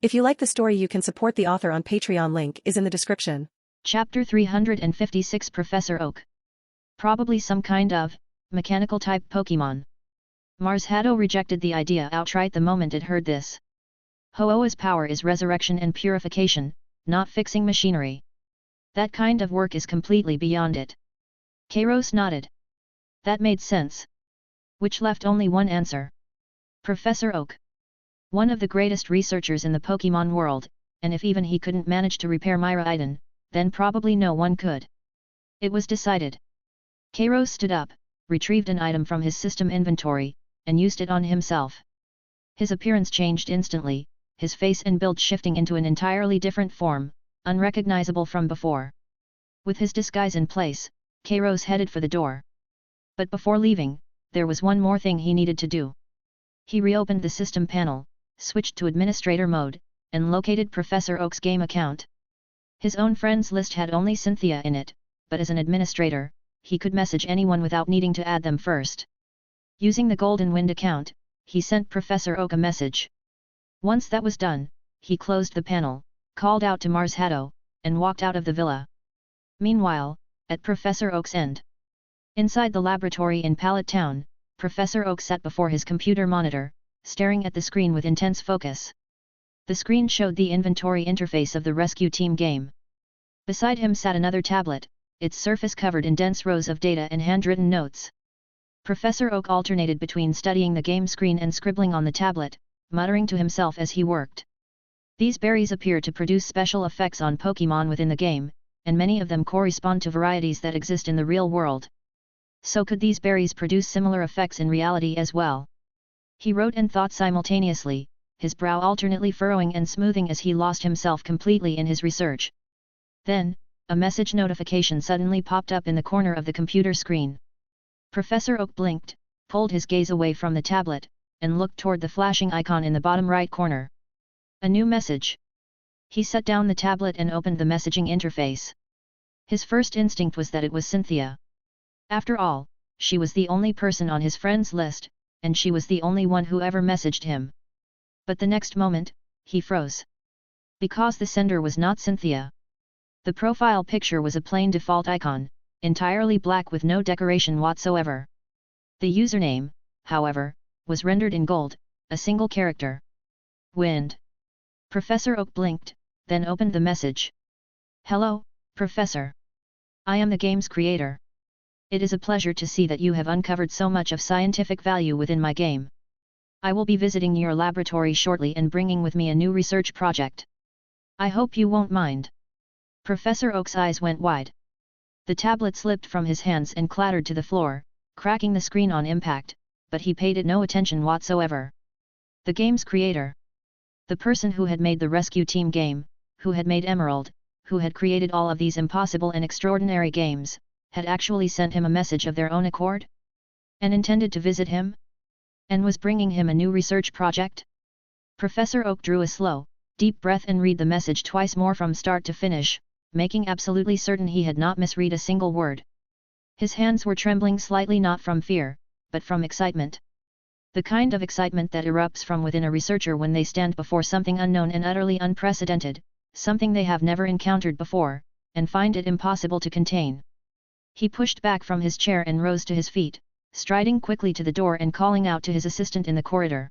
If you like the story, you can support the author on Patreon. Link is in the description. Chapter 356 Professor Oak. Probably some kind of mechanical type Pokémon. Marzhado rejected the idea outright the moment it heard this. Ho-Oh's power is resurrection and purification, not fixing machinery. That kind of work is completely beyond it. Kairos nodded. That made sense. Which left only one answer. Professor Oak. One of the greatest researchers in the Pokémon world, and if even he couldn't manage to repair Miraidon, then probably no one could. It was decided. Kairos stood up, retrieved an item from his system inventory, and used it on himself. His appearance changed instantly, his face and build shifting into an entirely different form, unrecognizable from before. With his disguise in place, Kairos headed for the door. But before leaving, there was one more thing he needed to do. He reopened the system panel, switched to administrator mode, and located Professor Oak's game account. His own friends list had only Cynthia in it, but as an administrator, he could message anyone without needing to add them first. Using the Golden Wind account, he sent Professor Oak a message. Once that was done, he closed the panel, called out to Marzhado, and walked out of the villa. Meanwhile, at Professor Oak's end. Inside the laboratory in Pallet Town, Professor Oak sat before his computer monitor, staring at the screen with intense focus. The screen showed the inventory interface of the rescue team game. Beside him sat another tablet, its surface covered in dense rows of data and handwritten notes. Professor Oak alternated between studying the game screen and scribbling on the tablet, muttering to himself as he worked. These berries appear to produce special effects on Pokémon within the game, and many of them correspond to varieties that exist in the real world. So could these berries produce similar effects in reality as well? He wrote and thought simultaneously, his brow alternately furrowing and smoothing as he lost himself completely in his research. Then, a message notification suddenly popped up in the corner of the computer screen. Professor Oak blinked, pulled his gaze away from the tablet, and looked toward the flashing icon in the bottom right corner. A new message. He set down the tablet and opened the messaging interface. His first instinct was that it was Cynthia. After all, she was the only person on his friends list, and she was the only one who ever messaged him. But the next moment, he froze. Because the sender was not Cynthia. The profile picture was a plain default icon, entirely black with no decoration whatsoever. The username, however, was rendered in gold, a single character. Wind. Professor Oak blinked, then opened the message. Hello, Professor. I am the game's creator. It is a pleasure to see that you have uncovered so much of scientific value within my game. I will be visiting your laboratory shortly and bringing with me a new research project. I hope you won't mind. Professor Oak's eyes went wide. The tablet slipped from his hands and clattered to the floor, cracking the screen on impact, but he paid it no attention whatsoever. The game's creator. The person who had made the rescue team game, who had made Emerald, who had created all of these impossible and extraordinary games, had actually sent him a message of their own accord? And intended to visit him? And was bringing him a new research project? Professor Oak drew a slow, deep breath and read the message twice more from start to finish, making absolutely certain he had not misread a single word. His hands were trembling slightly, not from fear, but from excitement. The kind of excitement that erupts from within a researcher when they stand before something unknown and utterly unprecedented, something they have never encountered before, and find it impossible to contain. He pushed back from his chair and rose to his feet, striding quickly to the door and calling out to his assistant in the corridor.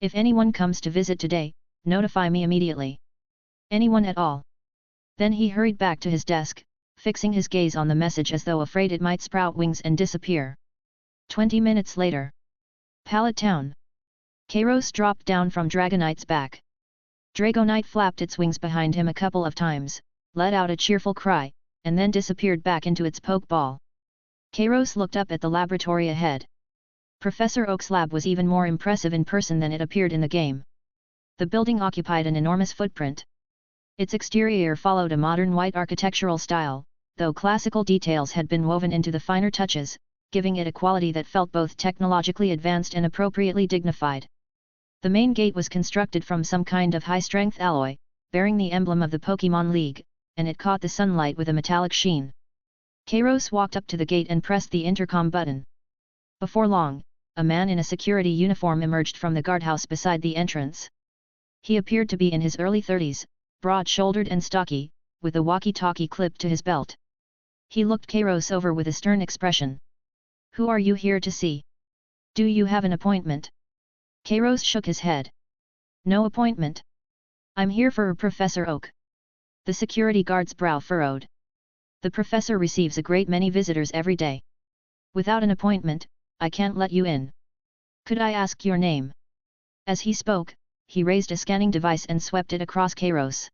If anyone comes to visit today, notify me immediately. Anyone at all. Then he hurried back to his desk, fixing his gaze on the message as though afraid it might sprout wings and disappear. 20 minutes later. Pallet Town. Kairos dropped down from Dragonite's back. Dragonite flapped its wings behind him a couple of times, let out a cheerful cry, and then disappeared back into its poke ball. Kairos looked up at the laboratory ahead. Professor Oak's lab was even more impressive in person than it appeared in the game. The building occupied an enormous footprint. Its exterior followed a modern white architectural style, though classical details had been woven into the finer touches, giving it a quality that felt both technologically advanced and appropriately dignified. The main gate was constructed from some kind of high-strength alloy, bearing the emblem of the Pokémon League, and it caught the sunlight with a metallic sheen. Kairos walked up to the gate and pressed the intercom button. Before long, a man in a security uniform emerged from the guardhouse beside the entrance. He appeared to be in his early 30s, broad-shouldered and stocky, with a walkie-talkie clipped to his belt. He looked Kairos over with a stern expression. "Who are you here to see? Do you have an appointment?" Kairos shook his head. "No appointment. I'm here for Professor Oak." The security guard's brow furrowed. "The professor receives a great many visitors every day. Without an appointment, I can't let you in. Could I ask your name?" As he spoke, he raised a scanning device and swept it across Kairos.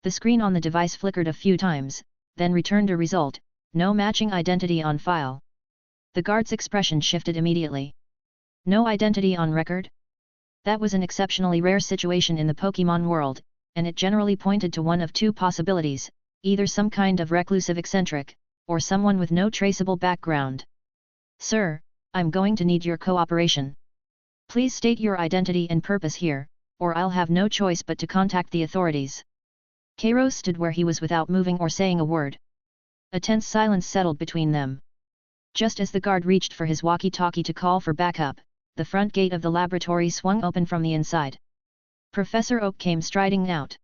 The screen on the device flickered a few times, then returned a result: no matching identity on file. The guard's expression shifted immediately. No identity on record? That was an exceptionally rare situation in the Pokémon world, and it generally pointed to one of two possibilities: either some kind of reclusive eccentric, or someone with no traceable background. "Sir, I'm going to need your cooperation. Please state your identity and purpose here, or I'll have no choice but to contact the authorities." Kairos stood where he was without moving or saying a word. A tense silence settled between them. Just as the guard reached for his walkie-talkie to call for backup, the front gate of the laboratory swung open from the inside. Professor Oak came striding out.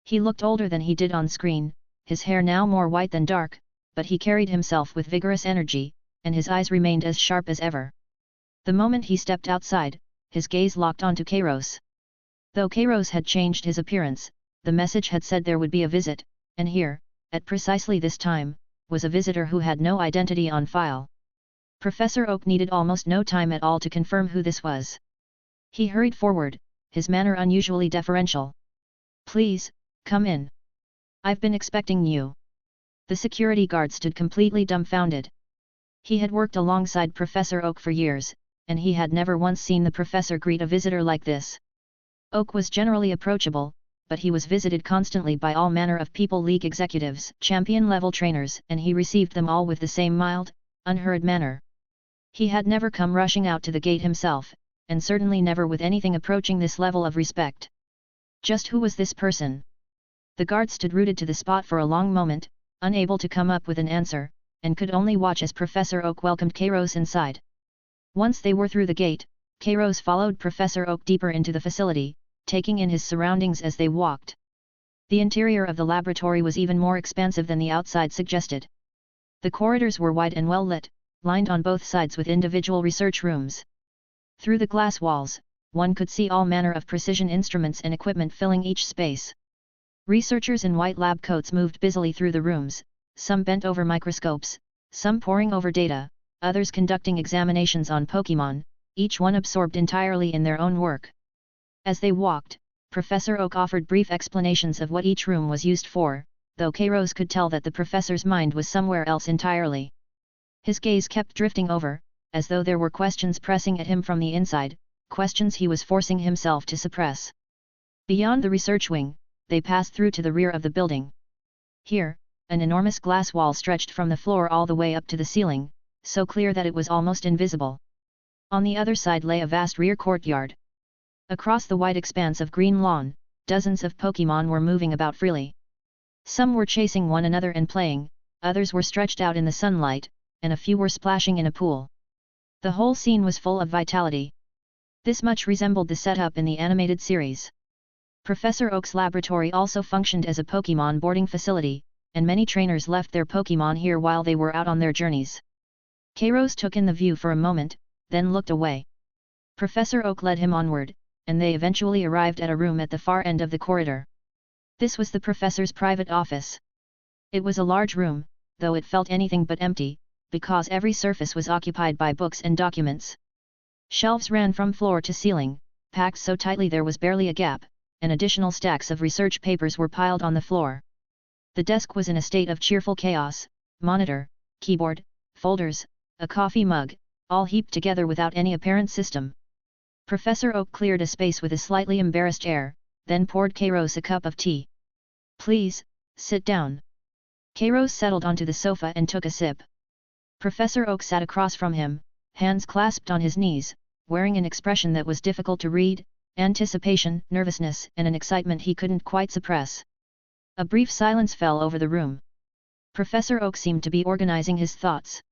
He looked older than he did on screen, his hair now more white than dark, but he carried himself with vigorous energy, and his eyes remained as sharp as ever. The moment he stepped outside, his gaze locked onto Kairos. Though Kairos had changed his appearance, the message had said there would be a visit, and here, at precisely this time, was a visitor who had no identity on file. Professor Oak needed almost no time at all to confirm who this was. He hurried forward, his manner unusually deferential. "Please, come in. I've been expecting you." The security guard stood completely dumbfounded. He had worked alongside Professor Oak for years, and he had never once seen the professor greet a visitor like this. Oak was generally approachable, but he was visited constantly by all manner of people, league executives, champion-level trainers, and he received them all with the same mild, unhurried manner. He had never come rushing out to the gate himself, and certainly never with anything approaching this level of respect. Just who was this person? The guard stood rooted to the spot for a long moment, unable to come up with an answer, and could only watch as Professor Oak welcomed Kairos inside. Once they were through the gate, Kairos followed Professor Oak deeper into the facility, taking in his surroundings as they walked. The interior of the laboratory was even more expansive than the outside suggested. The corridors were wide and well lit, lined on both sides with individual research rooms. Through the glass walls, one could see all manner of precision instruments and equipment filling each space. Researchers in white lab coats moved busily through the rooms, some bent over microscopes, some poring over data, others conducting examinations on Pokémon, each one absorbed entirely in their own work. As they walked, Professor Oak offered brief explanations of what each room was used for, though Kairos could tell that the professor's mind was somewhere else entirely. His gaze kept drifting over, as though there were questions pressing at him from the inside, questions he was forcing himself to suppress. Beyond the research wing, they passed through to the rear of the building. Here, an enormous glass wall stretched from the floor all the way up to the ceiling, so clear that it was almost invisible. On the other side lay a vast rear courtyard. Across the wide expanse of green lawn, dozens of Pokémon were moving about freely. Some were chasing one another and playing, others were stretched out in the sunlight, and a few were splashing in a pool. The whole scene was full of vitality. This much resembled the setup in the animated series. Professor Oak's laboratory also functioned as a Pokémon boarding facility, and many trainers left their Pokémon here while they were out on their journeys. Kairos took in the view for a moment, then looked away. Professor Oak led him onward, and they eventually arrived at a room at the far end of the corridor. This was the professor's private office. It was a large room, though it felt anything but empty, because every surface was occupied by books and documents. Shelves ran from floor to ceiling, packed so tightly there was barely a gap, and additional stacks of research papers were piled on the floor. The desk was in a state of cheerful chaos: monitor, keyboard, folders, a coffee mug, all heaped together without any apparent system. Professor Oak cleared a space with a slightly embarrassed air, then poured Kairos a cup of tea. "Please, sit down." Kairos settled onto the sofa and took a sip. Professor Oak sat across from him, hands clasped on his knees, wearing an expression that was difficult to read: anticipation, nervousness, and an excitement he couldn't quite suppress. A brief silence fell over the room. Professor Oak seemed to be organizing his thoughts.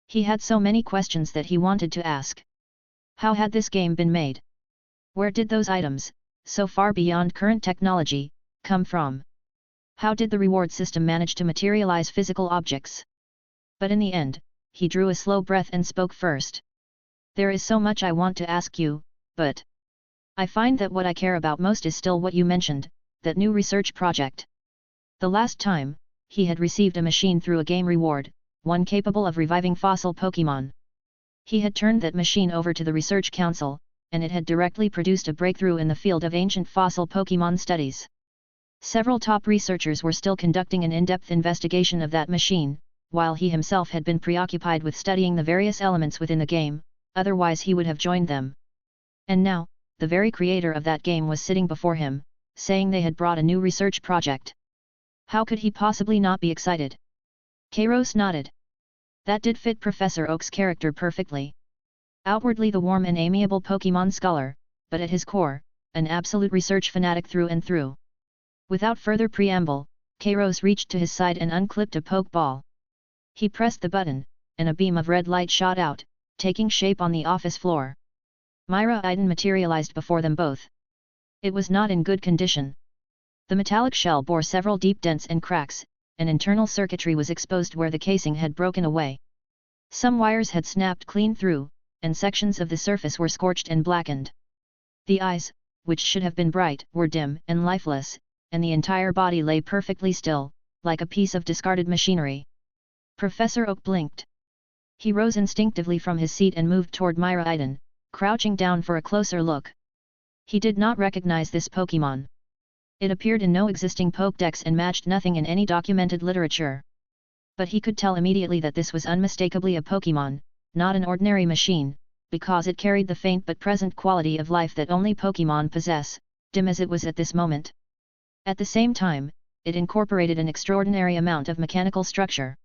He had so many questions that he wanted to ask. How had this game been made? Where did those items, so far beyond current technology, come from? How did the reward system manage to materialize physical objects? But in the end, he drew a slow breath and spoke first. There is so much I want to ask you, but I find that what I care about most is still what you mentioned, that new research project. The last time, he had received a machine through a game reward, one capable of reviving fossil Pokémon. He had turned that machine over to the Research Council, and it had directly produced a breakthrough in the field of ancient fossil Pokémon studies. Several top researchers were still conducting an in-depth investigation of that machine, while he himself had been preoccupied with studying the various elements within the game, otherwise he would have joined them. And now, the very creator of that game was sitting before him, saying they had brought a new research project. How could he possibly not be excited? Kairos nodded. That did fit Professor Oak's character perfectly. Outwardly the warm and amiable Pokémon scholar, but at his core, an absolute research fanatic through and through. Without further preamble, Kairos reached to his side and unclipped a Pokeball. He pressed the button, and a beam of red light shot out, taking shape on the office floor. Myra Iden materialized before them both. It was not in good condition. The metallic shell bore several deep dents and cracks, and internal circuitry was exposed where the casing had broken away. Some wires had snapped clean through, and sections of the surface were scorched and blackened. The eyes, which should have been bright, were dim and lifeless, and the entire body lay perfectly still, like a piece of discarded machinery. Professor Oak blinked. He rose instinctively from his seat and moved toward Myra Iden, crouching down for a closer look. He did not recognize this Pokémon. It appeared in no existing Pokédex and matched nothing in any documented literature. But he could tell immediately that this was unmistakably a Pokémon, not an ordinary machine, because it carried the faint but present quality of life that only Pokémon possess, dim as it was at this moment. At the same time, it incorporated an extraordinary amount of mechanical structure.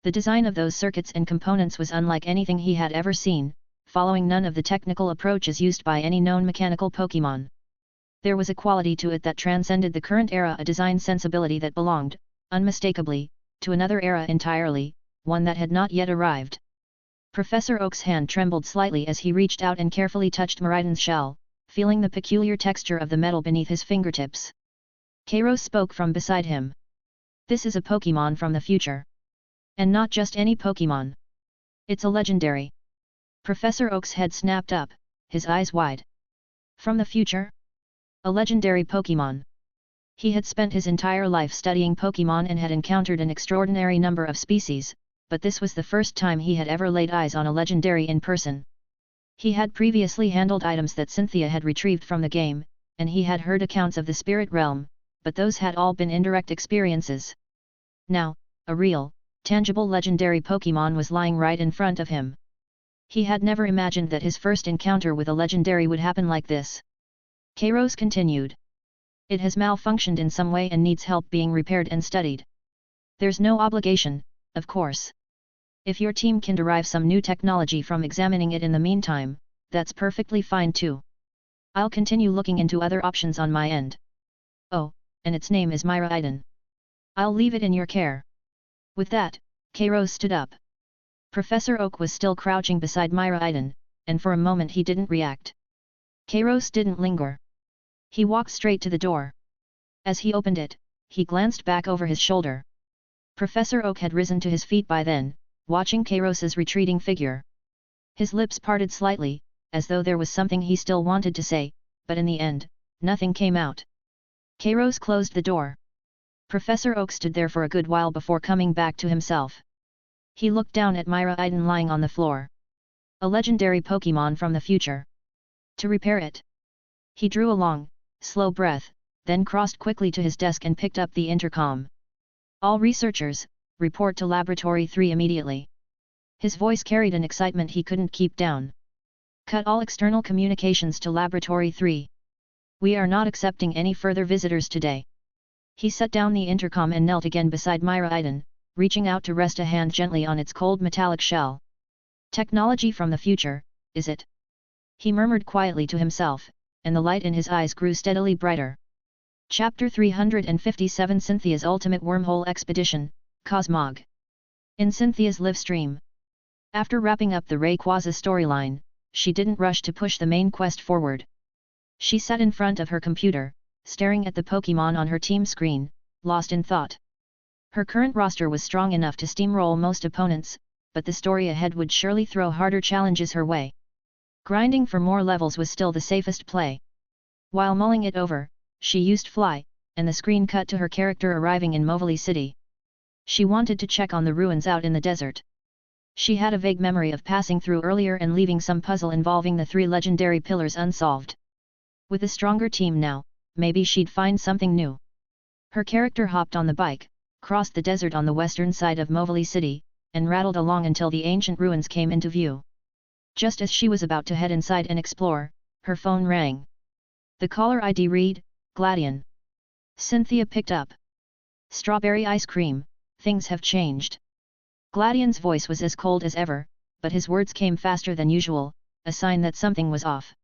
The design of those circuits and components was unlike anything he had ever seen, following none of the technical approaches used by any known mechanical Pokémon. There was a quality to it that transcended the current era, a design sensibility that belonged, unmistakably, to another era entirely, one that had not yet arrived. Professor Oak's hand trembled slightly as he reached out and carefully touched Meriden's shell, feeling the peculiar texture of the metal beneath his fingertips. Kairos spoke from beside him. This is a Pokémon from the future. And not just any Pokémon. It's a legendary. Professor Oak's head snapped up, his eyes wide. From the future? A legendary Pokémon. He had spent his entire life studying Pokémon and had encountered an extraordinary number of species, but this was the first time he had ever laid eyes on a legendary in person. He had previously handled items that Cynthia had retrieved from the game, and he had heard accounts of the spirit realm, but those had all been indirect experiences. Now, a real, tangible legendary Pokémon was lying right in front of him. He had never imagined that his first encounter with a legendary would happen like this. Kairos continued. It has malfunctioned in some way and needs help being repaired and studied. There's no obligation, of course. If your team can derive some new technology from examining it in the meantime, that's perfectly fine too. I'll continue looking into other options on my end. Oh, and its name is Myra Iden. I'll leave it in your care. With that, Kairos stood up. Professor Oak was still crouching beside Myra Iden, and for a moment he didn't react. Kairos didn't linger. He walked straight to the door. As he opened it, he glanced back over his shoulder. Professor Oak had risen to his feet by then, watching Kairos's retreating figure. His lips parted slightly, as though there was something he still wanted to say, but in the end, nothing came out. Kairos closed the door. Professor Oak stood there for a good while before coming back to himself. He looked down at Myra Iden lying on the floor. A legendary Pokémon from the future. To repair it. He drew a long, slow breath, then crossed quickly to his desk and picked up the intercom. All researchers, report to Laboratory 3 immediately. His voice carried an excitement he couldn't keep down. Cut all external communications to Laboratory 3. We are not accepting any further visitors today. He set down the intercom and knelt again beside Myra Iden, reaching out to rest a hand gently on its cold metallic shell. Technology from the future, is it? He murmured quietly to himself, and the light in his eyes grew steadily brighter. Chapter 357 Cynthia's Ultimate Wormhole Expedition, Cosmog. In Cynthia's live stream. After wrapping up the Rayquaza storyline, she didn't rush to push the main quest forward. She sat in front of her computer, staring at the Pokémon on her team screen, lost in thought. Her current roster was strong enough to steamroll most opponents, but the story ahead would surely throw harder challenges her way. Grinding for more levels was still the safest play. While mulling it over, she used Fly, and the screen cut to her character arriving in Movili City. She wanted to check on the ruins out in the desert. She had a vague memory of passing through earlier and leaving some puzzle involving the 3 legendary pillars unsolved. With a stronger team now, maybe she'd find something new. Her character hopped on the bike, crossed the desert on the western side of Movili City, and rattled along until the ancient ruins came into view. Just as she was about to head inside and explore, her phone rang. The caller ID read, Gladion. Cynthia picked up. Strawberry ice cream, things have changed. Gladion's voice was as cold as ever, but his words came faster than usual, a sign that something was off.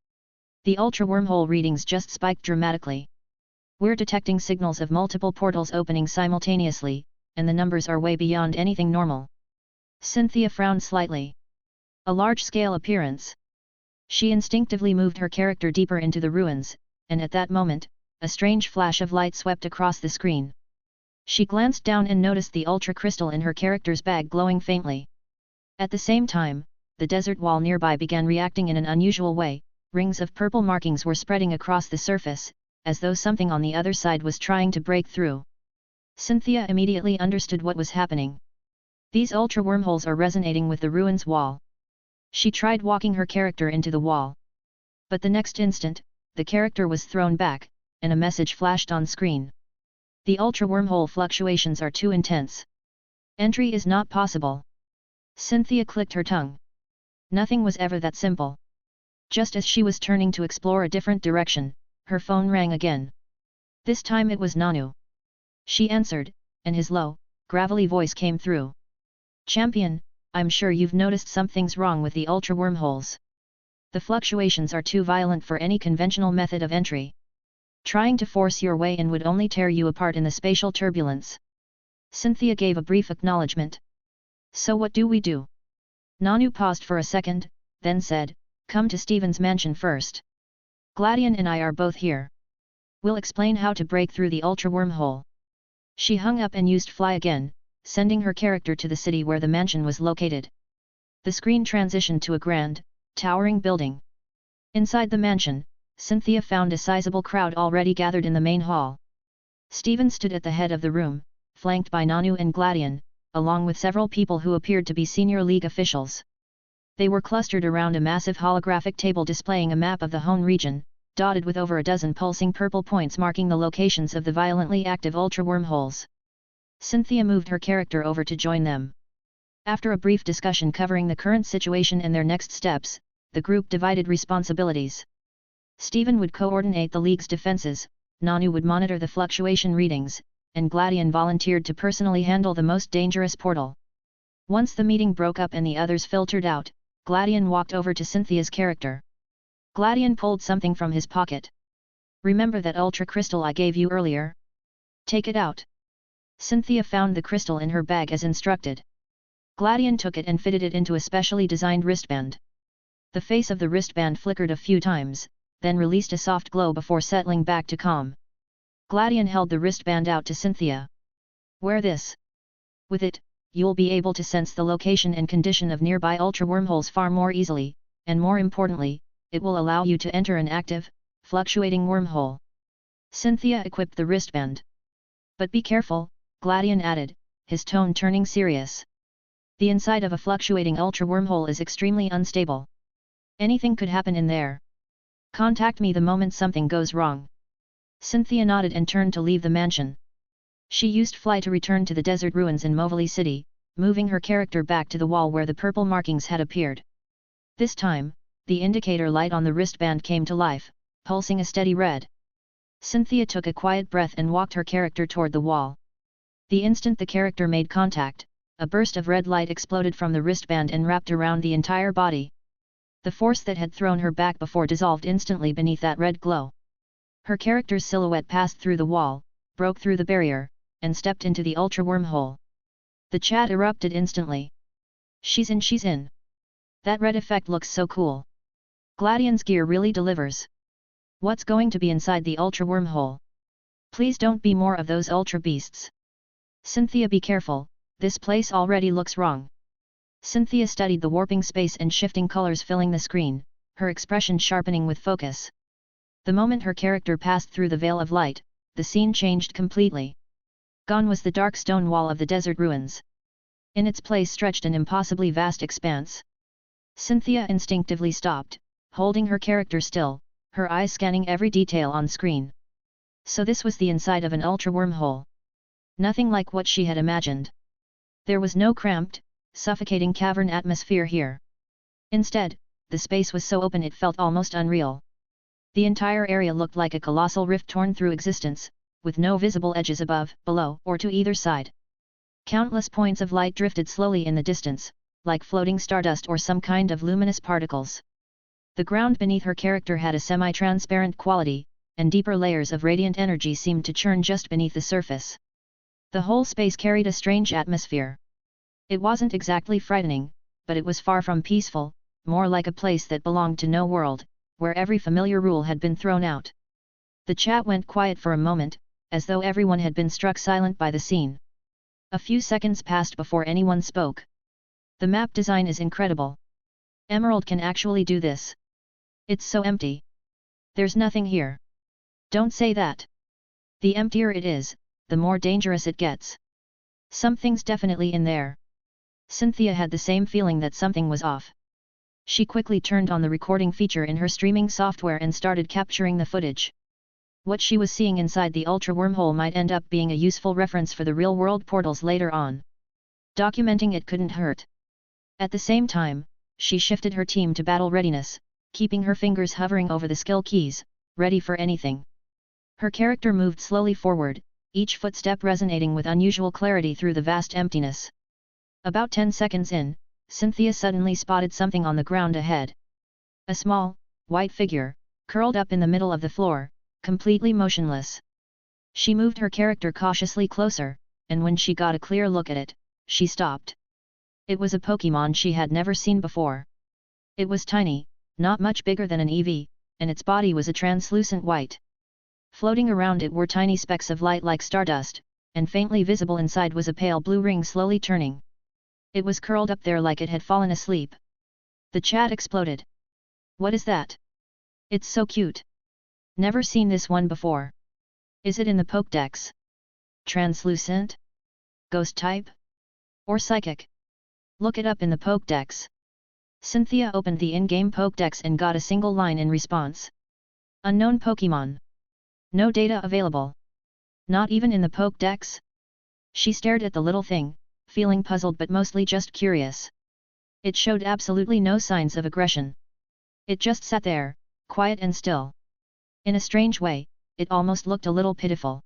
The ultra wormhole readings just spiked dramatically. We're detecting signals of multiple portals opening simultaneously, and the numbers are way beyond anything normal. Cynthia frowned slightly. A large-scale appearance. She instinctively moved her character deeper into the ruins, and at that moment, a strange flash of light swept across the screen. She glanced down and noticed the ultra crystal in her character's bag glowing faintly. At the same time, the desert wall nearby began reacting in an unusual way. Rings of purple markings were spreading across the surface, as though something on the other side was trying to break through. Cynthia immediately understood what was happening. These ultra wormholes are resonating with the ruins wall. She tried walking her character into the wall. But the next instant, the character was thrown back, and a message flashed on screen. The ultra wormhole fluctuations are too intense. Entry is not possible. Cynthia clicked her tongue. Nothing was ever that simple. Just as she was turning to explore a different direction, her phone rang again. This time it was Nanu. She answered, and his low, gravelly voice came through. Champion, I'm sure you've noticed something's wrong with the ultra wormholes. The fluctuations are too violent for any conventional method of entry. Trying to force your way in would only tear you apart in the spatial turbulence. Cynthia gave a brief acknowledgement. So what do we do? Nanu paused for a second, then said, come to Stephen's mansion first. Gladion and I are both here. We'll explain how to break through the ultra wormhole. She hung up and used Fly again, sending her character to the city where the mansion was located. The screen transitioned to a grand, towering building. Inside the mansion, Cynthia found a sizable crowd already gathered in the main hall. Stephen stood at the head of the room, flanked by Nanu and Gladion, along with several people who appeared to be senior league officials. They were clustered around a massive holographic table displaying a map of the Hone region, dotted with over a dozen pulsing purple points marking the locations of the violently active ultra wormholes. Cynthia moved her character over to join them. After a brief discussion covering the current situation and their next steps, the group divided responsibilities. Stephen would coordinate the League's defenses, Nanu would monitor the fluctuation readings, and Gladion volunteered to personally handle the most dangerous portal. Once the meeting broke up and the others filtered out, Gladion walked over to Cynthia's character. Gladion pulled something from his pocket. Remember that ultra crystal I gave you earlier? Take it out. Cynthia found the crystal in her bag as instructed. Gladion took it and fitted it into a specially designed wristband. The face of the wristband flickered a few times, then released a soft glow before settling back to calm. Gladion held the wristband out to Cynthia. Wear this. With it, you'll be able to sense the location and condition of nearby ultra wormholes far more easily, and more importantly, it will allow you to enter an active, fluctuating wormhole. Cynthia equipped the wristband. But be careful, Gladion added, his tone turning serious. The inside of a fluctuating ultra wormhole is extremely unstable. Anything could happen in there. Contact me the moment something goes wrong. Cynthia nodded and turned to leave the mansion. She used Fly to return to the desert ruins in Movili City, moving her character back to the wall where the purple markings had appeared. This time, the indicator light on the wristband came to life, pulsing a steady red. Cynthia took a quiet breath and walked her character toward the wall. The instant the character made contact, a burst of red light exploded from the wristband and wrapped around the entire body. The force that had thrown her back before dissolved instantly beneath that red glow. Her character's silhouette passed through the wall, broke through the barrier, and stepped into the ultra wormhole. The chat erupted instantly. She's in. That red effect looks so cool. Gladian's gear really delivers. What's going to be inside the ultra wormhole? Please don't be more of those ultra beasts. Cynthia, be careful, this place already looks wrong. Cynthia studied the warping space and shifting colors filling the screen, her expression sharpening with focus. The moment her character passed through the veil of light, the scene changed completely. Gone was the dark stone wall of the desert ruins. In its place stretched an impossibly vast expanse. Cynthia instinctively stopped, holding her character still, her eyes scanning every detail on screen. So this was the inside of an ultra wormhole. Nothing like what she had imagined. There was no cramped, suffocating cavern atmosphere here. Instead, the space was so open it felt almost unreal. The entire area looked like a colossal rift torn through existence, with no visible edges above, below, or to either side. Countless points of light drifted slowly in the distance, like floating stardust or some kind of luminous particles. The ground beneath her character had a semi-transparent quality, and deeper layers of radiant energy seemed to churn just beneath the surface. The whole space carried a strange atmosphere. It wasn't exactly frightening, but it was far from peaceful, more like a place that belonged to no world, where every familiar rule had been thrown out. The chat went quiet for a moment, as though everyone had been struck silent by the scene. A few seconds passed before anyone spoke. The map design is incredible. Emerald can actually do this. It's so empty. There's nothing here. Don't say that. The emptier it is, the more dangerous it gets. Something's definitely in there. Cynthia had the same feeling that something was off. She quickly turned on the recording feature in her streaming software and started capturing the footage. What she was seeing inside the ultra wormhole might end up being a useful reference for the real-world portals later on. Documenting it couldn't hurt. At the same time, she shifted her team to battle readiness, keeping her fingers hovering over the skill keys, ready for anything. Her character moved slowly forward, each footstep resonating with unusual clarity through the vast emptiness. About 10 seconds in, Cynthia suddenly spotted something on the ground ahead. A small, white figure, curled up in the middle of the floor, completely motionless. She moved her character cautiously closer, and when she got a clear look at it, she stopped. It was a Pokémon she had never seen before. It was tiny, not much bigger than an EV, and its body was a translucent white. Floating around it were tiny specks of light like stardust, and faintly visible inside was a pale blue ring slowly turning. It was curled up there like it had fallen asleep. The chat exploded. What is that? It's so cute. Never seen this one before. Is it in the Pokédex? Translucent? Ghost type? Or psychic? Look it up in the Pokédex. Cynthia opened the in-game Pokédex and got a single line in response. Unknown Pokémon. No data available. Not even in the Pokédex? She stared at the little thing, feeling puzzled but mostly just curious. It showed absolutely no signs of aggression. It just sat there, quiet and still. In a strange way, it almost looked a little pitiful.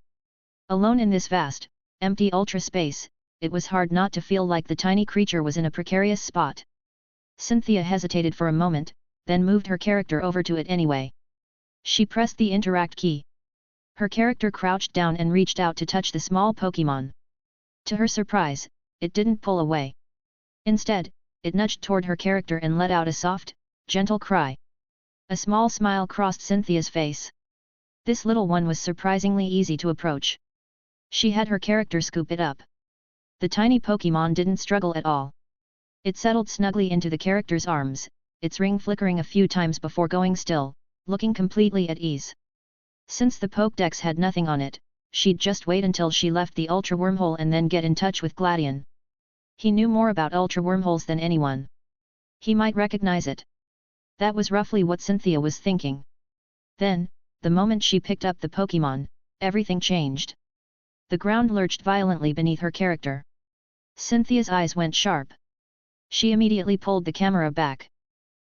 Alone in this vast, empty ultra space, it was hard not to feel like the tiny creature was in a precarious spot. Cynthia hesitated for a moment, then moved her character over to it anyway. She pressed the interact key. Her character crouched down and reached out to touch the small Pokémon. To her surprise, it didn't pull away. Instead, it nudged toward her character and let out a soft, gentle cry. A small smile crossed Cynthia's face. This little one was surprisingly easy to approach. She had her character scoop it up. The tiny Pokémon didn't struggle at all. It settled snugly into the character's arms, its ring flickering a few times before going still, looking completely at ease. Since the Pokédex had nothing on it, she'd just wait until she left the ultra wormhole and then get in touch with Gladian. He knew more about ultra wormholes than anyone. He might recognize it. That was roughly what Cynthia was thinking. Then, the moment she picked up the Pokémon, everything changed. The ground lurched violently beneath her character. Cynthia's eyes went sharp. She immediately pulled the camera back.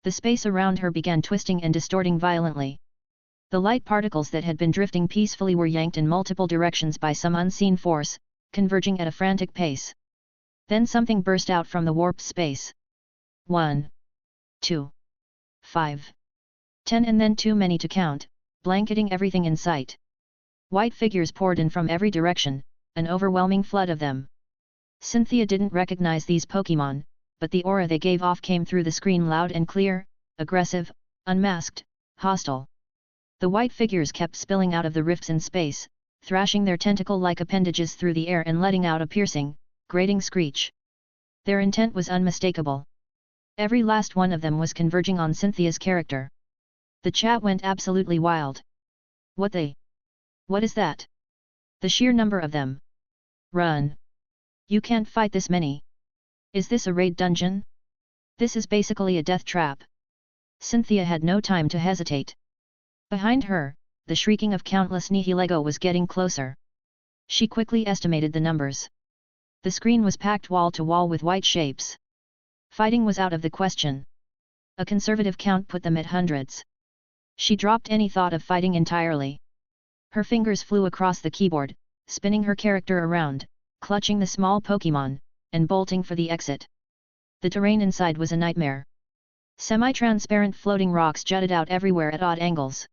The space around her began twisting and distorting violently. The light particles that had been drifting peacefully were yanked in multiple directions by some unseen force, converging at a frantic pace. Then something burst out from the warped space. 1, 2, 5, 10 and then too many to count, blanketing everything in sight. White figures poured in from every direction, an overwhelming flood of them. Cynthia didn't recognize these Pokémon, but the aura they gave off came through the screen loud and clear, aggressive, Unmasked, hostile. The white figures kept spilling out of the rifts in space, thrashing their tentacle-like appendages through the air and letting out a piercing, grating screech. Their intent was unmistakable. Every last one of them was converging on Cynthia's character. The chat went absolutely wild. What is that? The sheer number of them. Run! You can't fight this many. Is this a raid dungeon? This is basically a death trap. Cynthia had no time to hesitate. Behind her, the shrieking of countless Nihilego was getting closer. She quickly estimated the numbers. The screen was packed wall to wall with white shapes. Fighting was out of the question. A conservative count put them at hundreds. She dropped any thought of fighting entirely. Her fingers flew across the keyboard, spinning her character around, clutching the small Pokémon, and bolting for the exit. The terrain inside was a nightmare. Semi-transparent floating rocks jutted out everywhere at odd angles.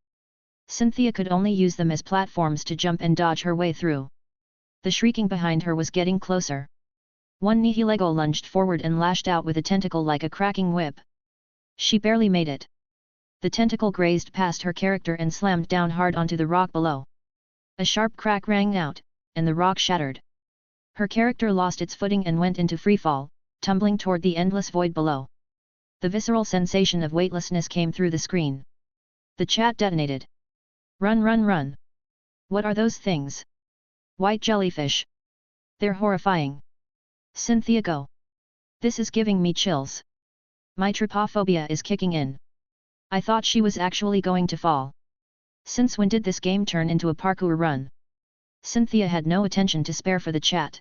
Cynthia could only use them as platforms to jump and dodge her way through. The shrieking behind her was getting closer. One Nihilego lunged forward and lashed out with a tentacle like a cracking whip. She barely made it. The tentacle grazed past her character and slammed down hard onto the rock below. A sharp crack rang out, and the rock shattered. Her character lost its footing and went into freefall, tumbling toward the endless void below. The visceral sensation of weightlessness came through the screen. The chat detonated. Run, run, run! What are those things? White jellyfish. They're horrifying. Cynthia, go! This is giving me chills. My trypophobia is kicking in. I thought she was actually going to fall. Since when did this game turn into a parkour run? Cynthia had no attention to spare for the chat.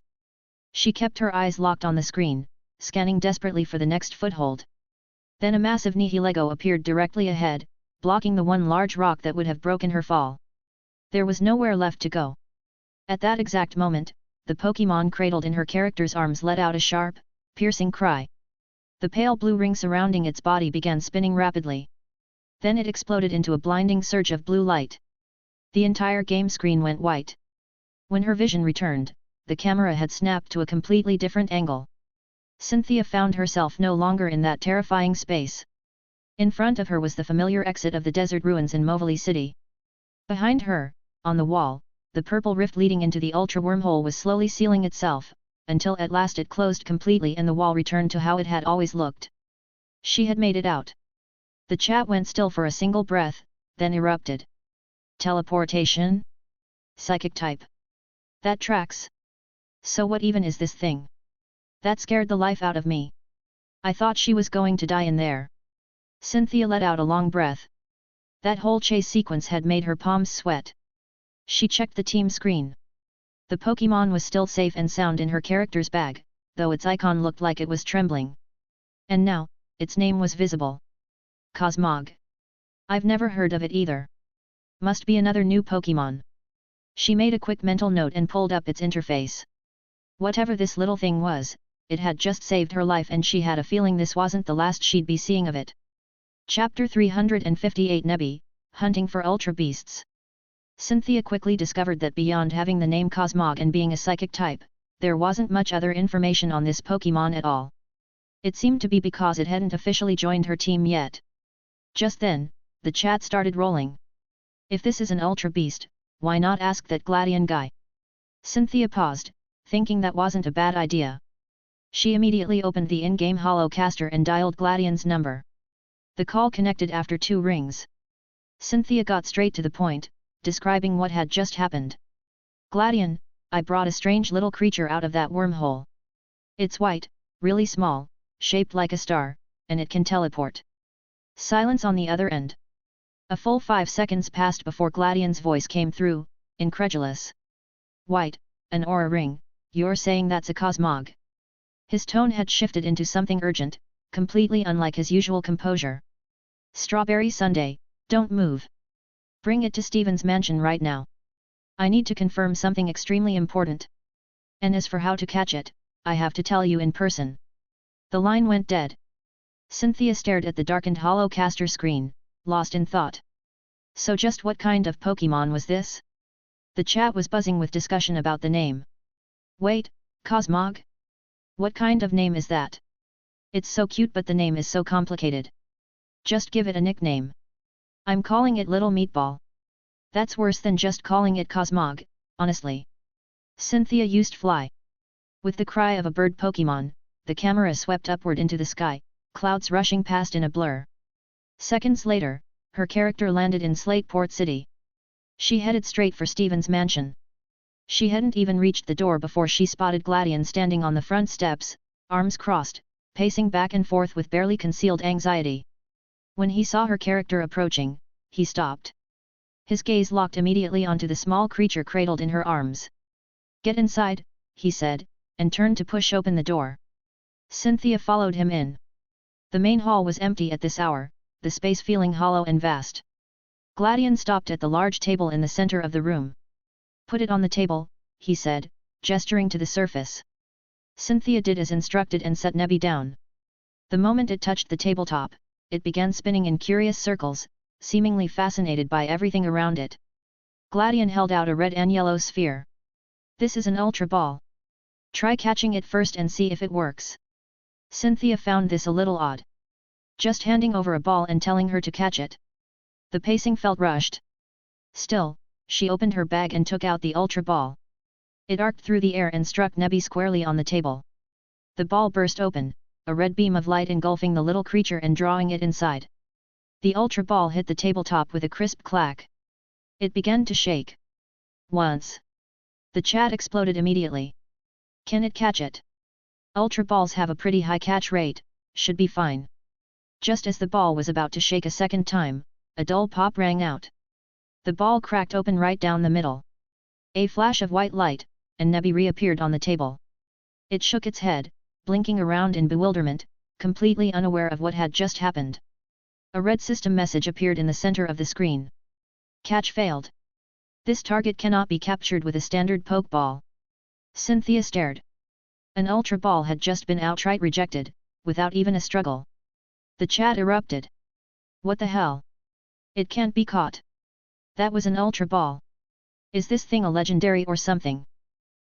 She kept her eyes locked on the screen, scanning desperately for the next foothold. Then a massive Nihilego appeared directly ahead, blocking the one large rock that would have broken her fall. There was nowhere left to go. At that exact moment, the Pokémon cradled in her character's arms let out a sharp, piercing cry. The pale blue ring surrounding its body began spinning rapidly. Then it exploded into a blinding surge of blue light. The entire game screen went white. When her vision returned, the camera had snapped to a completely different angle. Cynthia found herself no longer in that terrifying space. In front of her was the familiar exit of the desert ruins in Movili City. Behind her, on the wall, the purple rift leading into the ultra wormhole was slowly sealing itself, until at last it closed completely and the wall returned to how it had always looked. She had made it out. The chat went still for a single breath, then erupted. Teleportation? Psychic type. That tracks. So what even is this thing? That scared the life out of me. I thought she was going to die in there. Cynthia let out a long breath. That whole chase sequence had made her palms sweat. She checked the team screen. The Pokémon was still safe and sound in her character's bag, though its icon looked like it was trembling. And now, its name was visible. Cosmog. I've never heard of it either. Must be another new Pokémon. She made a quick mental note and pulled up its interface. Whatever this little thing was, it had just saved her life and she had a feeling this wasn't the last she'd be seeing of it. Chapter 358 Nebby, Hunting for Ultra Beasts. Cynthia quickly discovered that beyond having the name Cosmog and being a psychic type, there wasn't much other information on this Pokémon at all. It seemed to be because it hadn't officially joined her team yet. Just then, the chat started rolling. If this is an Ultra Beast, why not ask that Gladian guy? Cynthia paused, thinking that wasn't a bad idea. She immediately opened the in-game holocaster and dialed Gladian's number. The call connected after 2 rings. Cynthia got straight to the point, describing what had just happened. Gladian, I brought a strange little creature out of that wormhole. It's white, really small, shaped like a star, and it can teleport. Silence on the other end. A full 5 seconds passed before Gladian's voice came through, incredulous. White, an aura ring, you're saying that's a Cosmog? His tone had shifted into something urgent, completely unlike his usual composure. Strawberry sundae, don't move. Bring it to Steven's mansion right now. I need to confirm something extremely important. And as for how to catch it, I have to tell you in person. The line went dead. Cynthia stared at the darkened holocaster screen, lost in thought. So just what kind of Pokémon was this? The chat was buzzing with discussion about the name. Wait, Cosmog? What kind of name is that? It's so cute but the name is so complicated. Just give it a nickname. I'm calling it Little Meatball. That's worse than just calling it Cosmog, honestly. Cynthia used fly. With the cry of a bird Pokémon, the camera swept upward into the sky, clouds rushing past in a blur. Seconds later, her character landed in Slateport City. She headed straight for Steven's mansion. She hadn't even reached the door before she spotted Gladion standing on the front steps, arms crossed, pacing back and forth with barely concealed anxiety. When he saw her character approaching, he stopped. His gaze locked immediately onto the small creature cradled in her arms. "Get inside," he said, and turned to push open the door. Cynthia followed him in. The main hall was empty at this hour, the space feeling hollow and vast. Gladion stopped at the large table in the center of the room. "Put it on the table," he said, gesturing to the surface. Cynthia did as instructed and set Nebby down. The moment it touched the tabletop, it began spinning in curious circles, seemingly fascinated by everything around it. Gladion held out a red and yellow sphere. "This is an Ultra Ball. Try catching it first and see if it works." Cynthia found this a little odd. Just handing over a ball and telling her to catch it. The pacing felt rushed. Still, she opened her bag and took out the Ultra Ball. It arced through the air and struck Nebby squarely on the table. The ball burst open, a red beam of light engulfing the little creature and drawing it inside. The Ultra Ball hit the tabletop with a crisp clack. It began to shake. Once. The chat exploded immediately. "Can it catch it? Ultra Balls have a pretty high catch rate, should be fine." Just as the ball was about to shake a second time, a dull pop rang out. The ball cracked open right down the middle. A flash of white light, and Nebby reappeared on the table. It shook its head, blinking around in bewilderment, completely unaware of what had just happened. A red system message appeared in the center of the screen. "Catch failed. This target cannot be captured with a standard Pokeball." Cynthia stared. An Ultra Ball had just been outright rejected, without even a struggle. The chat erupted. "What the hell? It can't be caught. That was an Ultra Ball. Is this thing a legendary or something?"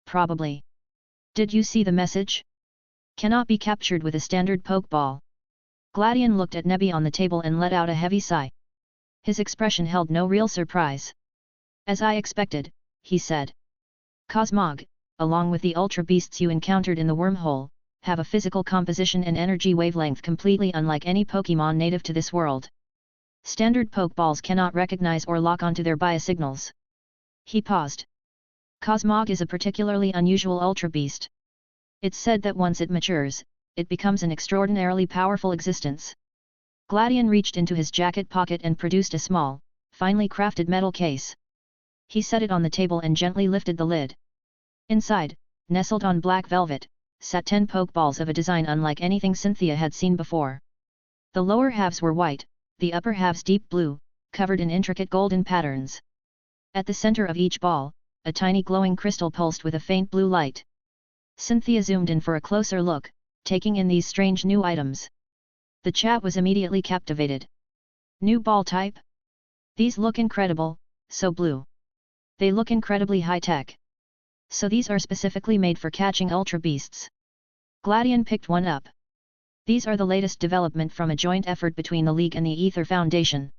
"Probably. Did you see the message? Cannot be captured with a standard Pokeball." Gladion looked at Nebby on the table and let out a heavy sigh. His expression held no real surprise. "As I expected," he said. "Cosmog, along with the Ultra Beasts you encountered in the wormhole, have a physical composition and energy wavelength completely unlike any Pokémon native to this world. Standard Pokeballs cannot recognize or lock onto their biosignals." He paused. "Cosmog is a particularly unusual Ultra Beast. It's said that once it matures, it becomes an extraordinarily powerful existence." Gladion reached into his jacket pocket and produced a small, finely crafted metal case. He set it on the table and gently lifted the lid. Inside, nestled on black velvet, sat 10 Pokeballs of a design unlike anything Cynthia had seen before. The lower halves were white, the upper halves deep blue, covered in intricate golden patterns. At the center of each ball, a tiny glowing crystal pulsed with a faint blue light. Cynthia zoomed in for a closer look, taking in these strange new items. The chat was immediately captivated. "New ball type? These look incredible, so blue. They look incredibly high-tech. So these are specifically made for catching Ultra Beasts." Gladion picked one up. "These are the latest development from a joint effort between the League and the Ether Foundation."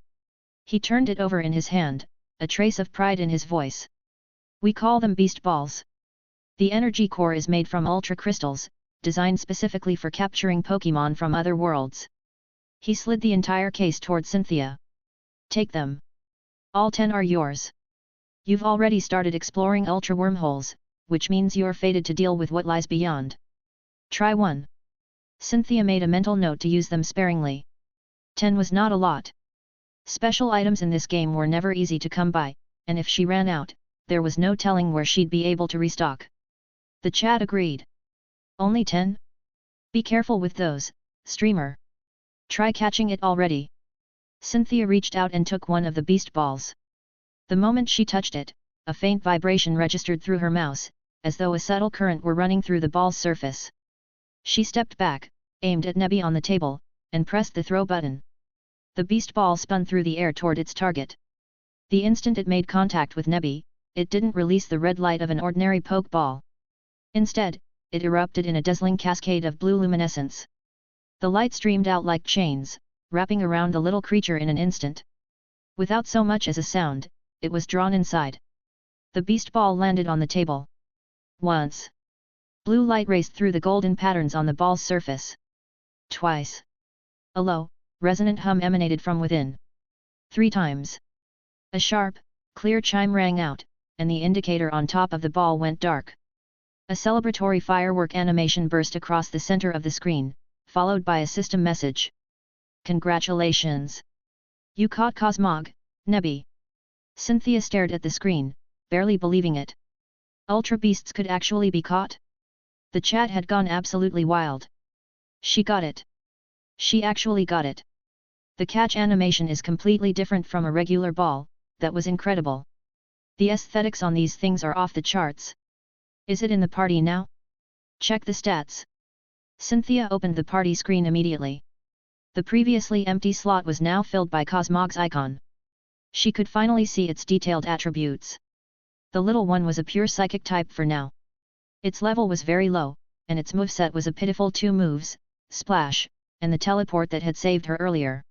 He turned it over in his hand, a trace of pride in his voice. "We call them Beast Balls. The energy core is made from Ultra Crystals, designed specifically for capturing Pokémon from other worlds." He slid the entire case toward Cynthia. "Take them. All 10 are yours. You've already started exploring Ultra Wormholes, which means you're fated to deal with what lies beyond. Try one." Cynthia made a mental note to use them sparingly. 10 was not a lot. Special items in this game were never easy to come by, and if she ran out, there was no telling where she'd be able to restock. The chat agreed. "Only 10? Be careful with those, streamer. Try catching it already." Cynthia reached out and took one of the beast balls. The moment she touched it, a faint vibration registered through her mouse, as though a subtle current were running through the ball's surface. She stepped back, aimed at Nebby on the table, and pressed the throw button. The beast ball spun through the air toward its target. The instant it made contact with Nebby, it didn't release the red light of an ordinary Pokeball. Instead, it erupted in a dazzling cascade of blue luminescence. The light streamed out like chains, wrapping around the little creature in an instant. Without so much as a sound, it was drawn inside. The beast ball landed on the table. Once. Blue light raced through the golden patterns on the ball's surface. Twice. A low, resonant hum emanated from within. 3 times. A sharp, clear chime rang out, and the indicator on top of the ball went dark. A celebratory firework animation burst across the center of the screen, followed by a system message. Congratulations! You caught Cosmog, Nebby. Cynthia stared at the screen, barely believing it. Ultra beasts could actually be caught? The chat had gone absolutely wild. She got it. She actually got it. The catch animation is completely different from a regular ball. That was incredible. The aesthetics on these things are off the charts. Is it in the party now? Check the stats. Cynthia opened the party screen immediately. The previously empty slot was now filled by Cosmog's icon. She could finally see its detailed attributes. The little one was a pure psychic type for now. Its level was very low, and its moveset was a pitiful 2 moves, Splash, and the teleport that had saved her earlier.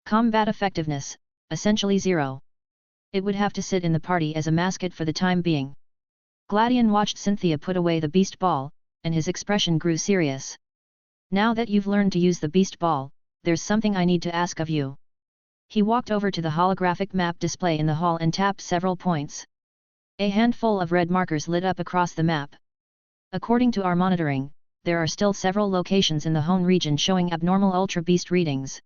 Combat effectiveness, essentially 0. It would have to sit in the party as a mascot for the time being. Gladion watched Cynthia put away the beast ball, and his expression grew serious. Now that you've learned to use the beast ball, there's something I need to ask of you. He walked over to the holographic map display in the hall and tapped several points. A handful of red markers lit up across the map. According to our monitoring, there are still several locations in the Hone region showing abnormal Ultra Beast readings.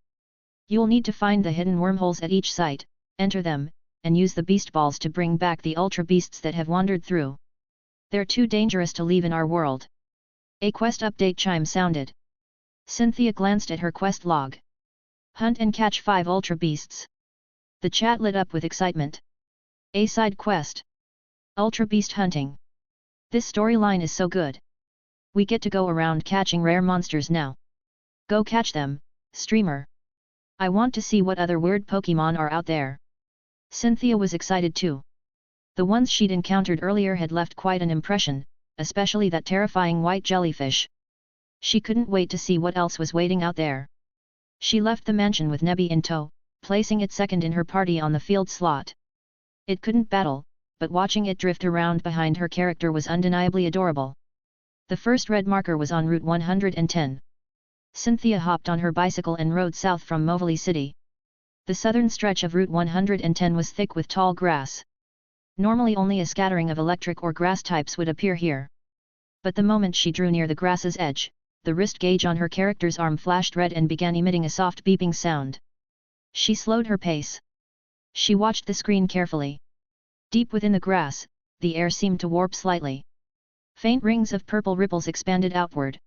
You'll need to find the hidden wormholes at each site, enter them, and use the beast balls to bring back the Ultra Beasts that have wandered through. They're too dangerous to leave in our world. A quest update chime sounded. Cynthia glanced at her quest log. Hunt and catch 5 Ultra Beasts. The chat lit up with excitement. A side quest. Ultra Beast hunting. This storyline is so good. We get to go around catching rare monsters now. Go catch them, streamer. I want to see what other weird Pokémon are out there. Cynthia was excited too. The ones she'd encountered earlier had left quite an impression, especially that terrifying white jellyfish. She couldn't wait to see what else was waiting out there. She left the mansion with Nebby in tow, placing it second in her party on the field slot. It couldn't battle, but watching it drift around behind her character was undeniably adorable. The first red marker was on Route 110. Cynthia hopped on her bicycle and rode south from Moverly City. The southern stretch of Route 110 was thick with tall grass. Normally only a scattering of electric or grass types would appear here. But the moment she drew near the grass's edge, the wrist gauge on her character's arm flashed red and began emitting a soft beeping sound. She slowed her pace. She watched the screen carefully. Deep within the grass, the air seemed to warp slightly. Faint rings of purple ripples expanded outward.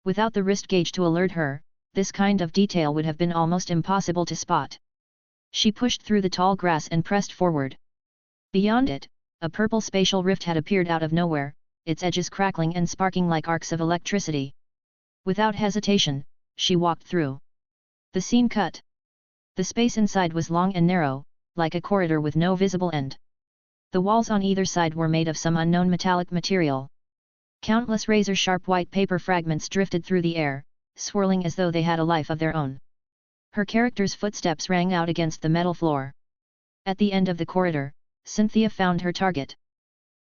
Without the wrist gauge to alert her, this kind of detail would have been almost impossible to spot. She pushed through the tall grass and pressed forward. Beyond it, a purple spatial rift had appeared out of nowhere, its edges crackling and sparking like arcs of electricity. Without hesitation, she walked through. The scene cut. The space inside was long and narrow, like a corridor with no visible end. The walls on either side were made of some unknown metallic material. Countless razor-sharp white paper fragments drifted through the air, swirling as though they had a life of their own. Her character's footsteps rang out against the metal floor. At the end of the corridor, Cynthia found her target.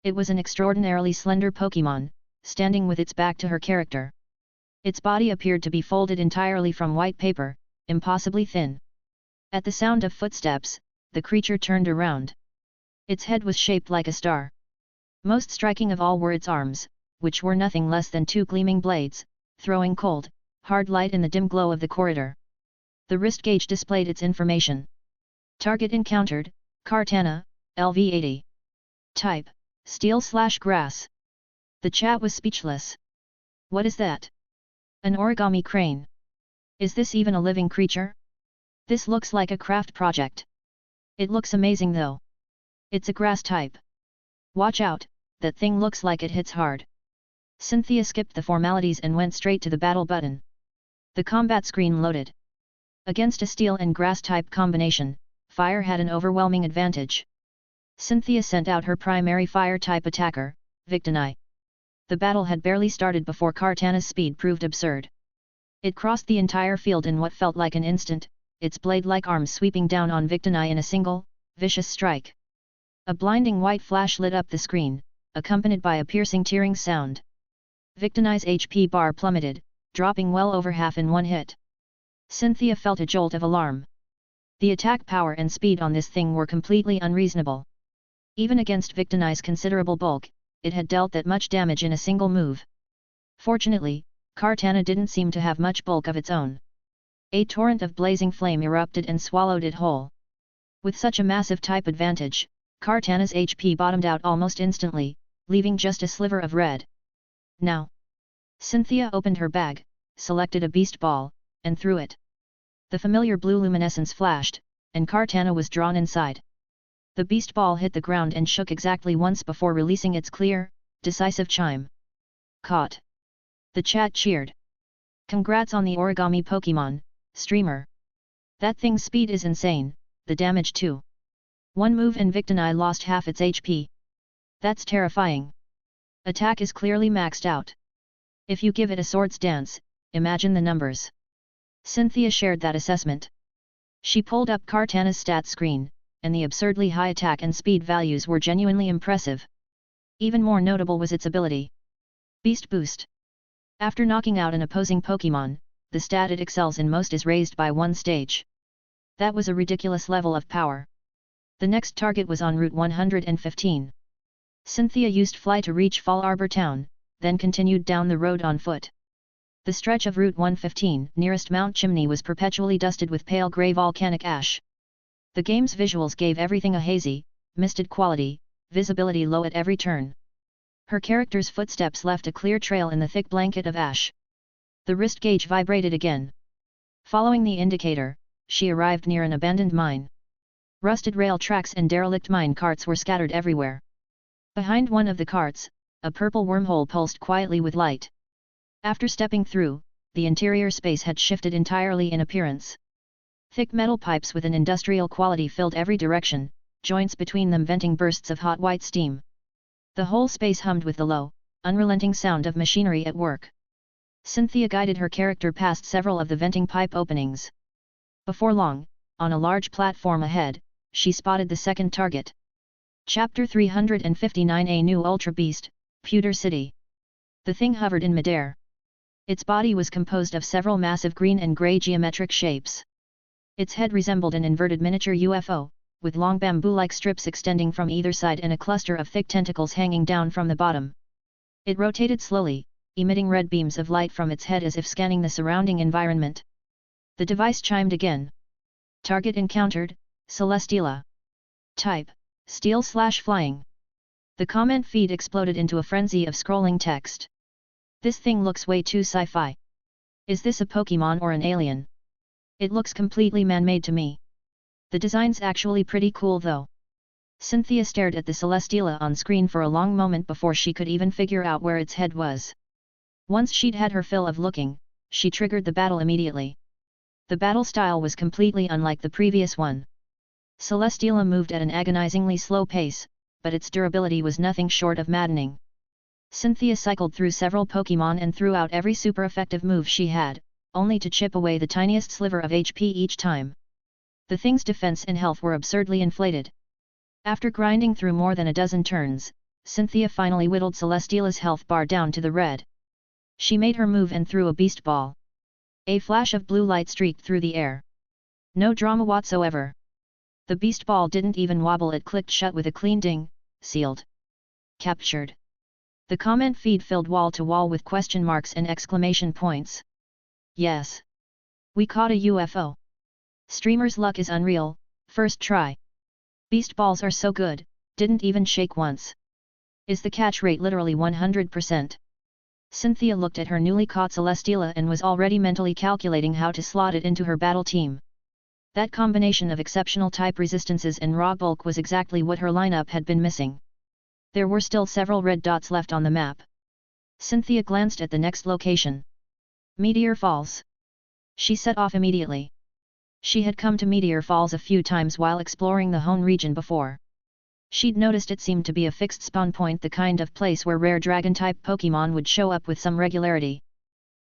It was an extraordinarily slender Pokémon, standing with its back to her character. Its body appeared to be folded entirely from white paper, impossibly thin. At the sound of footsteps, the creature turned around. Its head was shaped like a star. Most striking of all were its arms, which were nothing less than 2 gleaming blades, throwing cold, hard light in the dim glow of the corridor. The wrist gauge displayed its information. Target encountered, Kartana, LV80. Type, Steel/Grass. The chat was speechless. What is that? An origami crane. Is this even a living creature? This looks like a craft project. It looks amazing though. It's a grass type. Watch out, that thing looks like it hits hard. Cynthia skipped the formalities and went straight to the battle button. The combat screen loaded. Against a steel and grass type combination, fire had an overwhelming advantage. Cynthia sent out her primary fire type attacker, Victini. The battle had barely started before Kartana's speed proved absurd. It crossed the entire field in what felt like an instant, its blade-like arms sweeping down on Victini in a single, vicious strike. A blinding white flash lit up the screen, accompanied by a piercing tearing sound. Victini's HP bar plummeted, dropping well over half in one hit. Cynthia felt a jolt of alarm. The attack power and speed on this thing were completely unreasonable. Even against Victini's considerable bulk, it had dealt that much damage in a single move. Fortunately, Kartana didn't seem to have much bulk of its own. A torrent of blazing flame erupted and swallowed it whole. With such a massive type advantage, Kartana's HP bottomed out almost instantly, leaving just a sliver of red. Now. Cynthia opened her bag, selected a beast ball, and threw it. The familiar blue luminescence flashed, and Kartana was drawn inside. The beast ball hit the ground and shook exactly once before releasing its clear, decisive chime. Caught! The chat cheered. Congrats on the origami Pokémon, streamer. That thing's speed is insane, the damage too. One move and Victini lost half its HP. That's terrifying. Attack is clearly maxed out. If you give it a sword's dance, imagine the numbers. Cynthia shared that assessment. She pulled up Kartana's stats screen, and the absurdly high attack and speed values were genuinely impressive. Even more notable was its ability. Beast Boost. After knocking out an opposing Pokémon, the stat it excels in most is raised by one stage. That was a ridiculous level of power. The next target was on Route 115. Cynthia used Fly to reach Fall Arbor Town, then continued down the road on foot. The stretch of Route 115 nearest Mount Chimney was perpetually dusted with pale grey volcanic ash. The game's visuals gave everything a hazy, misted quality, visibility low at every turn. Her character's footsteps left a clear trail in the thick blanket of ash. The wrist gauge vibrated again. Following the indicator, she arrived near an abandoned mine. Rusted rail tracks and derelict mine carts were scattered everywhere. Behind one of the carts, a purple wormhole pulsed quietly with light. After stepping through, the interior space had shifted entirely in appearance. Thick metal pipes with an industrial quality filled every direction, joints between them venting bursts of hot white steam. The whole space hummed with the low, unrelenting sound of machinery at work. Cynthia guided her character past several of the venting pipe openings. Before long, on a large platform ahead, she spotted the second target. Chapter 359, A New Ultra Beast, Pewter City. The thing hovered in midair. Its body was composed of several massive green and grey geometric shapes. Its head resembled an inverted miniature UFO, with long bamboo-like strips extending from either side and a cluster of thick tentacles hanging down from the bottom. It rotated slowly, emitting red beams of light from its head as if scanning the surrounding environment. The device chimed again. Target encountered, Celesteela. Type, Steel/Flying. The comment feed exploded into a frenzy of scrolling text. This thing looks way too sci-fi. Is this a Pokémon or an alien? It looks completely man-made to me. The design's actually pretty cool though. Cynthia stared at the Celesteela on screen for a long moment before she could even figure out where its head was. Once she'd had her fill of looking, she triggered the battle immediately. The battle style was completely unlike the previous one. Celesteela moved at an agonizingly slow pace, but its durability was nothing short of maddening. Cynthia cycled through several Pokémon and threw out every super effective move she had, only to chip away the tiniest sliver of HP each time. The thing's defense and health were absurdly inflated. After grinding through more than a dozen turns, Cynthia finally whittled Celesteela's health bar down to the red. She made her move and threw a beast ball. A flash of blue light streaked through the air. No drama whatsoever. The beast ball didn't even wobble, it clicked shut with a clean ding. Sealed. Captured. The comment feed filled wall to wall with question marks and exclamation points. Yes. We caught a UFO. Streamer's luck is unreal, first try. Beast balls are so good, didn't even shake once. Is the catch rate literally 100%? Cynthia looked at her newly caught Celesteela and was already mentally calculating how to slot it into her battle team. That combination of exceptional type resistances and raw bulk was exactly what her lineup had been missing. There were still several red dots left on the map. Cynthia glanced at the next location. Meteor Falls. She set off immediately. She had come to Meteor Falls a few times while exploring the Hone region before. She'd noticed it seemed to be a fixed spawn point, the kind of place where rare dragon-type Pokémon would show up with some regularity.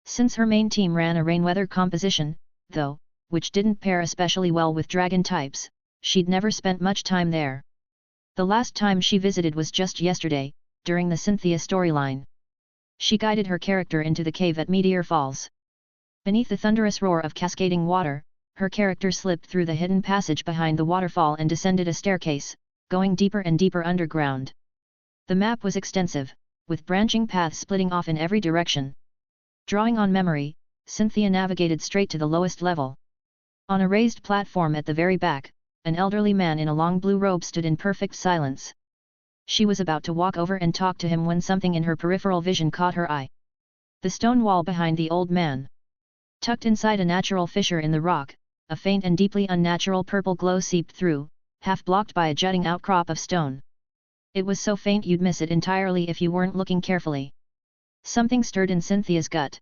Since her main team ran a rain-weather composition, though, which didn't pair especially well with dragon types. She'd never spent much time there. The last time she visited was just yesterday, during the Cynthia storyline. She guided her character into the cave at Meteor Falls. Beneath the thunderous roar of cascading water, her character slipped through the hidden passage behind the waterfall and descended a staircase, going deeper and deeper underground. The map was extensive, with branching paths splitting off in every direction. Drawing on memory, Cynthia navigated straight to the lowest level. On a raised platform at the very back, an elderly man in a long blue robe stood in perfect silence. She was about to walk over and talk to him when something in her peripheral vision caught her eye. The stone wall behind the old man. Tucked inside a natural fissure in the rock, a faint and deeply unnatural purple glow seeped through, half blocked by a jutting outcrop of stone. It was so faint you'd miss it entirely if you weren't looking carefully. Something stirred in Cynthia's gut.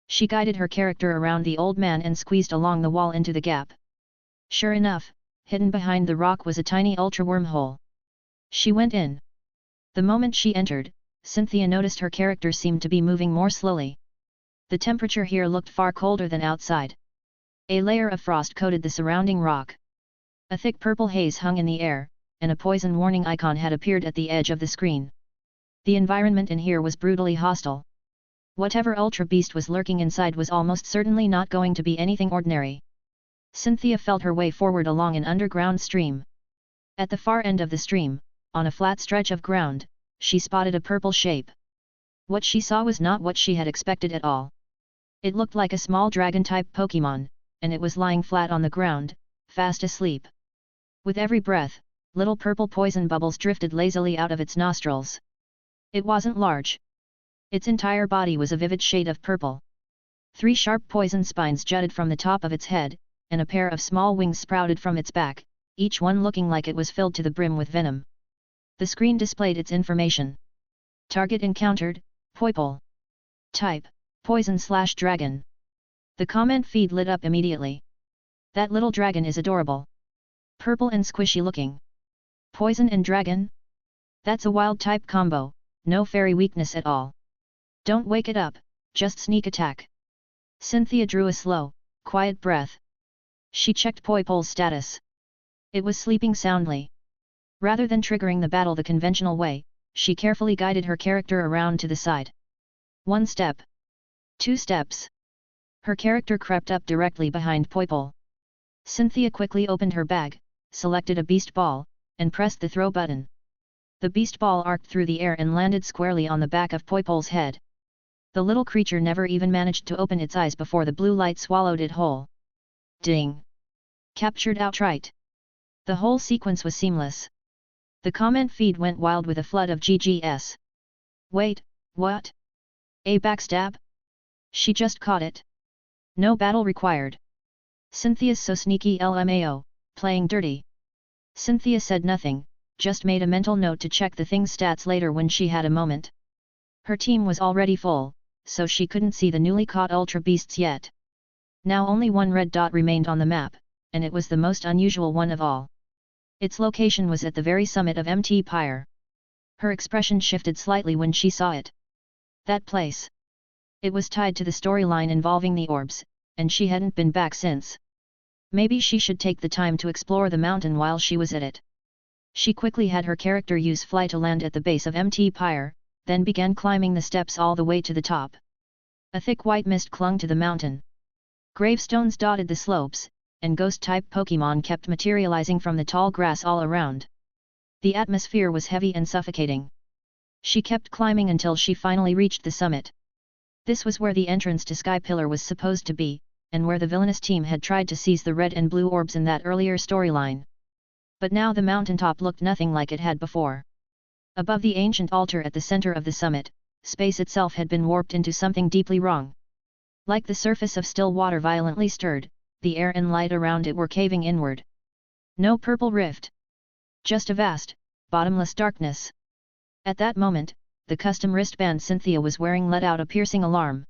She guided her character around the old man and squeezed along the wall into the gap. Sure enough, hidden behind the rock was a tiny ultra wormhole. She went in. The moment she entered, Cynthia noticed her character seemed to be moving more slowly. The temperature here looked far colder than outside. A layer of frost coated the surrounding rock. A thick purple haze hung in the air, and a poison warning icon had appeared at the edge of the screen. The environment in here was brutally hostile. Whatever ultra beast was lurking inside was almost certainly not going to be anything ordinary. Cynthia felt her way forward along an underground stream. At the far end of the stream, on a flat stretch of ground, she spotted a purple shape. What she saw was not what she had expected at all. It looked like a small dragon-type Pokémon, and it was lying flat on the ground, fast asleep. With every breath, little purple poison bubbles drifted lazily out of its nostrils. It wasn't large. Its entire body was a vivid shade of purple. 3 sharp poison spines jutted from the top of its head, and a pair of small wings sprouted from its back, each one looking like it was filled to the brim with venom. The screen displayed its information. Target encountered, Poipole. Type, Poison/Dragon. The comment feed lit up immediately. That little dragon is adorable. Purple and squishy looking. Poison and dragon? That's a wild type combo, no fairy weakness at all. Don't wake it up, just sneak attack. Cynthia drew a slow, quiet breath. She checked Poipole's status. It was sleeping soundly. Rather than triggering the battle the conventional way, she carefully guided her character around to the side. 1 step. 2 steps. Her character crept up directly behind Poipole. Cynthia quickly opened her bag, selected a beast ball, and pressed the throw button. The beast ball arced through the air and landed squarely on the back of Poipole's head. The little creature never even managed to open its eyes before the blue light swallowed it whole. Ding! Captured outright. The whole sequence was seamless. The comment feed went wild with a flood of GGs. Wait, what? A backstab? She just caught it. No battle required. Cynthia's so sneaky LMAO, playing dirty. Cynthia said nothing, just made a mental note to check the thing's stats later when she had a moment. Her team was already full, so she couldn't see the newly caught ultra beasts yet. Now only one red dot remained on the map, and it was the most unusual one of all. Its location was at the very summit of Mt. Pyre. Her expression shifted slightly when she saw it. That place. It was tied to the storyline involving the orbs, and she hadn't been back since. Maybe she should take the time to explore the mountain while she was at it. She quickly had her character use fly to land at the base of Mt. Pyre, then began climbing the steps all the way to the top. A thick white mist clung to the mountain. Gravestones dotted the slopes, and ghost-type Pokémon kept materializing from the tall grass all around. The atmosphere was heavy and suffocating. She kept climbing until she finally reached the summit. This was where the entrance to Sky Pillar was supposed to be, and where the villainous team had tried to seize the red and blue orbs in that earlier storyline. But now the mountaintop looked nothing like it had before. Above the ancient altar at the center of the summit, space itself had been warped into something deeply wrong. Like the surface of still water violently stirred, the air and light around it were caving inward. No purple rift. Just a vast, bottomless darkness. At that moment, the custom wristband Cynthia was wearing let out a piercing alarm.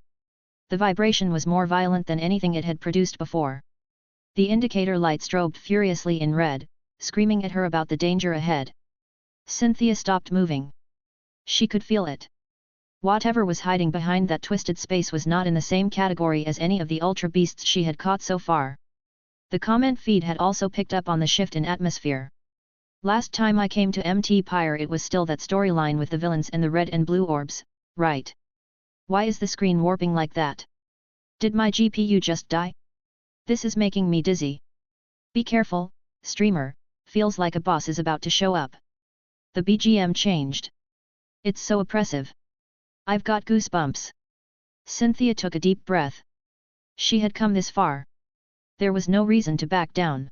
The vibration was more violent than anything it had produced before. The indicator light strobed furiously in red, screaming at her about the danger ahead. Cynthia stopped moving. She could feel it. Whatever was hiding behind that twisted space was not in the same category as any of the ultra beasts she had caught so far. The comment feed had also picked up on the shift in atmosphere. Last time I came to MT Pyre it was still that storyline with the villains and the red and blue orbs, right? Why is the screen warping like that? Did my GPU just die? This is making me dizzy. Be careful, streamer, feels like a boss is about to show up. The BGM changed. It's so oppressive. I've got goosebumps. Cynthia took a deep breath. She had come this far. There was no reason to back down.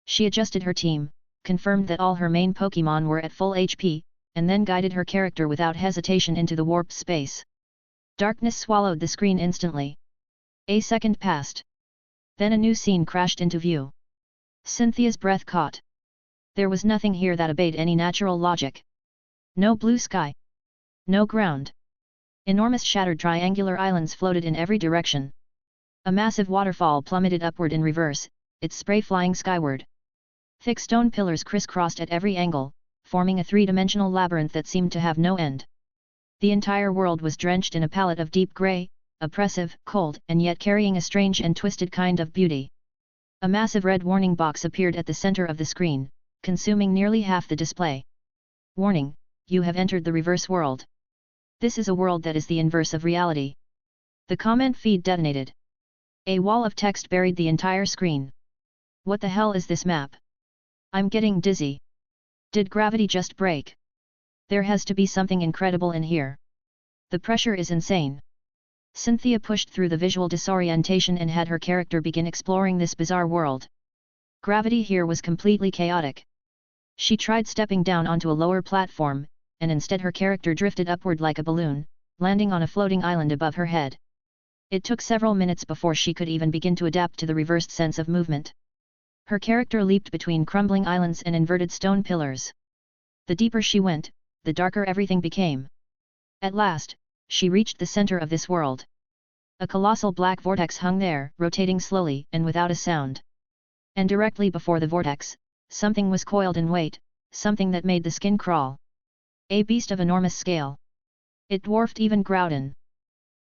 She adjusted her team, confirmed that all her main Pokémon were at full HP, and then guided her character without hesitation into the warped space. Darkness swallowed the screen instantly. A second passed. Then a new scene crashed into view. Cynthia's breath caught. There was nothing here that obeyed any natural logic. No blue sky. No ground. Enormous shattered triangular islands floated in every direction. A massive waterfall plummeted upward in reverse, its spray flying skyward. Thick stone pillars crisscrossed at every angle, forming a three-dimensional labyrinth that seemed to have no end. The entire world was drenched in a palette of deep grey, oppressive, cold, and yet carrying a strange and twisted kind of beauty. A massive red warning box appeared at the center of the screen, consuming nearly half the display. Warning, you have entered the reverse world. This is a world that is the inverse of reality. The comment feed detonated. A wall of text buried the entire screen. What the hell is this map? I'm getting dizzy. Did gravity just break? There has to be something incredible in here. The pressure is insane. Cynthia pushed through the visual disorientation and had her character begin exploring this bizarre world. Gravity here was completely chaotic. She tried stepping down onto a lower platform, and instead her character drifted upward like a balloon, landing on a floating island above her head. It took several minutes before she could even begin to adapt to the reversed sense of movement. Her character leaped between crumbling islands and inverted stone pillars. The deeper she went, the darker everything became. At last, she reached the center of this world. A colossal black vortex hung there, rotating slowly and without a sound. And directly before the vortex, something was coiled in wait, something that made the skin crawl. A beast of enormous scale. It dwarfed even Groudon.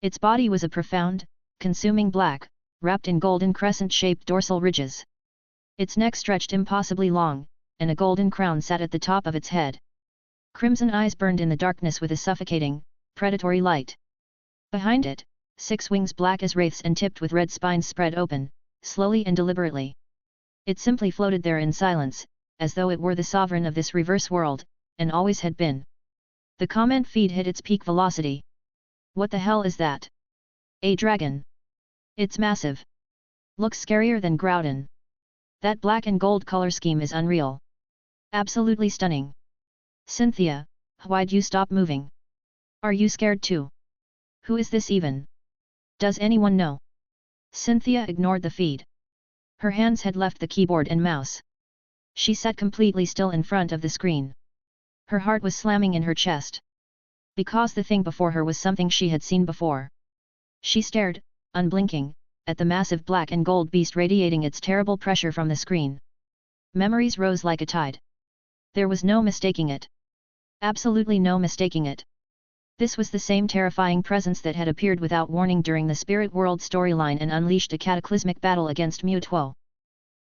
Its body was a profound, consuming black, wrapped in golden crescent-shaped dorsal ridges. Its neck stretched impossibly long, and a golden crown sat at the top of its head. Crimson eyes burned in the darkness with a suffocating, predatory light. Behind it, 6 wings black as wraiths and tipped with red spines spread open, slowly and deliberately. It simply floated there in silence, as though it were the sovereign of this reverse world, and always had been. The comment feed hit its peak velocity. What the hell is that? A dragon. It's massive. Looks scarier than Groudon. That black and gold color scheme is unreal. Absolutely stunning. Cynthia, why'd you stop moving? Are you scared too? Who is this even? Does anyone know? Cynthia ignored the feed. Her hands had left the keyboard and mouse. She sat completely still in front of the screen. Her heart was slamming in her chest. Because the thing before her was something she had seen before. She stared, unblinking, at the massive black and gold beast radiating its terrible pressure from the screen. Memories rose like a tide. There was no mistaking it. Absolutely no mistaking it. This was the same terrifying presence that had appeared without warning during the Spirit World storyline and unleashed a cataclysmic battle against Mewtwo.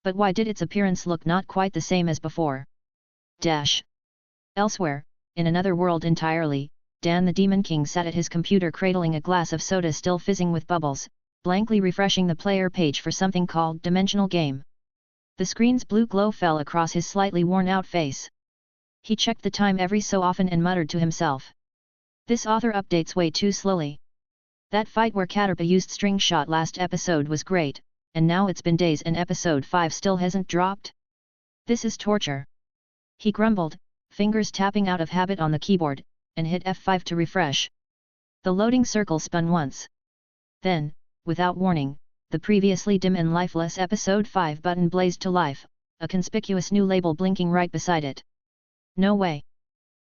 But why did its appearance look not quite the same as before? Elsewhere, in another world entirely, Dan the Demon King sat at his computer cradling a glass of soda still fizzing with bubbles, blankly refreshing the player page for something called Dimensional Game. The screen's blue glow fell across his slightly worn-out face. He checked the time every so often and muttered to himself. This author updates way too slowly. That fight where Caterpie used string shot last episode was great, and now it's been days and episode 5 still hasn't dropped? This is torture. He grumbled, fingers tapping out of habit on the keyboard, and hit F5 to refresh. The loading circle spun once. Then, without warning, the previously dim and lifeless episode 5 button blazed to life, a conspicuous new label blinking right beside it. No way.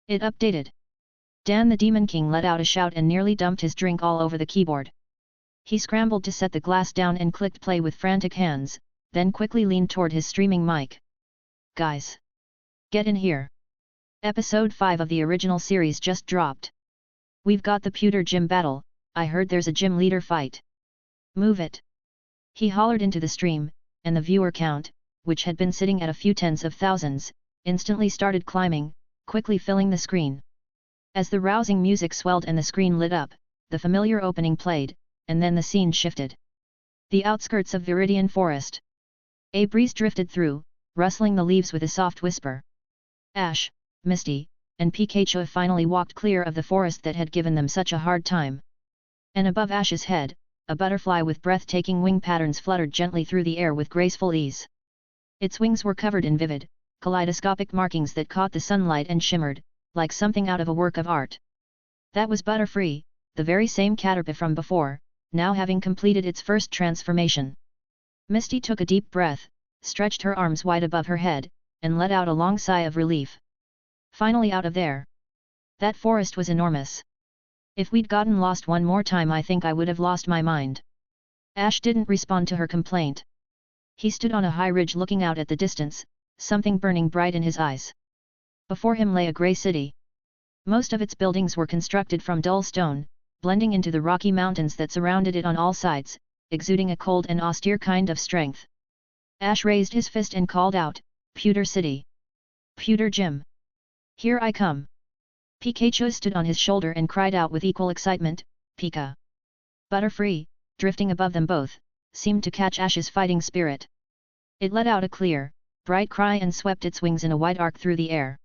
It updated. Dan the Demon King let out a shout and nearly dumped his drink all over the keyboard. He scrambled to set the glass down and clicked play with frantic hands, then quickly leaned toward his streaming mic. Guys! Get in here! Episode 5 of the original series just dropped. We've got the pewter gym battle, I heard there's a gym leader fight. Move it! He hollered into the stream, and the viewer count, which had been sitting at a few tens of thousands, instantly started climbing, quickly filling the screen. As the rousing music swelled and the screen lit up, the familiar opening played, and then the scene shifted. The outskirts of Viridian Forest. A breeze drifted through, rustling the leaves with a soft whisper. Ash, Misty, and Pikachu finally walked clear of the forest that had given them such a hard time. And above Ash's head, a butterfly with breathtaking wing patterns fluttered gently through the air with graceful ease. Its wings were covered in vivid, kaleidoscopic markings that caught the sunlight and shimmered, like something out of a work of art. That was Butterfree, the very same Caterpie from before, now having completed its first transformation. Misty took a deep breath, stretched her arms wide above her head, and let out a long sigh of relief. Finally out of there. That forest was enormous. If we'd gotten lost one more time, I think I would have lost my mind. Ash didn't respond to her complaint. He stood on a high ridge looking out at the distance, something burning bright in his eyes. Before him lay a grey city. Most of its buildings were constructed from dull stone, blending into the rocky mountains that surrounded it on all sides, exuding a cold and austere kind of strength. Ash raised his fist and called out, "Pewter City! Pewter Gym! Here I come!" Pikachu stood on his shoulder and cried out with equal excitement, "Pika!" Butterfree, drifting above them both, seemed to catch Ash's fighting spirit. It let out a clear, bright cry and swept its wings in a wide arc through the air.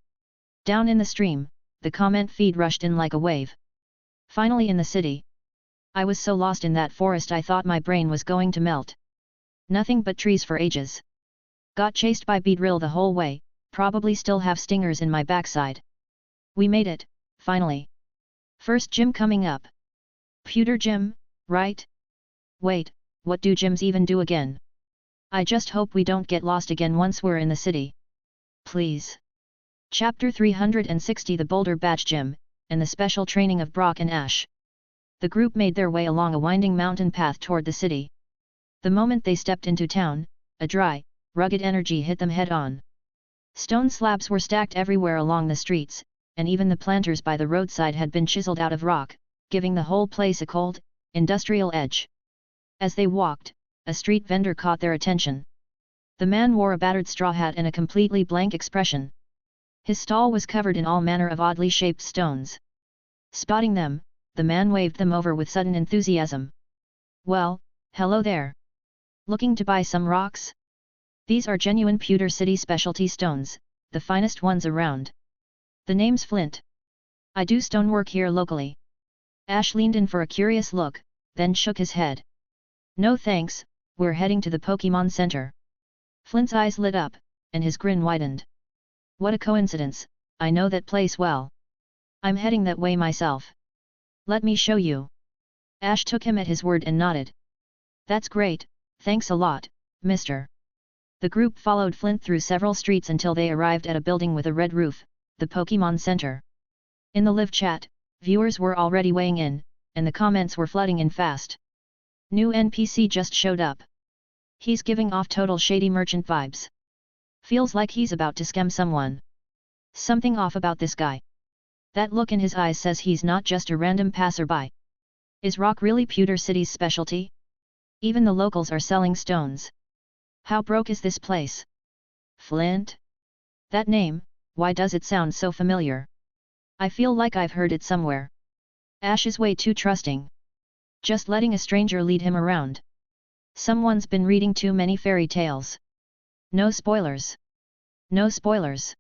Down in the stream, the comment feed rushed in like a wave. Finally in the city. I was so lost in that forest I thought my brain was going to melt. Nothing but trees for ages. Got chased by Beedrill the whole way, probably still have stingers in my backside. We made it, finally. First gym coming up. Pewter Gym, right? Wait, what do gyms even do again? I just hope we don't get lost again once we're in the city. Please. Chapter 360 The Boulder Badge Gym, and the Special Training of Brock and Ash. The group made their way along a winding mountain path toward the city. The moment they stepped into town, a dry, rugged energy hit them head-on. Stone slabs were stacked everywhere along the streets, and even the planters by the roadside had been chiseled out of rock, giving the whole place a cold, industrial edge. As they walked, a street vendor caught their attention. The man wore a battered straw hat and a completely blank expression. His stall was covered in all manner of oddly shaped stones. Spotting them, the man waved them over with sudden enthusiasm. "Well, hello there. Looking to buy some rocks? These are genuine Pewter City specialty stones, the finest ones around. The name's Flint. I do stonework here locally." Ash leaned in for a curious look, then shook his head. "No thanks, we're heading to the Pokémon Center." Flint's eyes lit up, and his grin widened. "What a coincidence, I know that place well. I'm heading that way myself. Let me show you." Ash took him at his word and nodded. "That's great, thanks a lot, mister." The group followed Flint through several streets until they arrived at a building with a red roof, the Pokémon Center. In the live chat, viewers were already weighing in, and the comments were flooding in fast. "New NPC just showed up. He's giving off total shady merchant vibes. Feels like he's about to scam someone. Something off about this guy. That look in his eyes says he's not just a random passerby. Is rock really Pewter City's specialty? Even the locals are selling stones. How broke is this place? Flint? That name, why does it sound so familiar? I feel like I've heard it somewhere." Ash is way too trusting. Just letting a stranger lead him around. Someone's been reading too many fairy tales. No spoilers. No spoilers.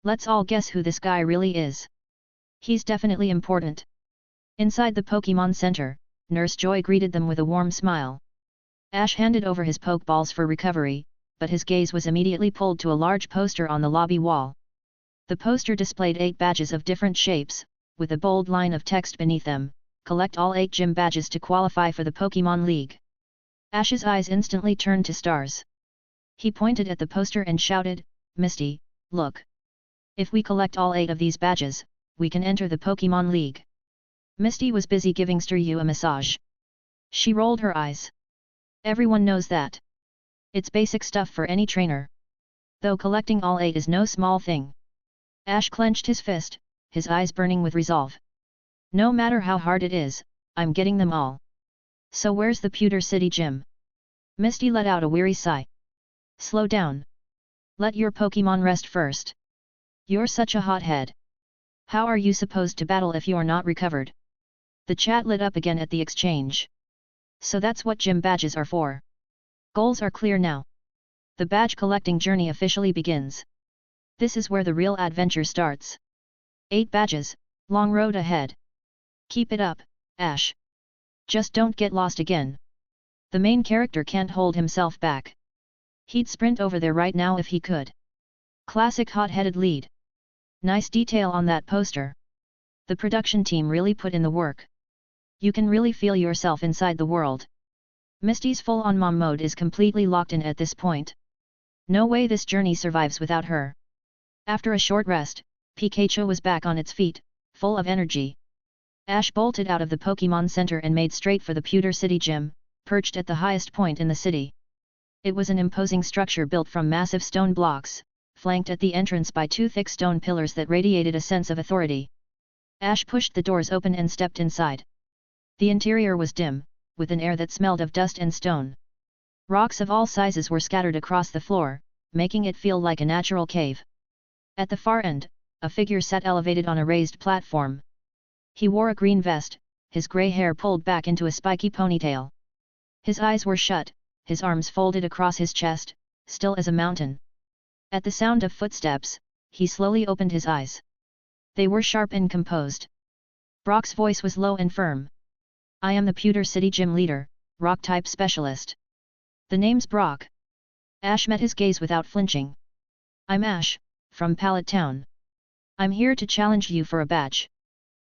Let's all guess who this guy really is. He's definitely important. Inside the Pokémon Center, Nurse Joy greeted them with a warm smile. Ash handed over his Pokeballs for recovery, but his gaze was immediately pulled to a large poster on the lobby wall. The poster displayed 8 badges of different shapes, with a bold line of text beneath them: "Collect all 8 gym badges to qualify for the Pokémon League." Ash's eyes instantly turned to stars. He pointed at the poster and shouted, "Misty, look! If we collect all 8 of these badges, we can enter the Pokémon League." Misty was busy giving Steryu a massage. She rolled her eyes. Everyone knows that. It's basic stuff for any trainer. Though collecting all 8 is no small thing. Ash clenched his fist, his eyes burning with resolve. "No matter how hard it is, I'm getting them all. So where's the Pewter City Gym?" Misty let out a weary sigh. Slow down. Let your Pokémon rest first. You're such a hothead. How are you supposed to battle if you're not recovered? The chat lit up again at the exchange. So that's what gym badges are for. Goals are clear now. The badge collecting journey officially begins. This is where the real adventure starts. 8 badges, long road ahead. Keep it up, Ash. Just don't get lost again. The main character can't hold himself back. He'd sprint over there right now if he could. Classic hot-headed lead. Nice detail on that poster. The production team really put in the work. You can really feel yourself inside the world. Misty's full-on mom mode is completely locked in at this point. No way this journey survives without her. After a short rest, Pikachu was back on its feet, full of energy. Ash bolted out of the Pokémon Center and made straight for the Pewter City Gym, perched at the highest point in the city. It was an imposing structure built from massive stone blocks, flanked at the entrance by 2 thick stone pillars that radiated a sense of authority. Ash pushed the doors open and stepped inside. The interior was dim, with an air that smelled of dust and stone. Rocks of all sizes were scattered across the floor, making it feel like a natural cave. At the far end, a figure sat elevated on a raised platform. He wore a green vest, his grey hair pulled back into a spiky ponytail. His eyes were shut, his arms folded across his chest, still as a mountain. At the sound of footsteps, he slowly opened his eyes. They were sharp and composed. Brock's voice was low and firm. I am the Pewter City Gym leader, Rock-type specialist. The name's Brock. Ash met his gaze without flinching. I'm Ash, from Pallet Town. I'm here to challenge you for a badge.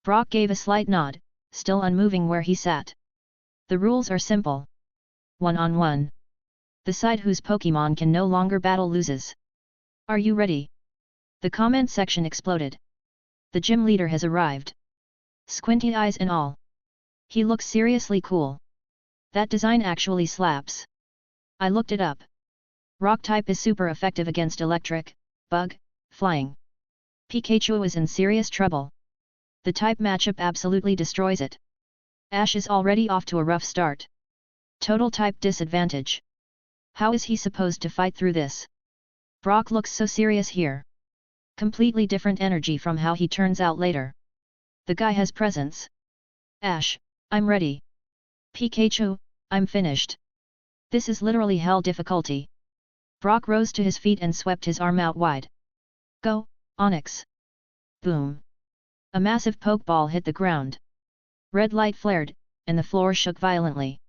Brock gave a slight nod, still unmoving where he sat. The rules are simple. 1-on-1. The side whose Pokémon can no longer battle loses. Are you ready? The comment section exploded. The gym leader has arrived. Squinty eyes and all. He looks seriously cool. That design actually slaps. I looked it up. Rock type is super effective against electric, bug, flying. Pikachu is in serious trouble. The type matchup absolutely destroys it. Ash is already off to a rough start. Total type disadvantage. How is he supposed to fight through this? Brock looks so serious here. Completely different energy from how he turns out later. The guy has presence. Ash, I'm ready. Pikachu, I'm finished. This is literally hell difficulty. Brock rose to his feet and swept his arm out wide. Go, Onix. Boom. A massive Pokeball hit the ground. Red light flared, and the floor shook violently.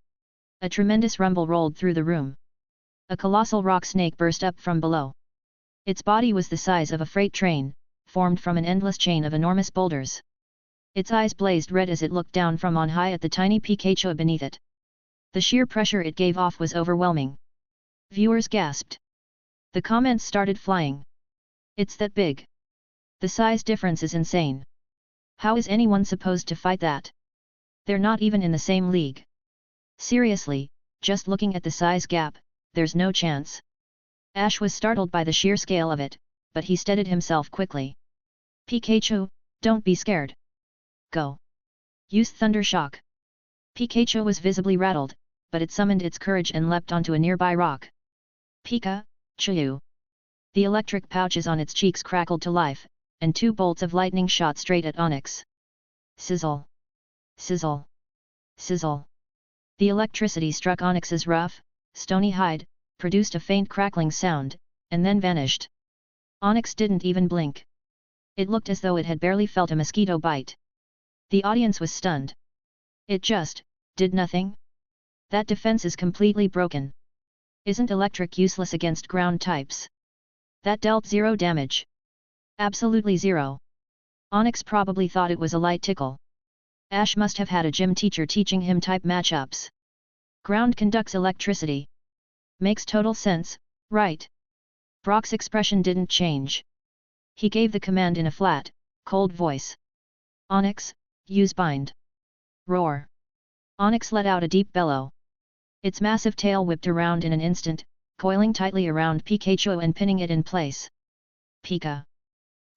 A tremendous rumble rolled through the room. A colossal rock snake burst up from below. Its body was the size of a freight train, formed from an endless chain of enormous boulders. Its eyes blazed red as it looked down from on high at the tiny Pikachu beneath it. The sheer pressure it gave off was overwhelming. Viewers gasped. The comments started flying. It's that big. The size difference is insane. How is anyone supposed to fight that? They're not even in the same league. Seriously, just looking at the size gap, there's no chance. Ash was startled by the sheer scale of it, but he steadied himself quickly. Pikachu, don't be scared. Go. Use Thunder Shock. Pikachu was visibly rattled, but it summoned its courage and leapt onto a nearby rock. Pika-Chu. The electric pouches on its cheeks crackled to life, and 2 bolts of lightning shot straight at Onix. Sizzle. Sizzle. Sizzle. The electricity struck Onix's rough, stony hide, produced a faint crackling sound, and then vanished. Onix didn't even blink. It looked as though it had barely felt a mosquito bite. The audience was stunned. It just did nothing? That defense is completely broken. Isn't electric useless against ground types? That dealt 0 damage. Absolutely 0. Onix probably thought it was a light tickle. Ash must have had a gym teacher teaching him type matchups. Ground conducts electricity. Makes total sense, right? Brock's expression didn't change. He gave the command in a flat, cold voice. Onix, use bind. Roar. Onix let out a deep bellow. Its massive tail whipped around in an instant, coiling tightly around Pikachu and pinning it in place. Pika.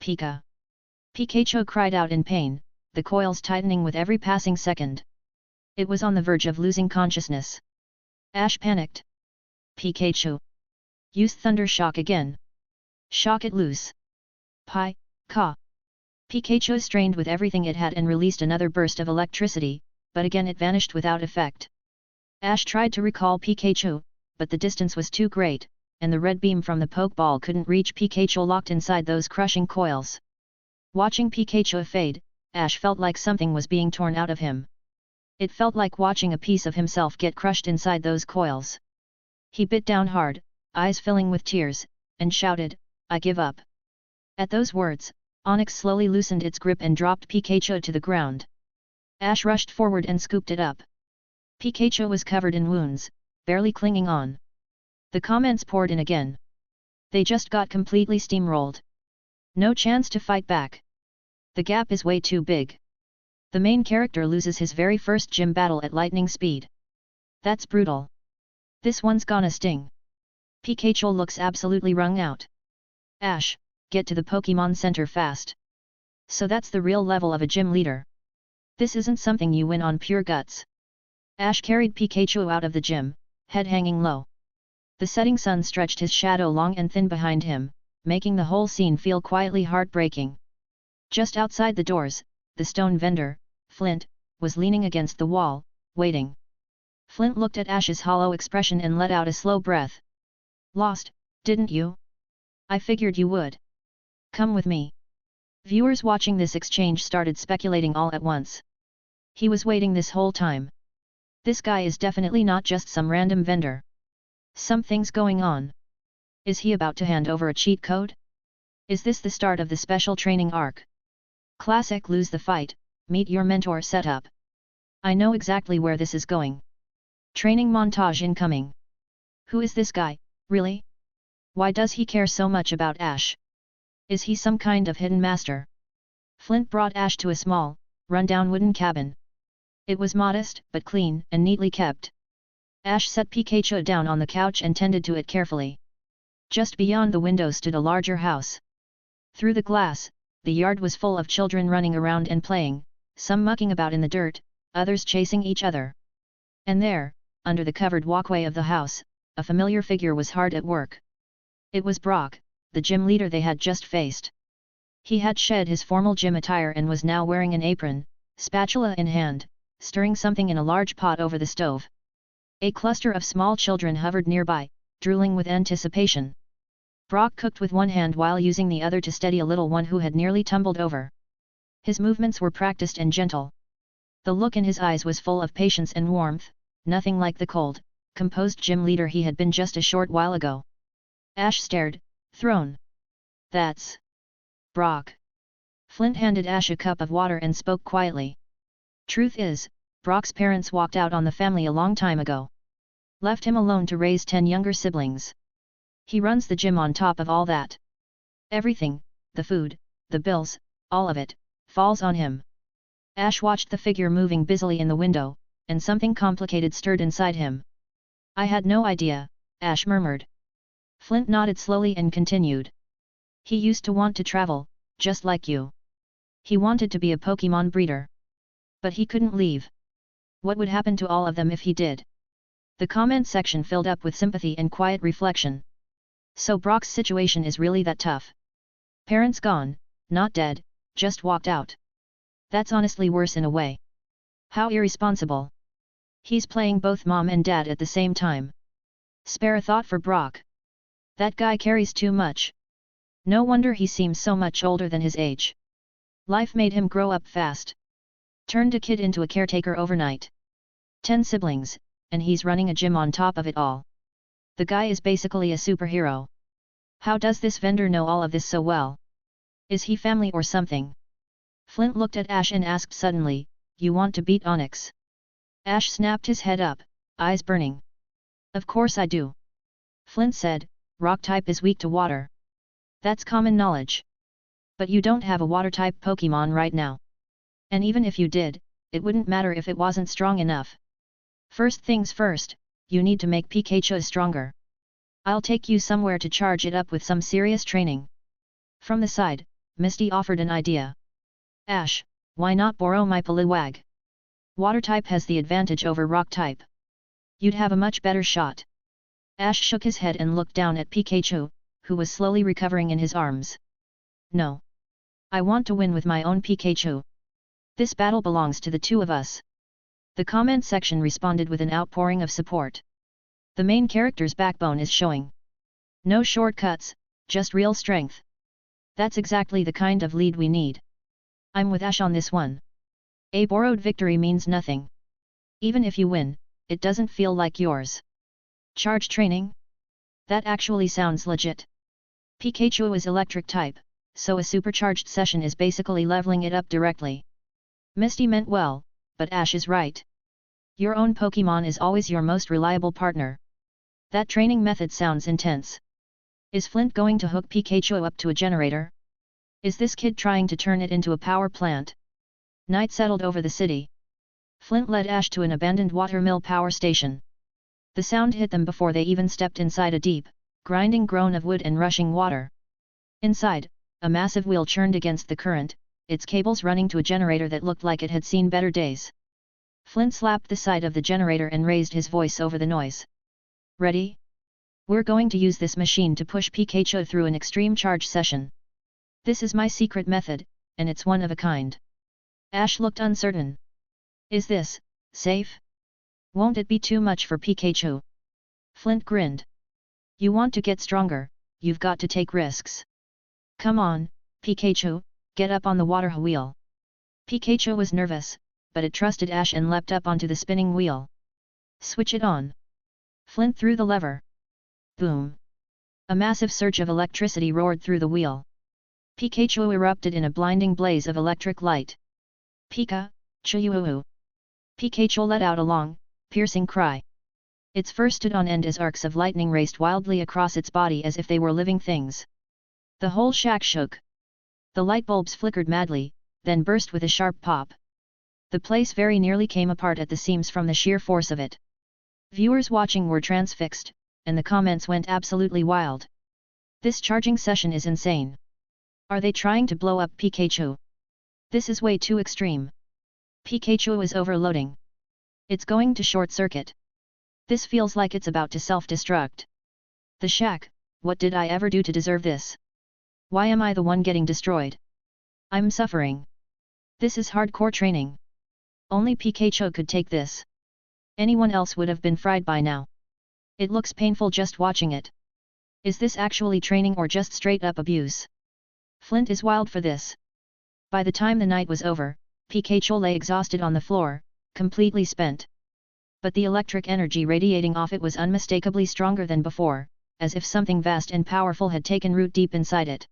Pika. Pikachu cried out in pain, the coils tightening with every passing second. It was on the verge of losing consciousness. Ash panicked. Pikachu. Use Thunder Shock again. Shock it loose. Pi, Ka. Pikachu strained with everything it had and released another burst of electricity, but again it vanished without effect. Ash tried to recall Pikachu, but the distance was too great, and the red beam from the Pokeball couldn't reach Pikachu locked inside those crushing coils. Watching Pikachu fade, Ash felt like something was being torn out of him. It felt like watching a piece of himself get crushed inside those coils. He bit down hard, eyes filling with tears, and shouted, "I give up." At those words, Onix slowly loosened its grip and dropped Pikachu to the ground. Ash rushed forward and scooped it up. Pikachu was covered in wounds, barely clinging on. The comments poured in again. They just got completely steamrolled. No chance to fight back. The gap is way too big. The main character loses his very first gym battle at lightning speed. That's brutal. This one's gonna sting. Pikachu looks absolutely wrung out. Ash, get to the Pokémon Center fast. So that's the real level of a gym leader. This isn't something you win on pure guts. Ash carried Pikachu out of the gym, head hanging low. The setting sun stretched his shadow long and thin behind him, making the whole scene feel quietly heartbreaking. Just outside the doors, the stone vendor, Flint, was leaning against the wall, waiting. Flint looked at Ash's hollow expression and let out a slow breath. Lost, didn't you? I figured you would. Come with me. Viewers watching this exchange started speculating all at once. He was waiting this whole time. This guy is definitely not just some random vendor. Something's going on. Is he about to hand over a cheat code? Is this the start of the special training arc? Classic lose the fight, meet your mentor setup. I know exactly where this is going. Training montage incoming. Who is this guy, really? Why does he care so much about Ash? Is he some kind of hidden master? Flint brought Ash to a small, run-down wooden cabin. It was modest, but clean and neatly kept. Ash set Pikachu down on the couch and tended to it carefully. Just beyond the window stood a larger house. Through the glass, the yard was full of children running around and playing, some mucking about in the dirt, others chasing each other. And there, under the covered walkway of the house, a familiar figure was hard at work. It was Brock, the gym leader they had just faced. He had shed his formal gym attire and was now wearing an apron, spatula in hand, stirring something in a large pot over the stove. A cluster of small children hovered nearby, drooling with anticipation. Brock cooked with one hand while using the other to steady a little one who had nearly tumbled over. His movements were practiced and gentle. The look in his eyes was full of patience and warmth, nothing like the cold, composed gym leader he had been just a short while ago. Ash stared, thrown. That's Brock. Flint handed Ash a cup of water and spoke quietly. Truth is, Brock's parents walked out on the family a long time ago. Left him alone to raise 10 younger siblings. He runs the gym on top of all that. Everything, the food, the bills, all of it, falls on him. Ash watched the figure moving busily in the window, and something complicated stirred inside him. I had no idea, Ash murmured. Flint nodded slowly and continued. He used to want to travel, just like you. He wanted to be a Pokémon breeder. But he couldn't leave. What would happen to all of them if he did? The comment section filled up with sympathy and quiet reflection. So Brock's situation is really that tough. Parents gone, not dead, just walked out. That's honestly worse in a way. How irresponsible. He's playing both mom and dad at the same time. Spare a thought for Brock. That guy carries too much. No wonder he seems so much older than his age. Life made him grow up fast. Turned a kid into a caretaker overnight. 10 siblings, and he's running a gym on top of it all. The guy is basically a superhero. How does this vendor know all of this so well? Is he family or something? Flint looked at Ash and asked suddenly, "You want to beat Onix?" Ash snapped his head up, eyes burning. "Of course I do." Flint said, "Rock type is weak to water. That's common knowledge. But you don't have a water type Pokémon right now. And even if you did, it wouldn't matter if it wasn't strong enough. First things first, you need to make Pikachu stronger. I'll take you somewhere to charge it up with some serious training." From the side, Misty offered an idea. "Ash, why not borrow my Poliwag? Water type has the advantage over rock type. You'd have a much better shot." Ash shook his head and looked down at Pikachu, who was slowly recovering in his arms. No. I want to win with my own Pikachu. This battle belongs to the two of us. The comment section responded with an outpouring of support. The main character's backbone is showing. No shortcuts, just real strength. That's exactly the kind of lead we need. I'm with Ash on this one. A borrowed victory means nothing. Even if you win, it doesn't feel like yours. Charge training? That actually sounds legit. Pikachu is electric type, so a supercharged session is basically leveling it up directly. Misty meant well, but Ash is right. Your own Pokémon is always your most reliable partner. That training method sounds intense. Is Flint going to hook Pikachu up to a generator? Is this kid trying to turn it into a power plant? Night settled over the city. Flint led Ash to an abandoned watermill power station. The sound hit them before they even stepped inside a deep, grinding groan of wood and rushing water. Inside, a massive wheel churned against the current, its cables running to a generator that looked like it had seen better days. Flint slapped the side of the generator and raised his voice over the noise. Ready? We're going to use this machine to push Pikachu through an extreme charge session. This is my secret method, and it's one of a kind. Ash looked uncertain. Is this safe? Won't it be too much for Pikachu? Flint grinned. You want to get stronger, you've got to take risks. Come on, Pikachu, get up on the water wheel. Pikachu was nervous, but it trusted Ash and leapt up onto the spinning wheel. Switch it on. Flint threw the lever. Boom. A massive surge of electricity roared through the wheel. Pikachu erupted in a blinding blaze of electric light. Pika-chu-uu. Pikachu let out a long, piercing cry. Its fur stood on end as arcs of lightning raced wildly across its body as if they were living things. The whole shack shook. The light bulbs flickered madly, then burst with a sharp pop. The place very nearly came apart at the seams from the sheer force of it. Viewers watching were transfixed, and the comments went absolutely wild. This charging session is insane. Are they trying to blow up Pikachu? This is way too extreme. Pikachu is overloading. It's going to short-circuit. This feels like it's about to self-destruct. The shack, what did I ever do to deserve this? Why am I the one getting destroyed? I'm suffering. This is hardcore training. Only Pikachu could take this. Anyone else would have been fried by now. It looks painful just watching it. Is this actually training or just straight-up abuse? Flint is wild for this. By the time the night was over, Pikachu lay exhausted on the floor, completely spent. But the electric energy radiating off it was unmistakably stronger than before, as if something vast and powerful had taken root deep inside it.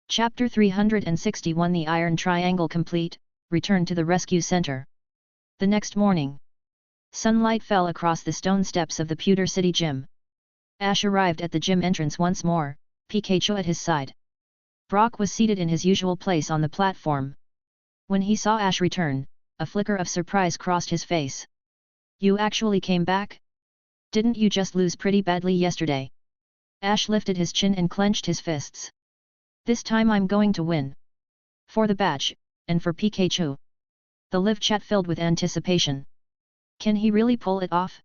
Chapter 361 The Iron Triangle complete, return to the rescue center. The next morning, sunlight fell across the stone steps of the Pewter City Gym. Ash arrived at the gym entrance once more, Pikachu at his side. Brock was seated in his usual place on the platform. When he saw Ash return, a flicker of surprise crossed his face. You actually came back? Didn't you just lose pretty badly yesterday? Ash lifted his chin and clenched his fists. This time I'm going to win. For the badge, and for Pikachu. The live chat filled with anticipation. Can he really pull it off?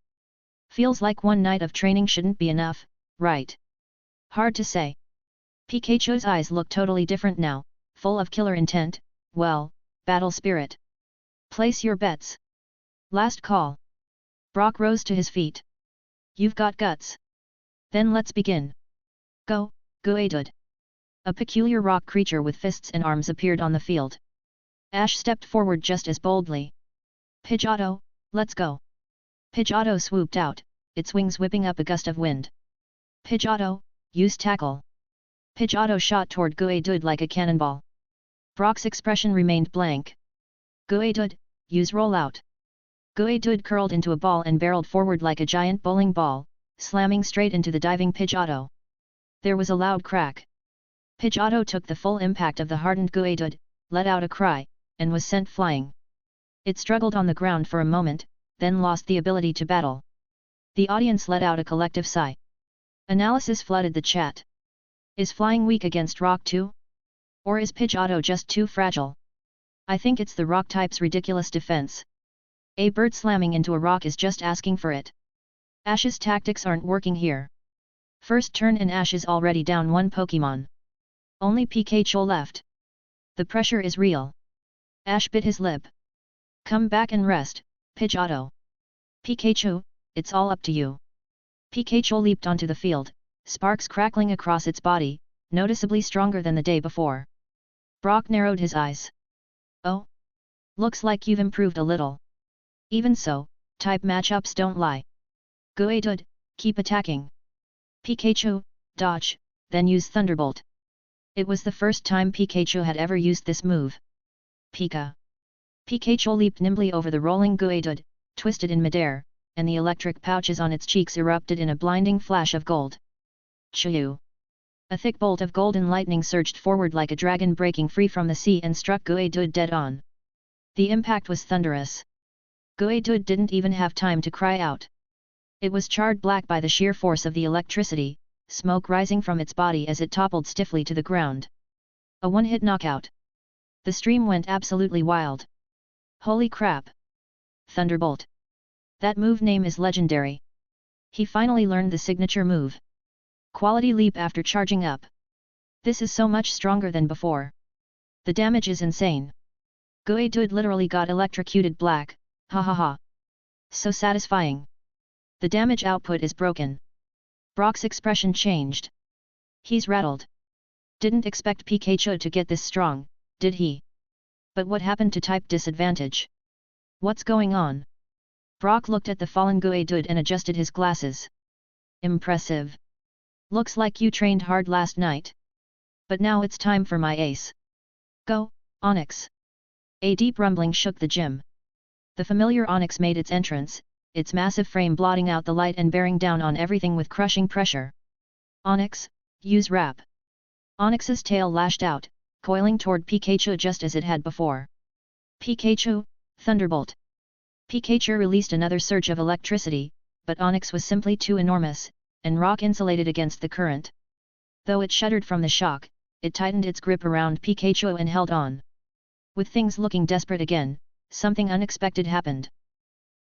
Feels like one night of training shouldn't be enough, right? Hard to say. Pikachu's eyes look totally different now, full of killer intent, well, battle spirit. Place your bets. Last call. Brock rose to his feet. You've got guts. Then let's begin. Go, Guadud. A peculiar rock creature with fists and arms appeared on the field. Ash stepped forward just as boldly. Pidgeotto, let's go. Pidgeotto swooped out, its wings whipping up a gust of wind. Pidgeotto, use tackle. Pidgeotto shot toward Guadud like a cannonball. Brock's expression remained blank. Guadud, use rollout. Guadud curled into a ball and barreled forward like a giant bowling ball, slamming straight into the diving Pidgeotto. There was a loud crack. Pidgeotto took the full impact of the hardened Guadud, let out a cry, and was sent flying. It struggled on the ground for a moment, then lost the ability to battle. The audience let out a collective sigh. Analysis flooded the chat. Is flying weak against rock too? Or is Pidgeotto just too fragile? I think it's the rock type's ridiculous defense. A bird slamming into a rock is just asking for it. Ash's tactics aren't working here. First turn and Ash is already down one Pokémon. Only Pikachu left. The pressure is real. Ash bit his lip. Come back and rest, Pidgeotto. Pikachu, it's all up to you. Pikachu leaped onto the field, sparks crackling across its body, noticeably stronger than the day before. Brock narrowed his eyes. Oh? Looks like you've improved a little. Even so, type matchups don't lie. Geodude, keep attacking. Pikachu, dodge, then use Thunderbolt. It was the first time Pikachu had ever used this move. Pika. Pikachu leaped nimbly over the rolling Geodude, twisted in midair, and the electric pouches on its cheeks erupted in a blinding flash of gold. Chew! A thick bolt of golden lightning surged forward like a dragon breaking free from the sea and struck Geodude dead on. The impact was thunderous. Geodude didn't even have time to cry out. It was charred black by the sheer force of the electricity, smoke rising from its body as it toppled stiffly to the ground. A one-hit knockout. The stream went absolutely wild. Holy crap! Thunderbolt. That move name is legendary. He finally learned the signature move. Quality leap after charging up. This is so much stronger than before. The damage is insane. Geodude literally got electrocuted black, ha ha ha. So satisfying. The damage output is broken. Brock's expression changed. He's rattled. Didn't expect Pikachu to get this strong, did he? But what happened to type disadvantage? What's going on? Brock looked at the fallen Geodude and adjusted his glasses. Impressive. Looks like you trained hard last night. But now it's time for my ace. Go, Onix. A deep rumbling shook the gym. The familiar Onix made its entrance, its massive frame blotting out the light and bearing down on everything with crushing pressure. Onix, use Wrap. Onix's tail lashed out, coiling toward Pikachu just as it had before. Pikachu, Thunderbolt. Pikachu released another surge of electricity, but Onix was simply too enormous, and rock-insulated against the current. Though it shuddered from the shock, it tightened its grip around Pikachu and held on. With things looking desperate again, something unexpected happened.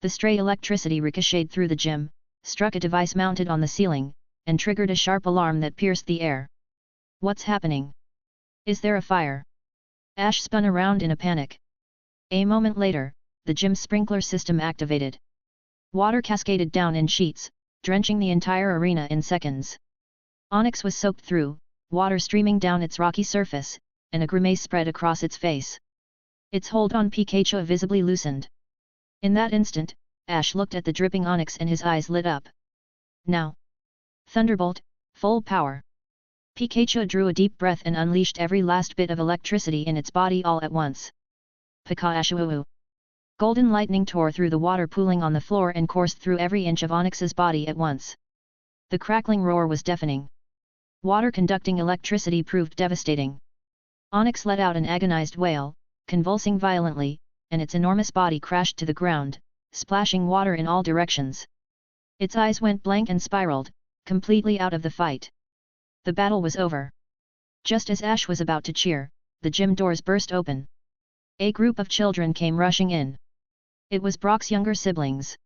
The stray electricity ricocheted through the gym, struck a device mounted on the ceiling, and triggered a sharp alarm that pierced the air. What's happening? Is there a fire? Ash spun around in a panic. A moment later, the gym sprinkler system activated. Water cascaded down in sheets, drenching the entire arena in seconds. Onix was soaked through, water streaming down its rocky surface, and a grimace spread across its face. Its hold on Pikachu visibly loosened. In that instant, Ash looked at the dripping Onix and his eyes lit up. Now! Thunderbolt, full power! Pikachu drew a deep breath and unleashed every last bit of electricity in its body all at once. Pikachu! Golden lightning tore through the water pooling on the floor and coursed through every inch of Onix's body at once. The crackling roar was deafening. Water conducting electricity proved devastating. Onix let out an agonized wail, convulsing violently, and its enormous body crashed to the ground, splashing water in all directions. Its eyes went blank and spiraled, completely out of the fight. The battle was over. Just as Ash was about to cheer, the gym doors burst open. A group of children came rushing in. It was Brock's younger siblings.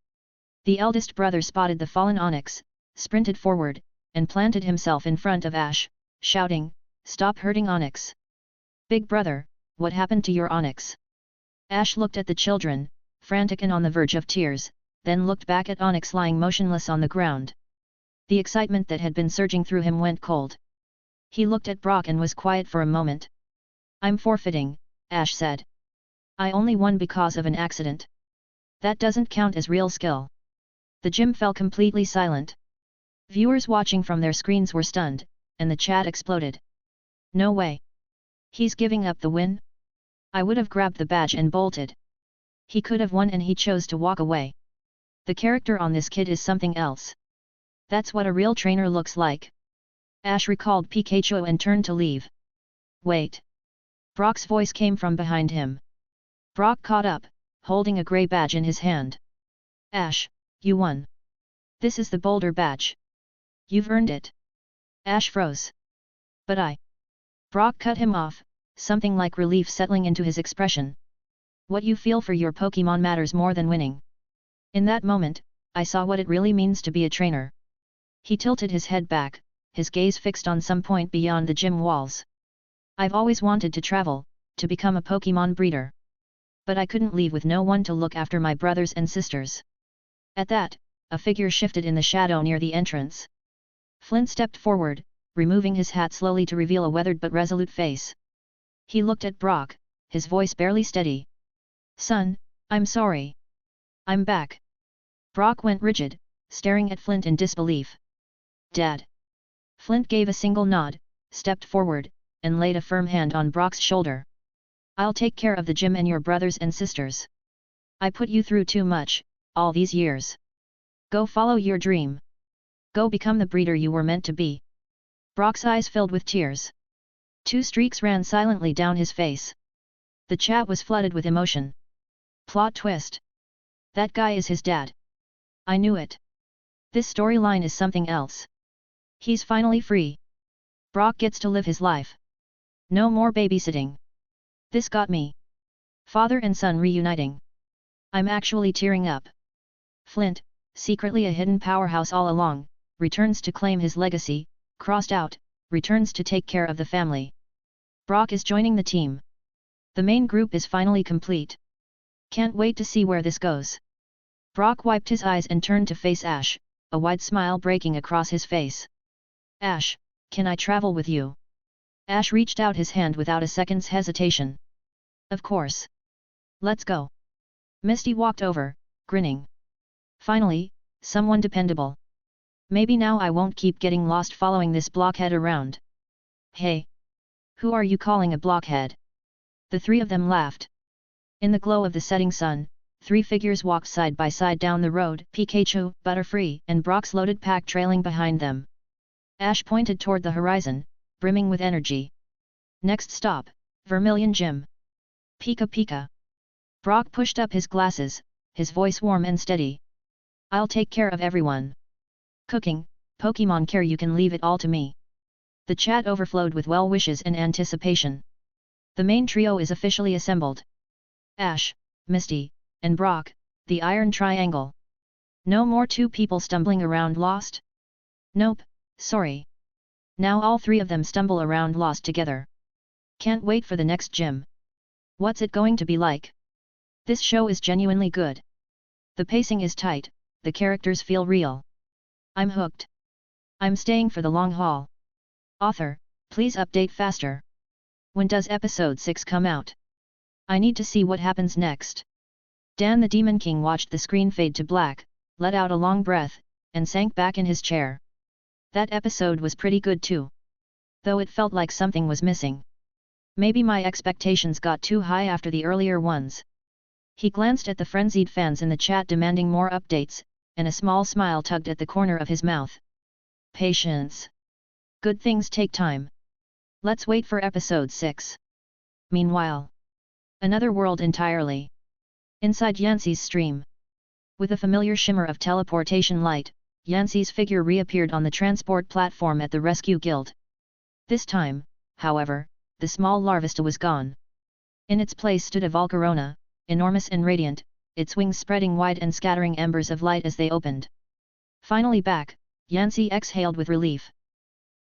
The eldest brother spotted the fallen Onix, sprinted forward, and planted himself in front of Ash, shouting, "Stop hurting Onix! Big brother, what happened to your Onix?" Ash looked at the children, frantic and on the verge of tears, then looked back at Onix lying motionless on the ground. The excitement that had been surging through him went cold. He looked at Brock and was quiet for a moment. "I'm forfeiting," Ash said. "I only won because of an accident. That doesn't count as real skill." The gym fell completely silent. Viewers watching from their screens were stunned, and the chat exploded. "No way! He's giving up the win? I would have grabbed the badge and bolted. He could have won and he chose to walk away. The character on this kid is something else. That's what a real trainer looks like." Ash recalled Pikachu and turned to leave. "Wait!" Brock's voice came from behind him. Brock caught up, holding a grey badge in his hand. "Ash, you won. This is the Boulder badge. You've earned it." Ash froze. "But I..." Brock cut him off, something like relief settling into his expression. "What you feel for your Pokémon matters more than winning." In that moment, I saw what it really means to be a trainer. He tilted his head back, his gaze fixed on some point beyond the gym walls. I've always wanted to travel, to become a Pokémon breeder. But I couldn't leave with no one to look after my brothers and sisters. At that, a figure shifted in the shadow near the entrance. Flint stepped forward, removing his hat slowly to reveal a weathered but resolute face. He looked at Brock, his voice barely steady. "Son, I'm sorry. I'm back." Brock went rigid, staring at Flint in disbelief. "Dad." Flint gave a single nod, stepped forward, and laid a firm hand on Brock's shoulder. "I'll take care of the gym and your brothers and sisters. I put you through too much, all these years. Go follow your dream. Go become the breeder you were meant to be." Brock's eyes filled with tears. 2 streaks ran silently down his face. The chat was flooded with emotion. Plot twist. That guy is his dad. I knew it. This storyline is something else. He's finally free. Brock gets to live his life. No more babysitting. This got me. Father and son reuniting. I'm actually tearing up. Flint, secretly a hidden powerhouse all along, returns to claim his legacy, crossed out, returns to take care of the family. Brock is joining the team. The main group is finally complete. Can't wait to see where this goes. Brock wiped his eyes and turned to face Ash, a wide smile breaking across his face. "Ash, can I travel with you?" Ash reached out his hand without a second's hesitation. "Of course. Let's go." Misty walked over, grinning. "Finally, someone dependable. Maybe now I won't keep getting lost following this blockhead around." "Hey! Who are you calling a blockhead?" The 3 of them laughed. In the glow of the setting sun, 3 figures walked side by side down the road, Pikachu, Butterfree, and Brock's loaded pack trailing behind them. Ash pointed toward the horizon, brimming with energy. "Next stop, Vermilion Gym. Pika Pika." Brock pushed up his glasses, his voice warm and steady. "I'll take care of everyone. Cooking, Pokémon care, you can leave it all to me." The chat overflowed with well wishes and anticipation. The main trio is officially assembled. Ash, Misty, and Brock, the Iron Triangle. No more 2 people stumbling around lost? Nope, sorry. Now all 3 of them stumble around lost together. Can't wait for the next gym. What's it going to be like? This show is genuinely good. The pacing is tight, the characters feel real. I'm hooked. I'm staying for the long haul. Author, please update faster. When does episode 6 come out? I need to see what happens next. Dan the Demon King watched the screen fade to black, let out a long breath, and sank back in his chair. That episode was pretty good too. Though it felt like something was missing. Maybe my expectations got too high after the earlier ones. He glanced at the frenzied fans in the chat demanding more updates, and a small smile tugged at the corner of his mouth. Patience. Good things take time. Let's wait for episode 6. Meanwhile. Another world entirely. Inside Yancey's stream. With a familiar shimmer of teleportation light, Yancey's figure reappeared on the transport platform at the Rescue Guild. This time, however, the small larvista was gone. In its place stood a Volcarona, enormous and radiant, its wings spreading wide and scattering embers of light as they opened. Finally back, Yancey exhaled with relief.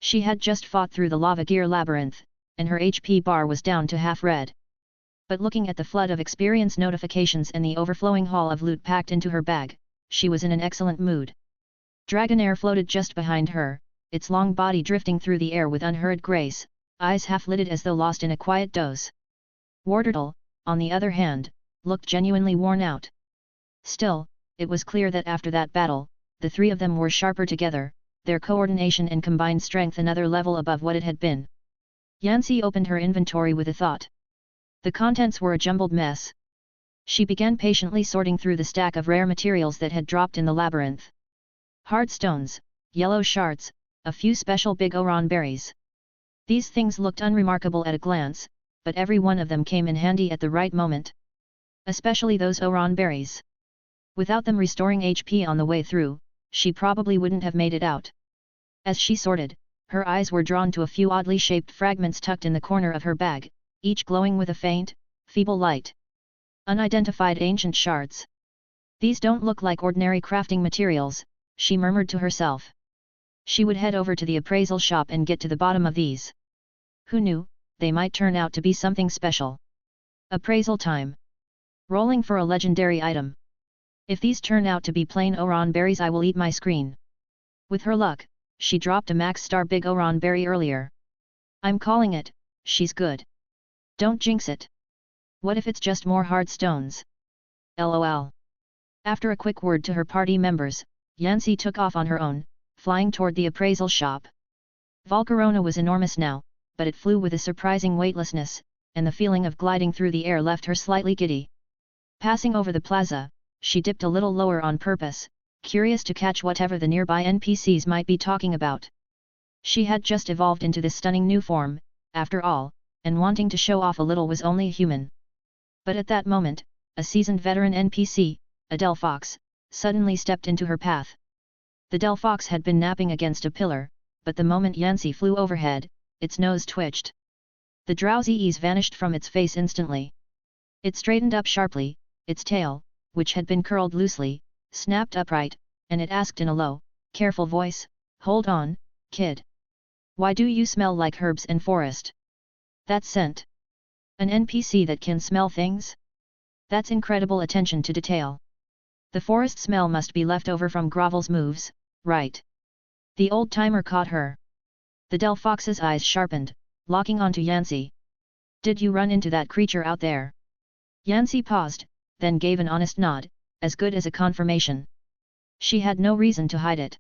She had just fought through the lava gear labyrinth, and her HP bar was down to half red. But looking at the flood of experience notifications and the overflowing haul of loot packed into her bag, she was in an excellent mood. Dragonair floated just behind her, its long body drifting through the air with unhurried grace, eyes half-lidded as though lost in a quiet doze. Wartortle, on the other hand, looked genuinely worn out. Still, it was clear that after that battle, the 3 of them were sharper together, their coordination and combined strength another level above what it had been. Yancey opened her inventory with a thought. The contents were a jumbled mess. She began patiently sorting through the stack of rare materials that had dropped in the labyrinth. Hard stones, yellow shards, a few special big Oron berries. These things looked unremarkable at a glance, but every one of them came in handy at the right moment. Especially those Oron berries. Without them restoring HP on the way through, she probably wouldn't have made it out. As she sorted, her eyes were drawn to a few oddly shaped fragments tucked in the corner of her bag, each glowing with a faint, feeble light. Unidentified ancient shards. These don't look like ordinary crafting materials, she murmured to herself. She would head over to the appraisal shop and get to the bottom of these. Who knew, they might turn out to be something special. Appraisal time. Rolling for a legendary item. If these turn out to be plain Oran berries, I will eat my screen. With her luck, she dropped a max star big Oran berry earlier. I'm calling it, she's good. Don't jinx it. What if it's just more hard stones? LOL. After a quick word to her party members, Yancy took off on her own, flying toward the appraisal shop. Volcarona was enormous now, but it flew with a surprising weightlessness, and the feeling of gliding through the air left her slightly giddy. Passing over the plaza, she dipped a little lower on purpose, curious to catch whatever the nearby NPCs might be talking about. She had just evolved into this stunning new form, after all, and wanting to show off a little was only human. But at that moment, a seasoned veteran NPC, a Delphox, suddenly stepped into her path. The Delphox had been napping against a pillar, but the moment Yancy flew overhead, its nose twitched. The drowsy ease vanished from its face instantly. It straightened up sharply, its tail, which had been curled loosely, snapped upright, and it asked in a low, careful voice, "Hold on, kid. Why do you smell like herbs and forest? That scent. An NPC that can smell things? That's incredible attention to detail. The forest smell must be left over from Grovel's moves, right?" The old-timer caught her. The Delphox's eyes sharpened, locking onto Yancy. "Did you run into that creature out there?" Yancy paused, then gave an honest nod, as good as a confirmation. She had no reason to hide it.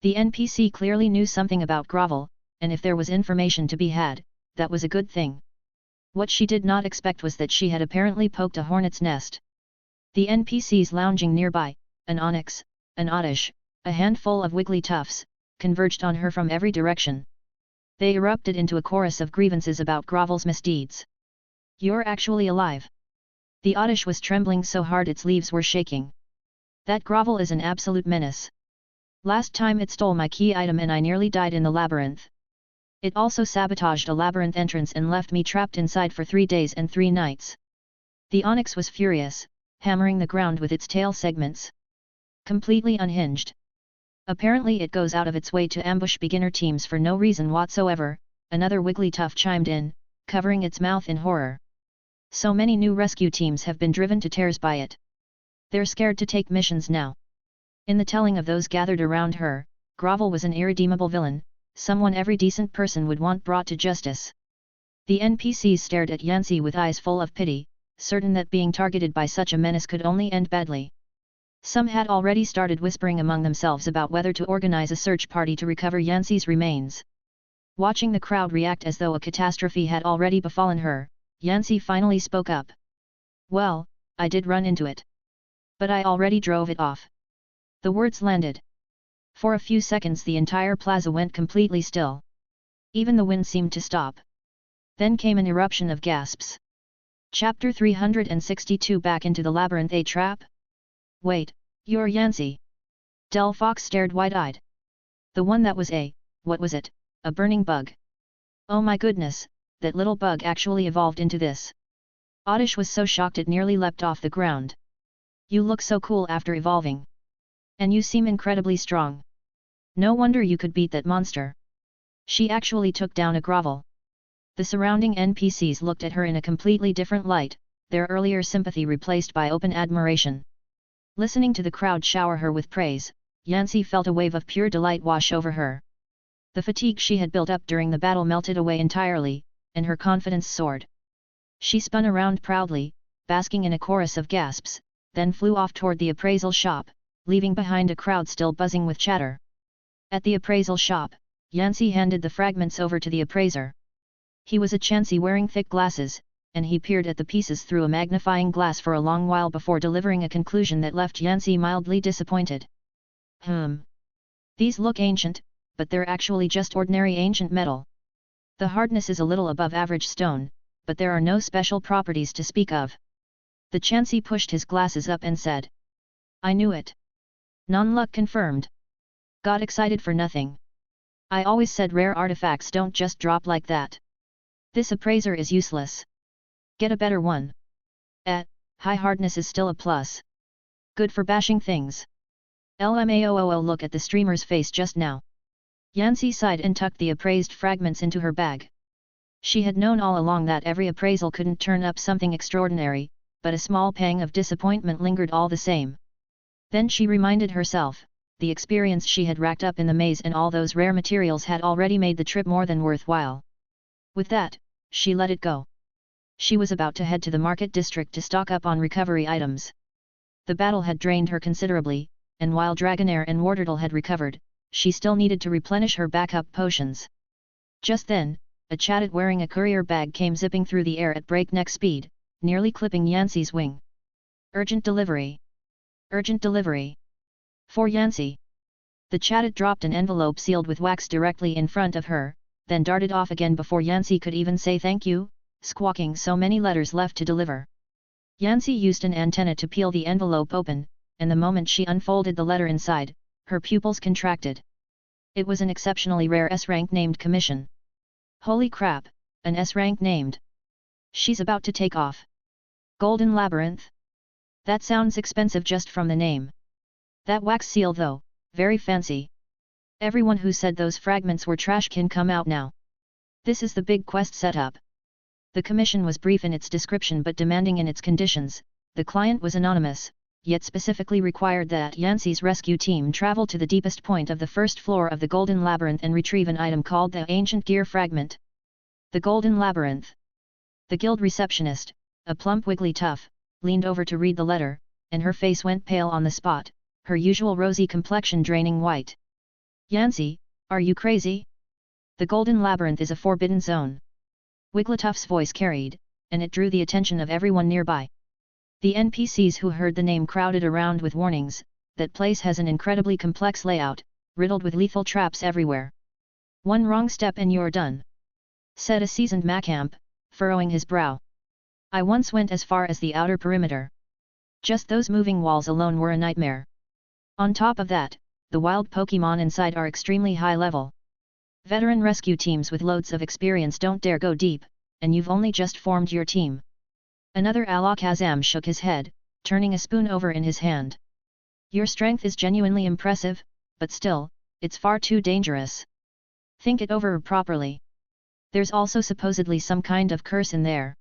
The NPC clearly knew something about Grovel, and if there was information to be had, that was a good thing. What she did not expect was that she had apparently poked a hornet's nest. The NPCs lounging nearby, an onyx, an oddish, a handful of wiggly tufts, converged on her from every direction. They erupted into a chorus of grievances about Grovel's misdeeds. "You're actually alive." The oddish was trembling so hard its leaves were shaking. "That Grovel is an absolute menace. Last time it stole my key item and I nearly died in the labyrinth. It also sabotaged a labyrinth entrance and left me trapped inside for 3 days and 3 nights. The onyx was furious, hammering the ground with its tail segments. Completely unhinged. Apparently it goes out of its way to ambush beginner teams for no reason whatsoever, another wiggly tuft chimed in, covering its mouth in horror. So many new rescue teams have been driven to tears by it. They're scared to take missions now. In the telling of those gathered around her, Grovel was an irredeemable villain, someone every decent person would want brought to justice. The NPCs stared at Yancy with eyes full of pity, certain that being targeted by such a menace could only end badly. Some had already started whispering among themselves about whether to organize a search party to recover Yancy's remains. Watching the crowd react as though a catastrophe had already befallen her, Yancy finally spoke up. "Well, I did run into it. But I already drove it off." The words landed. For a few seconds the entire plaza went completely still. Even the wind seemed to stop. Then came an eruption of gasps. Chapter 362 Back into the labyrinth. A trap? Wait, you're Yancy? Delphox stared wide-eyed. The one that was what was it, a burning bug? Oh my goodness, that little bug actually evolved into this. Oddish was so shocked it nearly leapt off the ground. You look so cool after evolving. And you seem incredibly strong. No wonder you could beat that monster. She actually took down a Grovel. The surrounding NPCs looked at her in a completely different light, their earlier sympathy replaced by open admiration. Listening to the crowd shower her with praise, Yancy felt a wave of pure delight wash over her. The fatigue she had built up during the battle melted away entirely, and her confidence soared. She spun around proudly, basking in a chorus of gasps, then flew off toward the appraisal shop, leaving behind a crowd still buzzing with chatter. At the appraisal shop, Yancy handed the fragments over to the appraiser. He was a Chansey wearing thick glasses, and he peered at the pieces through a magnifying glass for a long while before delivering a conclusion that left Yancy mildly disappointed. These look ancient, but they're actually just ordinary ancient metal. The hardness is a little above average stone, but there are no special properties to speak of. The Chansey pushed his glasses up and said. I knew it. Non-luck confirmed. Got excited for nothing. I always said rare artifacts don't just drop like that. This appraiser is useless. Get a better one. High hardness is still a plus. Good for bashing things. LMAOO, look at the streamer's face just now. Yancy sighed and tucked the appraised fragments into her bag. She had known all along that every appraisal couldn't turn up something extraordinary, but a small pang of disappointment lingered all the same. Then she reminded herself, the experience she had racked up in the maze and all those rare materials had already made the trip more than worthwhile. With that, she let it go. She was about to head to the market district to stock up on recovery items. The battle had drained her considerably, and while Dragonair and Wardurtle had recovered, she still needed to replenish her backup potions. Just then, a chatted wearing a courier bag came zipping through the air at breakneck speed, nearly clipping Yancy's wing. Urgent delivery. Urgent delivery. For Yancy. The chatted dropped an envelope sealed with wax directly in front of her, then darted off again before Yancy could even say thank you, squawking so many letters left to deliver. Yancy used an antenna to peel the envelope open, and the moment she unfolded the letter inside, her pupils contracted. It was an exceptionally rare S-rank named commission. Holy crap, an S-rank named. She's about to take off. Golden Labyrinth? That sounds expensive just from the name. That wax seal though, very fancy. Everyone who said those fragments were trash can come out now. This is the big quest setup. The commission was brief in its description but demanding in its conditions. The client was anonymous, yet specifically required that Yancy's rescue team travel to the deepest point of the first floor of the Golden Labyrinth and retrieve an item called the Ancient Gear Fragment. The Golden Labyrinth. The guild receptionist, a plump wiggly tough, leaned over to read the letter, and her face went pale on the spot, her usual rosy complexion draining white. Yancy, are you crazy? The Golden Labyrinth is a forbidden zone. Wigglytuff's voice carried, and it drew the attention of everyone nearby. The NPCs who heard the name crowded around with warnings, that place has an incredibly complex layout, riddled with lethal traps everywhere. One wrong step and you're done, said a seasoned Macamp, furrowing his brow. I once went as far as the outer perimeter. Just those moving walls alone were a nightmare. On top of that, the wild Pokémon inside are extremely high level. Veteran rescue teams with loads of experience don't dare go deep, and you've only just formed your team. Another Alakazam shook his head, turning a spoon over in his hand. Your strength is genuinely impressive, but still, it's far too dangerous. Think it over properly. There's also supposedly some kind of curse in there.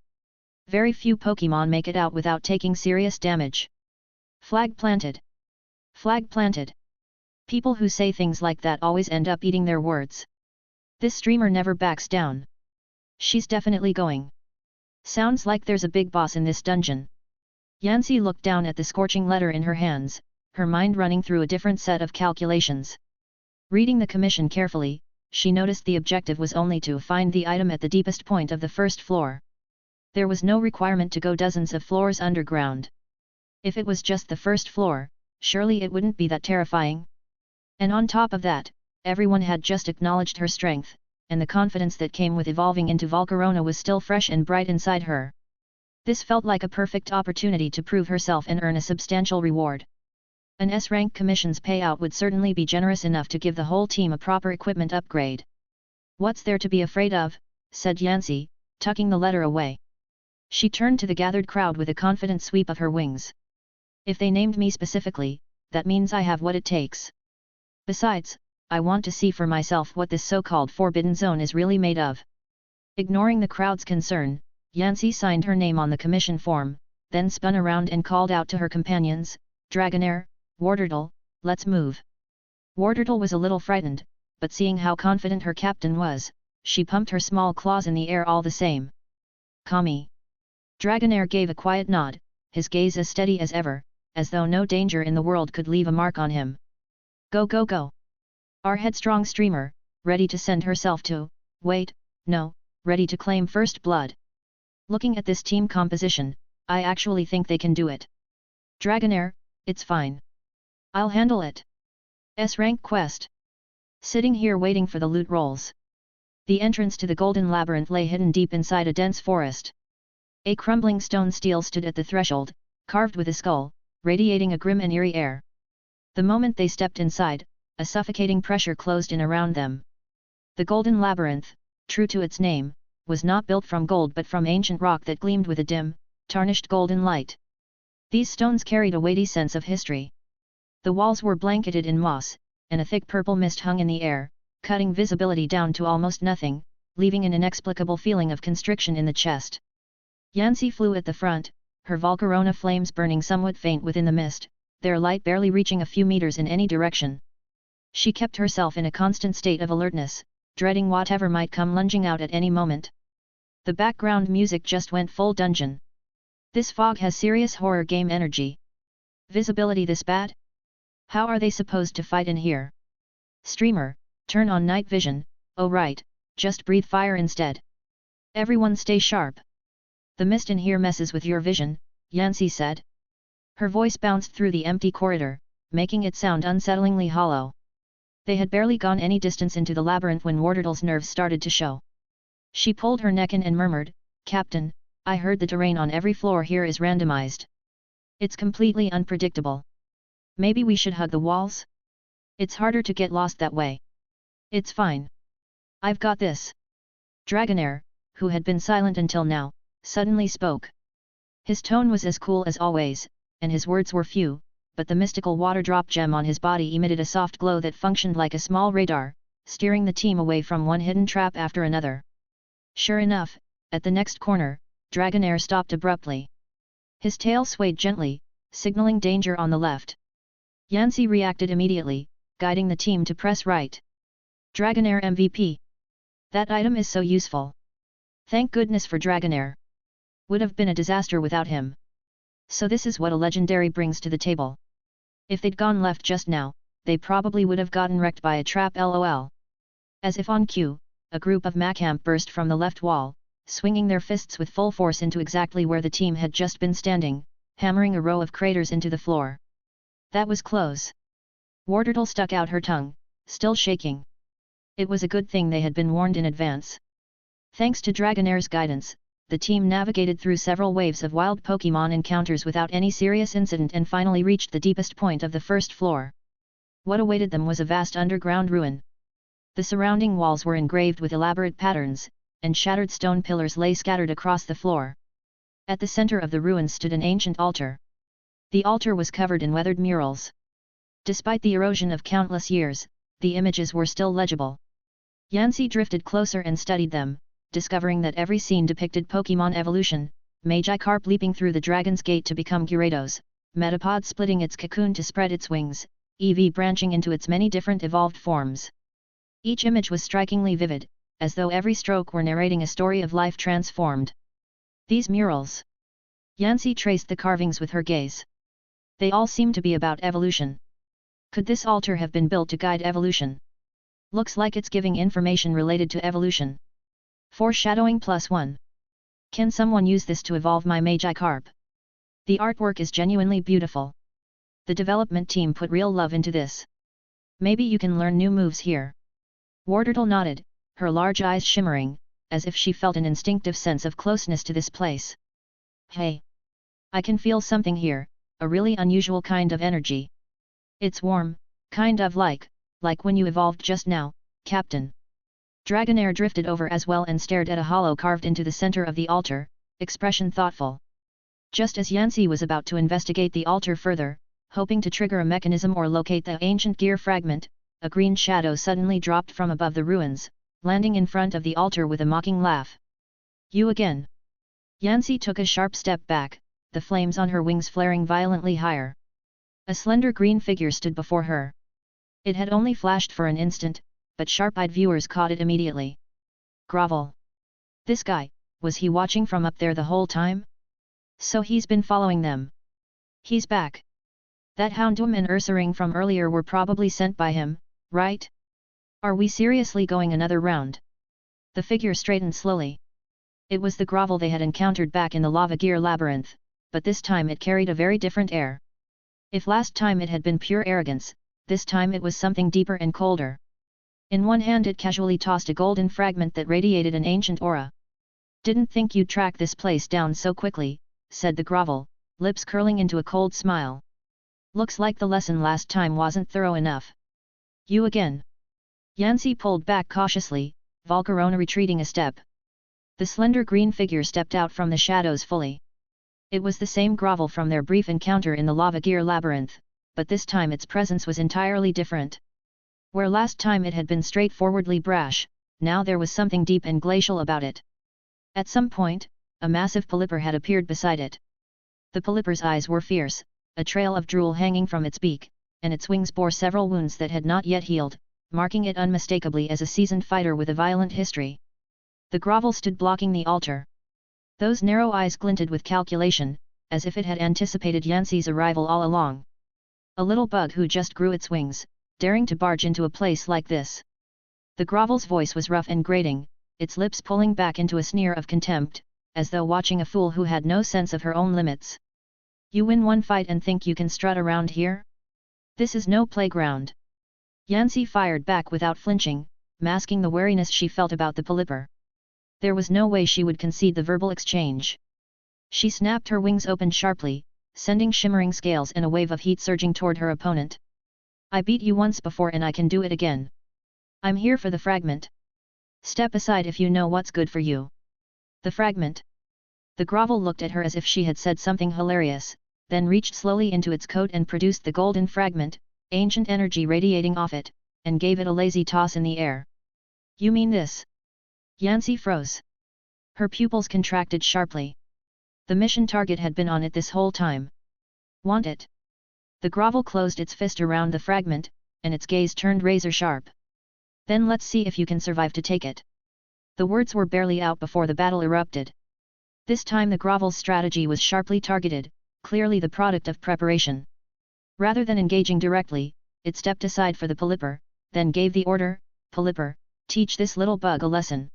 Very few Pokémon make it out without taking serious damage. Flag planted. Flag planted. People who say things like that always end up eating their words. This streamer never backs down. She's definitely going. Sounds like there's a big boss in this dungeon. Yancy looked down at the scorching letter in her hands, her mind running through a different set of calculations. Reading the commission carefully, she noticed the objective was only to find the item at the deepest point of the first floor. There was no requirement to go dozens of floors underground. If it was just the first floor, surely it wouldn't be that terrifying. And on top of that, everyone had just acknowledged her strength, and the confidence that came with evolving into Volcarona was still fresh and bright inside her. This felt like a perfect opportunity to prove herself and earn a substantial reward. An S-rank commission's payout would certainly be generous enough to give the whole team a proper equipment upgrade. What's there to be afraid of, said Yancy, tucking the letter away. She turned to the gathered crowd with a confident sweep of her wings. If they named me specifically, that means I have what it takes. Besides, I want to see for myself what this so-called forbidden zone is really made of. Ignoring the crowd's concern, Yancy signed her name on the commission form, then spun around and called out to her companions, Dragonair, Wardurtle, let's move. Wardurtle was a little frightened, but seeing how confident her captain was, she pumped her small claws in the air all the same. Kami. Dragonair gave a quiet nod, his gaze as steady as ever, as though no danger in the world could leave a mark on him. Go go go! Our headstrong streamer, ready to send herself to, ready to claim first blood. Looking at this team composition, I actually think they can do it. Dragonair, it's fine. I'll handle it. S-rank quest. Sitting here waiting for the loot rolls. The entrance to the Golden Labyrinth lay hidden deep inside a dense forest. A crumbling stone stele stood at the threshold, carved with a skull, radiating a grim and eerie air. The moment they stepped inside, a suffocating pressure closed in around them. The Golden Labyrinth, true to its name, was not built from gold but from ancient rock that gleamed with a dim, tarnished golden light. These stones carried a weighty sense of history. The walls were blanketed in moss, and a thick purple mist hung in the air, cutting visibility down to almost nothing, leaving an inexplicable feeling of constriction in the chest. Yancy flew at the front, her Volcarona flames burning somewhat faint within the mist, their light barely reaching a few meters in any direction. She kept herself in a constant state of alertness, dreading whatever might come lunging out at any moment. The background music just went full dungeon. This fog has serious horror game energy. Visibility this bad? How are they supposed to fight in here? Streamer, turn on night vision, oh right, just breathe fire instead. Everyone stay sharp. The mist in here messes with your vision, Yancy said. Her voice bounced through the empty corridor, making it sound unsettlingly hollow. They had barely gone any distance into the labyrinth when Wardardle's nerves started to show. She pulled her neck in and murmured, Captain, I heard the terrain on every floor here is randomized. It's completely unpredictable. Maybe we should hug the walls? It's harder to get lost that way. It's fine. I've got this. Dragonair, who had been silent until now, suddenly spoke. His tone was as cool as always, and his words were few, but the mystical water drop gem on his body emitted a soft glow that functioned like a small radar, steering the team away from one hidden trap after another. Sure enough, at the next corner, Dragonair stopped abruptly. His tail swayed gently, signaling danger on the left. Yancy reacted immediately, guiding the team to press right. Dragonair MVP. That item is so useful. Thank goodness for Dragonair. Would have been a disaster without him. So this is what a legendary brings to the table. If they'd gone left just now, they probably would have gotten wrecked by a trap lol. As if on cue, a group of Macamp burst from the left wall, swinging their fists with full force into exactly where the team had just been standing, hammering a row of craters into the floor. That was close. Wardardle stuck out her tongue, still shaking. It was a good thing they had been warned in advance. Thanks to Dragonair's guidance, the team navigated through several waves of wild Pokémon encounters without any serious incident and finally reached the deepest point of the first floor. What awaited them was a vast underground ruin. The surrounding walls were engraved with elaborate patterns, and shattered stone pillars lay scattered across the floor. At the center of the ruins stood an ancient altar. The altar was covered in weathered murals. Despite the erosion of countless years, the images were still legible. Yancy drifted closer and studied them, discovering that every scene depicted Pokémon evolution, Magikarp leaping through the Dragon's Gate to become Gyarados, Metapod splitting its cocoon to spread its wings, Eevee branching into its many different evolved forms. Each image was strikingly vivid, as though every stroke were narrating a story of life transformed. These murals. Yancy traced the carvings with her gaze. They all seemed to be about evolution. Could this altar have been built to guide evolution? Looks like it's giving information related to evolution. Foreshadowing +1. Can someone use this to evolve my Magikarp? The artwork is genuinely beautiful. The development team put real love into this. Maybe you can learn new moves here. Wardardle nodded, her large eyes shimmering, as if she felt an instinctive sense of closeness to this place. Hey! I can feel something here, a really unusual kind of energy. It's warm, kind of like when you evolved just now, Captain. Dragonair drifted over as well and stared at a hollow carved into the center of the altar, expression thoughtful. Just as Yancy was about to investigate the altar further, hoping to trigger a mechanism or locate the ancient gear fragment, a green shadow suddenly dropped from above the ruins, landing in front of the altar with a mocking laugh. You again. Yancy took a sharp step back, the flames on her wings flaring violently higher. A slender green figure stood before her. It had only flashed for an instant, but sharp-eyed viewers caught it immediately. Grovel. This guy, was he watching from up there the whole time? So he's been following them. He's back. That Houndoom and Ursaring from earlier were probably sent by him, right? Are we seriously going another round? The figure straightened slowly. It was the Grovel they had encountered back in the Lava Gear Labyrinth, but this time it carried a very different air. If last time it had been pure arrogance, this time it was something deeper and colder. In one hand it casually tossed a golden fragment that radiated an ancient aura. Didn't think you'd track this place down so quickly, said the Grovel, lips curling into a cold smile. Looks like the lesson last time wasn't thorough enough. You again. Yancy pulled back cautiously, Volcarona retreating a step. The slender green figure stepped out from the shadows fully. It was the same grovel from their brief encounter in the lava gear labyrinth, but this time its presence was entirely different. Where last time it had been straightforwardly brash, now there was something deep and glacial about it. At some point, a massive polyper had appeared beside it. The polyper's eyes were fierce, a trail of drool hanging from its beak, and its wings bore several wounds that had not yet healed, marking it unmistakably as a seasoned fighter with a violent history. The grovel stood blocking the altar. Those narrow eyes glinted with calculation, as if it had anticipated Yancey's arrival all along. A little bug who just grew its wings, daring to barge into a place like this. The grovel's voice was rough and grating, its lips pulling back into a sneer of contempt, as though watching a fool who had no sense of her own limits. You win one fight and think you can strut around here? This is no playground. Yancey fired back without flinching, masking the wariness she felt about the polyper. There was no way she would concede the verbal exchange. She snapped her wings open sharply, sending shimmering scales and a wave of heat surging toward her opponent. I beat you once before and I can do it again. I'm here for the fragment. Step aside if you know what's good for you. The fragment. The grovel looked at her as if she had said something hilarious, then reached slowly into its coat and produced the golden fragment, ancient energy radiating off it, and gave it a lazy toss in the air. You mean this? Yancey froze. Her pupils contracted sharply. The mission target had been on it this whole time. Want it? The grovel closed its fist around the fragment, and its gaze turned razor sharp. Then let's see if you can survive to take it. The words were barely out before the battle erupted. This time the grovel's strategy was sharply targeted, clearly the product of preparation. Rather than engaging directly, it stepped aside for the polyper, then gave the order, Polyper, teach this little bug a lesson.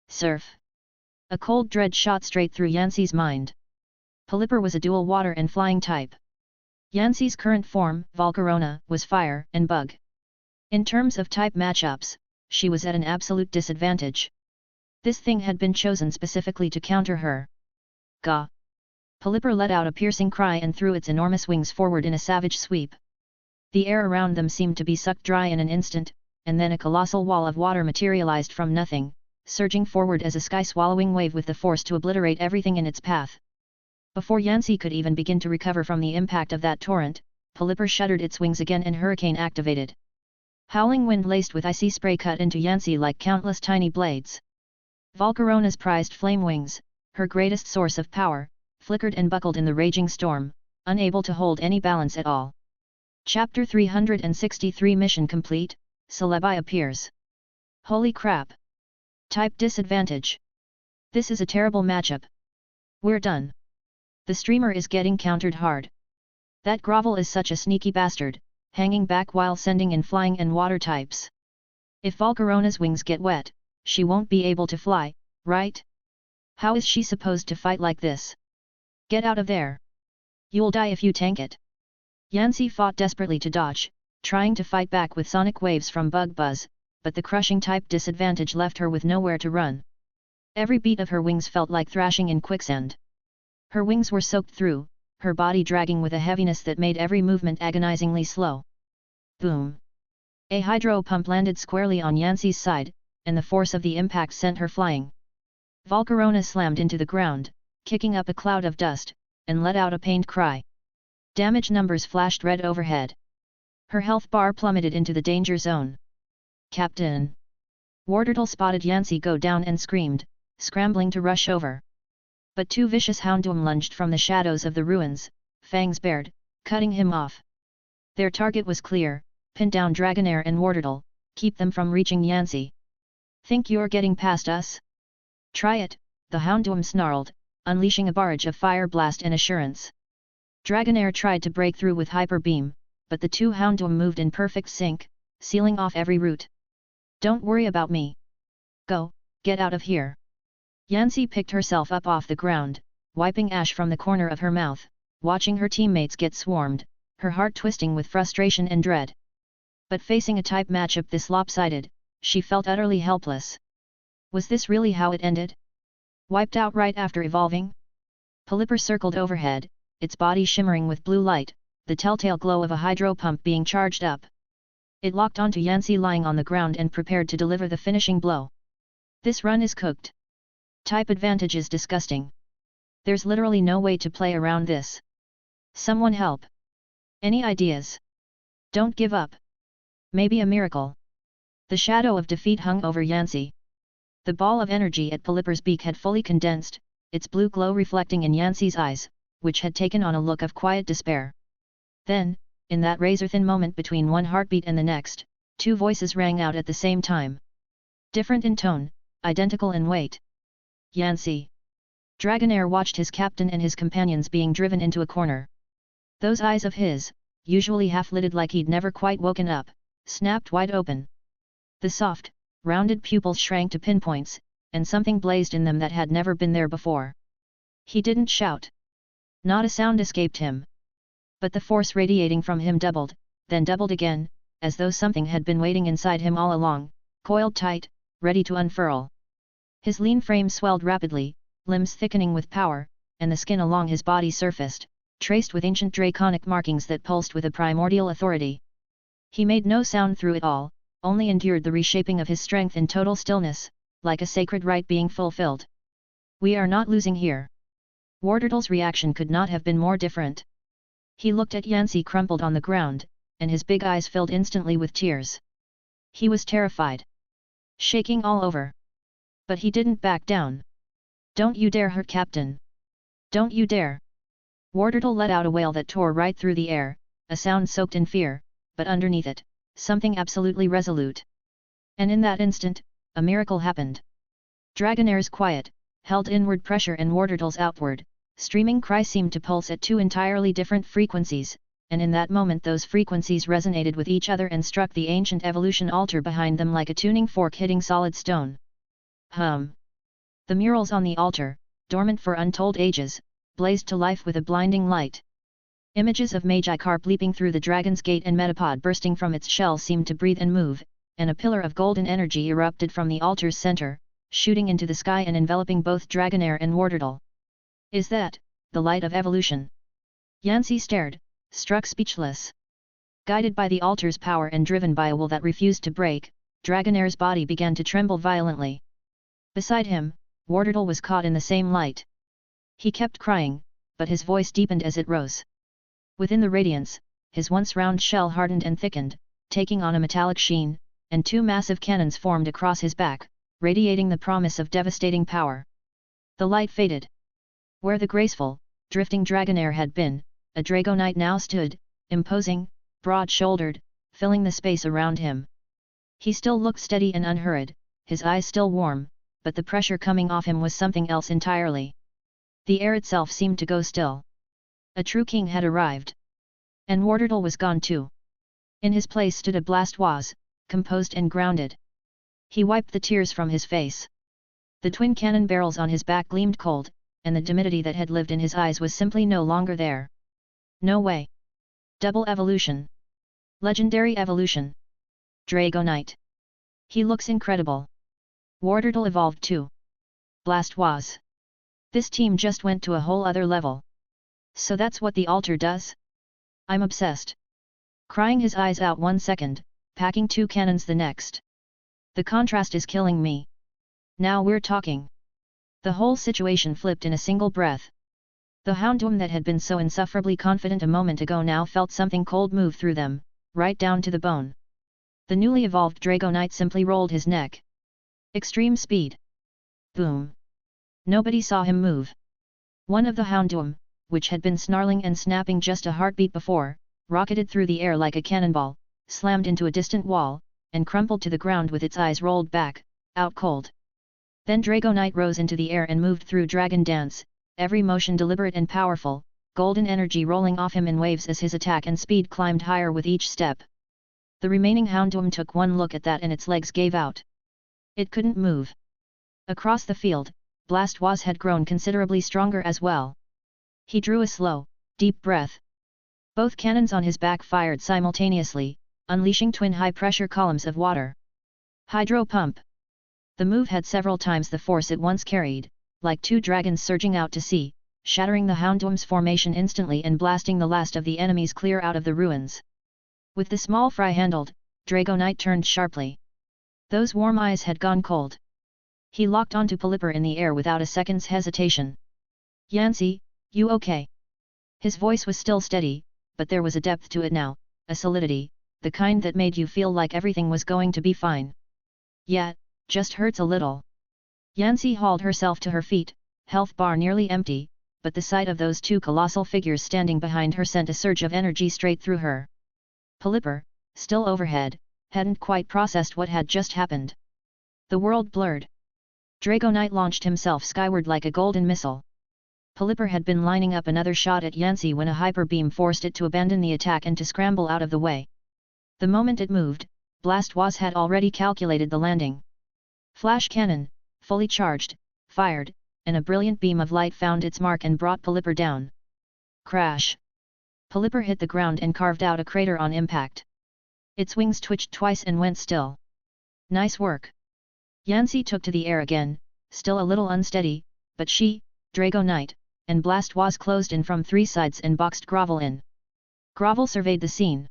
Surf. A cold dread shot straight through Yancey's mind. Polyper was a dual water and flying type. Yancey's current form, Volcarona, was fire and bug. In terms of type matchups, she was at an absolute disadvantage. This thing had been chosen specifically to counter her. Gah! Polyper let out a piercing cry and threw its enormous wings forward in a savage sweep. The air around them seemed to be sucked dry in an instant, and then a colossal wall of water materialized from nothing, surging forward as a sky-swallowing wave with the force to obliterate everything in its path. Before Yancey could even begin to recover from the impact of that torrent, Polyper shuddered its wings again and hurricane activated. Howling wind laced with icy spray cut into Yancey like countless tiny blades. Volcarona's prized flame wings, her greatest source of power, flickered and buckled in the raging storm, unable to hold any balance at all. Chapter 363 Mission complete, Celebi appears. Holy crap! Type disadvantage. This is a terrible matchup. We're done. The streamer is getting countered hard. That grovel is such a sneaky bastard, hanging back while sending in flying and water types. If Volcarona's wings get wet, she won't be able to fly, right? How is she supposed to fight like this? Get out of there. You'll die if you tank it. Yancey fought desperately to dodge, trying to fight back with sonic waves from Bug Buzz, but the crushing type disadvantage left her with nowhere to run. Every beat of her wings felt like thrashing in quicksand. Her wings were soaked through, her body dragging with a heaviness that made every movement agonizingly slow. Boom! A hydro pump landed squarely on Yancey's side, and the force of the impact sent her flying. Volcarona slammed into the ground, kicking up a cloud of dust, and let out a pained cry. Damage numbers flashed red overhead. Her health bar plummeted into the danger zone. Captain! Wartortle spotted Yancey go down and screamed, scrambling to rush over. But two vicious Houndoom lunged from the shadows of the ruins, fangs bared, cutting him off. Their target was clear, pin down Dragonair and Wartortle, keep them from reaching Yancey. Think you're getting past us? Try it, the Houndoom snarled, unleashing a barrage of fire blast and assurance. Dragonair tried to break through with Hyper Beam, but the two Houndoom moved in perfect sync, sealing off every route. Don't worry about me. Go, get out of here. Yancey picked herself up off the ground, wiping ash from the corner of her mouth, watching her teammates get swarmed, her heart twisting with frustration and dread. But facing a type matchup this lopsided, she felt utterly helpless. Was this really how it ended? Wiped out right after evolving? Polyper circled overhead, its body shimmering with blue light, the telltale glow of a hydro pump being charged up. It locked onto Yancey lying on the ground and prepared to deliver the finishing blow. This run is cooked. Type advantage is disgusting. There's literally no way to play around this. Someone help. Any ideas? Don't give up. Maybe a miracle. The shadow of defeat hung over Yancy. The ball of energy at Polyper's beak had fully condensed, its blue glow reflecting in Yancy's eyes, which had taken on a look of quiet despair. Then, in that razor-thin moment between one heartbeat and the next, two voices rang out at the same time. Different in tone, identical in weight. Yancy. Dragonair watched his captain and his companions being driven into a corner. Those eyes of his, usually half-lidded like he'd never quite woken up, snapped wide open. The soft, rounded pupils shrank to pinpoints, and something blazed in them that had never been there before. He didn't shout. Not a sound escaped him. But the force radiating from him doubled, then doubled again, as though something had been waiting inside him all along, coiled tight, ready to unfurl. His lean frame swelled rapidly, limbs thickening with power, and the skin along his body surfaced, traced with ancient draconic markings that pulsed with a primordial authority. He made no sound through it all, only endured the reshaping of his strength in total stillness, like a sacred rite being fulfilled. We are not losing here. Wardurtle's reaction could not have been more different. He looked at Yancy crumpled on the ground, and his big eyes filled instantly with tears. He was terrified. Shaking all over. But he didn't back down. Don't you dare hurt Captain. Don't you dare. Wardurtle let out a wail that tore right through the air, a sound soaked in fear, but underneath it, something absolutely resolute. And in that instant, a miracle happened. Dragonair's quiet, held inward pressure and Wardurtle's outward, streaming cry seemed to pulse at two entirely different frequencies, and in that moment those frequencies resonated with each other and struck the ancient evolution altar behind them like a tuning fork hitting solid stone. Hum. The murals on the altar, dormant for untold ages, blazed to life with a blinding light. Images of Magikarp leaping through the Dragon's Gate and Metapod bursting from its shell seemed to breathe and move, and a pillar of golden energy erupted from the altar's center, shooting into the sky and enveloping both Dragonair and Wardurtle. Is that the light of evolution? Yancy stared, struck speechless. Guided by the altar's power and driven by a will that refused to break, Dragonair's body began to tremble violently. Beside him, Wardurtle was caught in the same light. He kept crying, but his voice deepened as it rose. Within the radiance, his once round shell hardened and thickened, taking on a metallic sheen, and two massive cannons formed across his back, radiating the promise of devastating power. The light faded. Where the graceful, drifting Dragonair had been, a Dragonite now stood, imposing, broad-shouldered, filling the space around him. He still looked steady and unhurried, his eyes still warm, but the pressure coming off him was something else entirely. The air itself seemed to go still. A true king had arrived. And Wardurtle was gone too. In his place stood a Blastoise, composed and grounded. He wiped the tears from his face. The twin cannon barrels on his back gleamed cold, and the timidity that had lived in his eyes was simply no longer there. No way. Double evolution. Legendary evolution. Dragonite. He looks incredible. Wardurtle evolved too. Blastoise. This team just went to a whole other level. So that's what the altar does? I'm obsessed. Crying his eyes out 1 second, packing two cannons the next. The contrast is killing me. Now we're talking. The whole situation flipped in a single breath. The Houndoom that had been so insufferably confident a moment ago now felt something cold move through them, right down to the bone. The newly evolved Dragonite simply rolled his neck. Extreme speed. Boom. Nobody saw him move. One of the Houndoom, which had been snarling and snapping just a heartbeat before, rocketed through the air like a cannonball, slammed into a distant wall, and crumpled to the ground with its eyes rolled back, out cold. Then Dragonite rose into the air and moved through Dragon Dance, every motion deliberate and powerful, golden energy rolling off him in waves as his attack and speed climbed higher with each step. The remaining Houndoom took one look at that and its legs gave out. It couldn't move. Across the field, Blastoise had grown considerably stronger as well. He drew a slow, deep breath. Both cannons on his back fired simultaneously, unleashing twin high-pressure columns of water. Hydro pump. The move had several times the force it once carried, like two dragons surging out to sea, shattering the Houndoom's formation instantly and blasting the last of the enemies clear out of the ruins. With the small fry handled, Dragonite turned sharply. Those warm eyes had gone cold. He locked onto Polyper in the air without a second's hesitation. Yancy, you okay? His voice was still steady, but there was a depth to it now, a solidity, the kind that made you feel like everything was going to be fine. Yeah, just hurts a little. Yancy hauled herself to her feet, health bar nearly empty, but the sight of those two colossal figures standing behind her sent a surge of energy straight through her. Polyper, still overhead, hadn't quite processed what had just happened. The world blurred. Dragonite launched himself skyward like a golden missile. Polyper had been lining up another shot at Yancy when a hyper beam forced it to abandon the attack and to scramble out of the way. The moment it moved, Blastwaz had already calculated the landing. Flash cannon, fully charged, fired, and a brilliant beam of light found its mark and brought Polyper down. Crash! Polyper hit the ground and carved out a crater on impact. Its wings twitched twice and went still. Nice work! Yancy took to the air again, still a little unsteady, but she, Dragonite, and Blastwaz closed in from three sides and boxed Grovel in. Grovel surveyed the scene.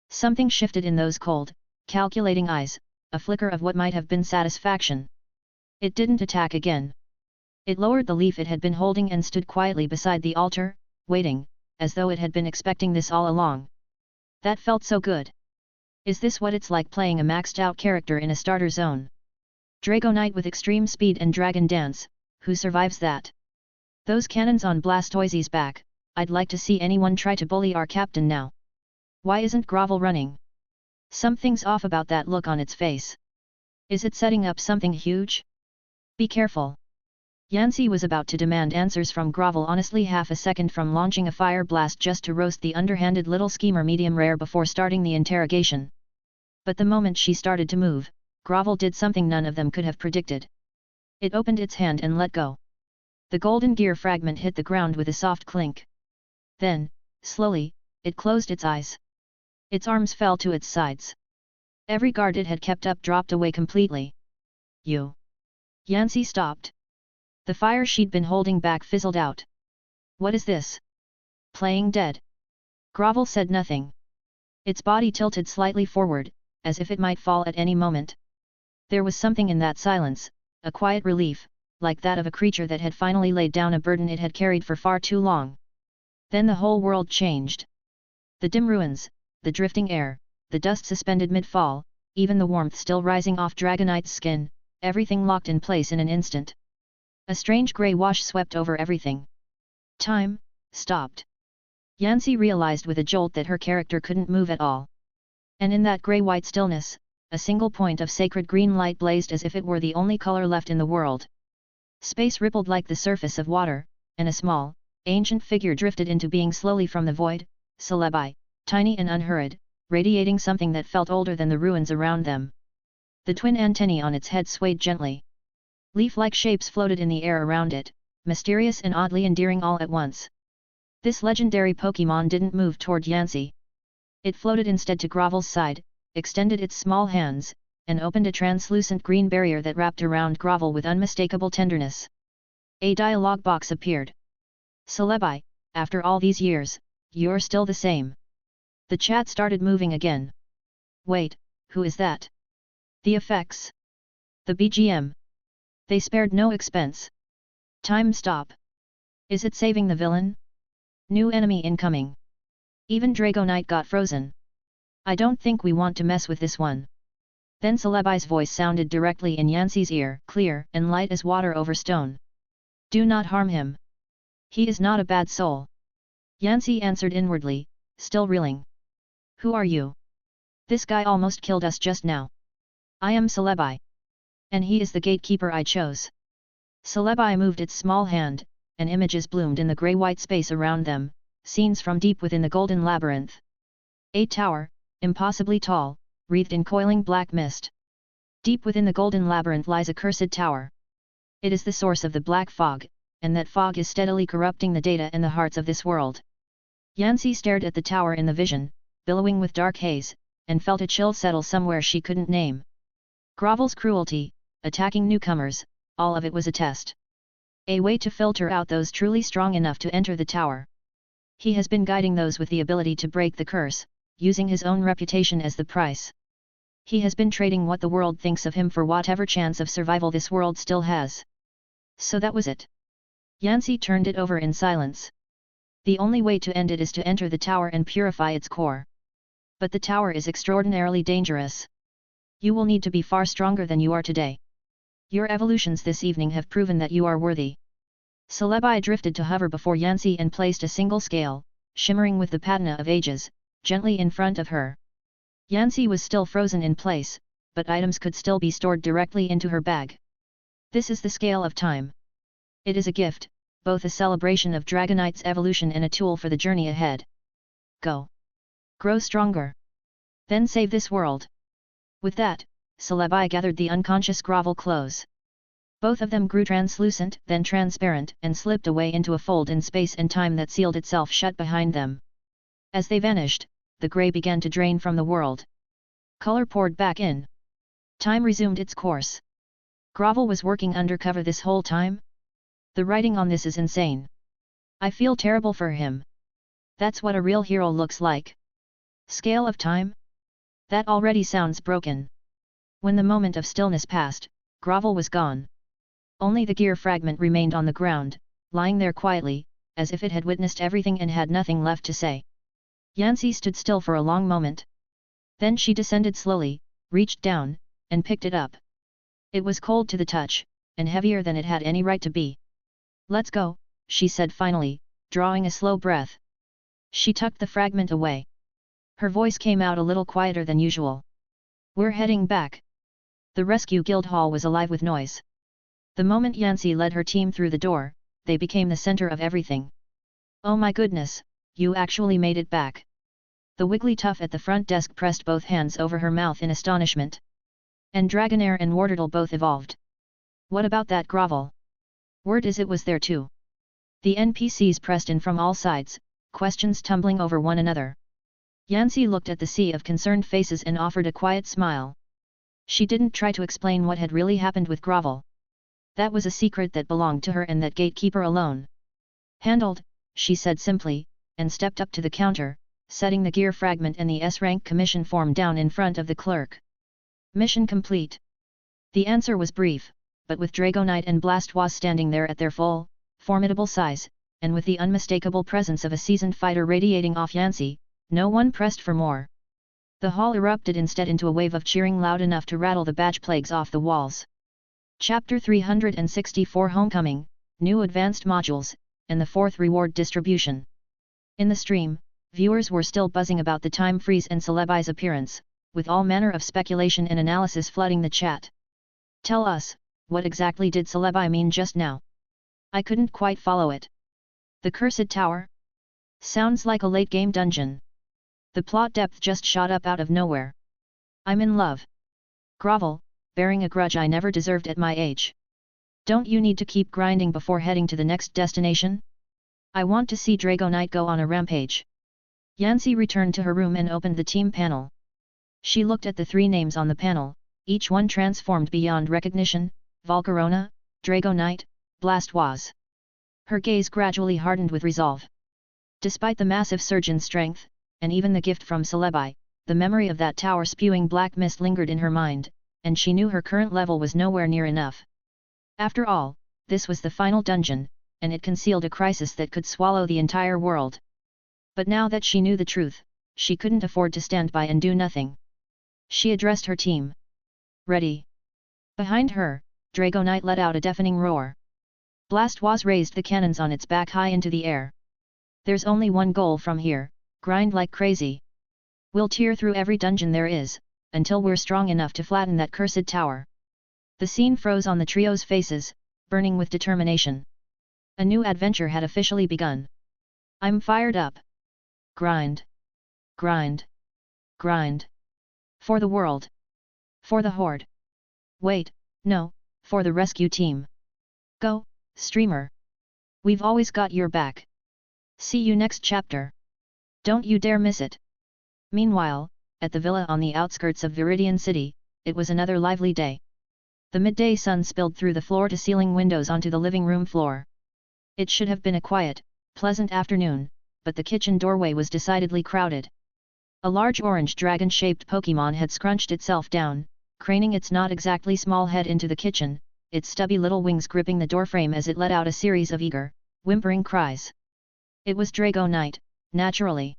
Something shifted in those cold, calculating eyes, a flicker of what might have been satisfaction. It didn't attack again. It lowered the leaf it had been holding and stood quietly beside the altar, waiting, as though it had been expecting this all along. That felt so good. Is this what it's like playing a maxed-out character in a starter zone? Dragonite with extreme speed and Dragon Dance, who survives that? Those cannons on Blastoise's back, I'd like to see anyone try to bully our captain now. Why isn't Grovel running? Something's off about that look on its face. Is it setting up something huge? Be careful. Yancy was about to demand answers from Grovel honestly half a second from launching a fire blast just to roast the underhanded little schemer medium rare before starting the interrogation. But the moment she started to move, Grovel did something none of them could have predicted. It opened its hand and let go. The golden gear fragment hit the ground with a soft clink. Then, slowly, it closed its eyes. Its arms fell to its sides. Every guard it had kept up dropped away completely. You. Yancy stopped. The fire she'd been holding back fizzled out. What is this? Playing dead? Grovel said nothing. Its body tilted slightly forward, as if it might fall at any moment. There was something in that silence, a quiet relief, like that of a creature that had finally laid down a burden it had carried for far too long. Then the whole world changed. The dim ruins, the drifting air, the dust suspended mid-fall, even the warmth still rising off Dragonite's skin, everything locked in place in an instant. A strange grey wash swept over everything. Time stopped. Yancy realized with a jolt that her character couldn't move at all. And in that grey-white stillness, a single point of sacred green light blazed as if it were the only color left in the world. Space rippled like the surface of water, and a small, ancient figure drifted into being slowly from the void, Celebi, tiny and unhurried, radiating something that felt older than the ruins around them. The twin antennae on its head swayed gently. Leaf-like shapes floated in the air around it, mysterious and oddly endearing all at once. This legendary Pokémon didn't move toward Yancy. It floated instead to Grovel's side, extended its small hands, and opened a translucent green barrier that wrapped around Grovel with unmistakable tenderness. A dialogue box appeared. Celebi, after all these years, you're still the same. The chat started moving again. Wait, who is that? The effects. The BGM. They spared no expense. Time stop. Is it saving the villain? New enemy incoming. Even Dragonite got frozen. I don't think we want to mess with this one. Then Celebi's voice sounded directly in Yancy's ear, clear and light as water over stone. Do not harm him. He is not a bad soul. Yancy answered inwardly, still reeling. Who are you? This guy almost killed us just now. I am Celebi. And he is the gatekeeper I chose. Celebi moved its small hand, and images bloomed in the grey-white space around them, scenes from deep within the golden labyrinth. A tower, impossibly tall, wreathed in coiling black mist. Deep within the golden labyrinth lies a cursed tower. It is the source of the black fog, and that fog is steadily corrupting the data and the hearts of this world. Yancy stared at the tower in the vision, billowing with dark haze, and felt a chill settle somewhere she couldn't name. Grovel's cruelty, attacking newcomers, all of it was a test. A way to filter out those truly strong enough to enter the tower. He has been guiding those with the ability to break the curse, using his own reputation as the price. He has been trading what the world thinks of him for whatever chance of survival this world still has. So that was it. Yancy turned it over in silence. The only way to end it is to enter the tower and purify its core. But the tower is extraordinarily dangerous. You will need to be far stronger than you are today. Your evolutions this evening have proven that you are worthy. Celebi drifted to hover before Yancy and placed a single scale, shimmering with the patina of ages, gently in front of her. Yancy was still frozen in place, but items could still be stored directly into her bag. This is the scale of time. It is a gift, both a celebration of Dragonite's evolution and a tool for the journey ahead. Go. Grow stronger. Then save this world. With that, Celebi gathered the unconscious Grovel close. Both of them grew translucent, then transparent, and slipped away into a fold in space and time that sealed itself shut behind them. As they vanished, the grey began to drain from the world. Color poured back in. Time resumed its course. Grovel was working undercover this whole time? The writing on this is insane. I feel terrible for him. That's what a real hero looks like. Scale of time? That already sounds broken. When the moment of stillness passed, Grovel was gone. Only the gear fragment remained on the ground, lying there quietly, as if it had witnessed everything and had nothing left to say. Yancy stood still for a long moment. Then she descended slowly, reached down, and picked it up. It was cold to the touch, and heavier than it had any right to be. Let's go, she said finally, drawing a slow breath. She tucked the fragment away. Her voice came out a little quieter than usual. We're heading back. The rescue guild hall was alive with noise. The moment Yancy led her team through the door, they became the center of everything. Oh my goodness, you actually made it back. The wiggly tough at the front desk pressed both hands over her mouth in astonishment. And Dragonair and Wartortle both evolved. What about that Grovel? Word is it was there too. The NPCs pressed in from all sides, questions tumbling over one another. Yancy looked at the sea of concerned faces and offered a quiet smile. She didn't try to explain what had really happened with Grovel. That was a secret that belonged to her and that gatekeeper alone. Handled, she said simply, and stepped up to the counter, setting the gear fragment and the S-rank commission form down in front of the clerk. Mission complete. The answer was brief, but with Dragonite and Blastoise standing there at their full, formidable size, and with the unmistakable presence of a seasoned fighter radiating off Yancy, no one pressed for more. The hall erupted instead into a wave of cheering loud enough to rattle the badge plagues off the walls. Chapter 364 Homecoming, New Advanced Modules, and the Fourth Reward Distribution. In the stream, viewers were still buzzing about the time freeze and Celebi's appearance, with all manner of speculation and analysis flooding the chat. Tell us, what exactly did Celebi mean just now? I couldn't quite follow it. The Cursed Tower? Sounds like a late-game dungeon. The plot depth just shot up out of nowhere. I'm in love. Grovel, bearing a grudge I never deserved at my age. Don't you need to keep grinding before heading to the next destination? I want to see Dragonite go on a rampage. Yancy returned to her room and opened the team panel. She looked at the three names on the panel, each one transformed beyond recognition: Volcarona, Dragonite, Blastoise. Her gaze gradually hardened with resolve. Despite the massive surge in strength, and even the gift from Celebi, the memory of that tower spewing black mist lingered in her mind, and she knew her current level was nowhere near enough. After all, this was the final dungeon, and it concealed a crisis that could swallow the entire world. But now that she knew the truth, she couldn't afford to stand by and do nothing. She addressed her team. Ready. Behind her, Dragonite let out a deafening roar. Blastoise raised the cannons on its back high into the air. There's only one goal from here: grind like crazy. We'll tear through every dungeon there is, until we're strong enough to flatten that cursed tower. The scene froze on the trio's faces, burning with determination. A new adventure had officially begun. I'm fired up. Grind. Grind. Grind. For the world. For the Horde. Wait, no, for the rescue team. Go, streamer. We've always got your back. See you next chapter. Don't you dare miss it. Meanwhile, at the villa on the outskirts of Viridian City, it was another lively day. The midday sun spilled through the floor-to-ceiling windows onto the living room floor. It should have been a quiet, pleasant afternoon, but the kitchen doorway was decidedly crowded. A large orange dragon-shaped Pokémon had scrunched itself down, craning its not exactly small head into the kitchen, its stubby little wings gripping the doorframe as it let out a series of eager, whimpering cries. It was Drago Knight, naturally.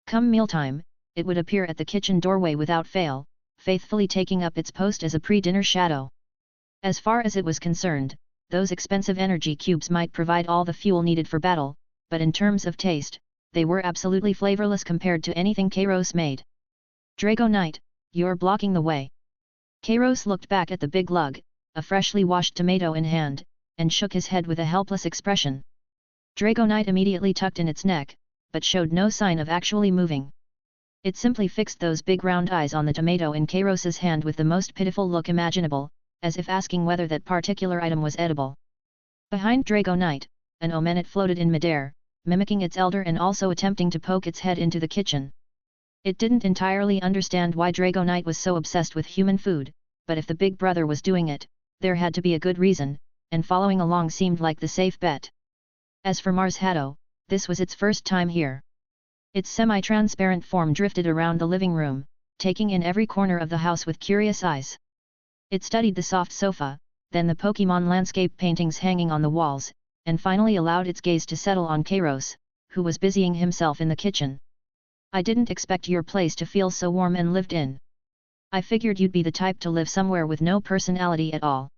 Come mealtime, it would appear at the kitchen doorway without fail, faithfully taking up its post as a pre-dinner shadow. As far as it was concerned, those expensive energy cubes might provide all the fuel needed for battle, but in terms of taste, they were absolutely flavorless compared to anything Kairos made. Drago Knight, you're blocking the way. Kairos looked back at the big lug, a freshly washed tomato in hand, and shook his head with a helpless expression. Drago Knight immediately tucked in its neck, but showed no sign of actually moving. It simply fixed those big round eyes on the tomato in Kairos's hand with the most pitiful look imaginable, as if asking whether that particular item was edible. Behind Drago Knight, an omenet floated in midair, mimicking its elder and also attempting to poke its head into the kitchen. It didn't entirely understand why Drago Knight was so obsessed with human food, but if the big brother was doing it, there had to be a good reason, and following along seemed like the safe bet. As for Mars Haddo, this was its first time here. Its semi-transparent form drifted around the living room, taking in every corner of the house with curious eyes. It studied the soft sofa, then the Pokémon landscape paintings hanging on the walls, and finally allowed its gaze to settle on Kairos, who was busying himself in the kitchen. I didn't expect your place to feel so warm and lived in. I figured you'd be the type to live somewhere with no personality at all.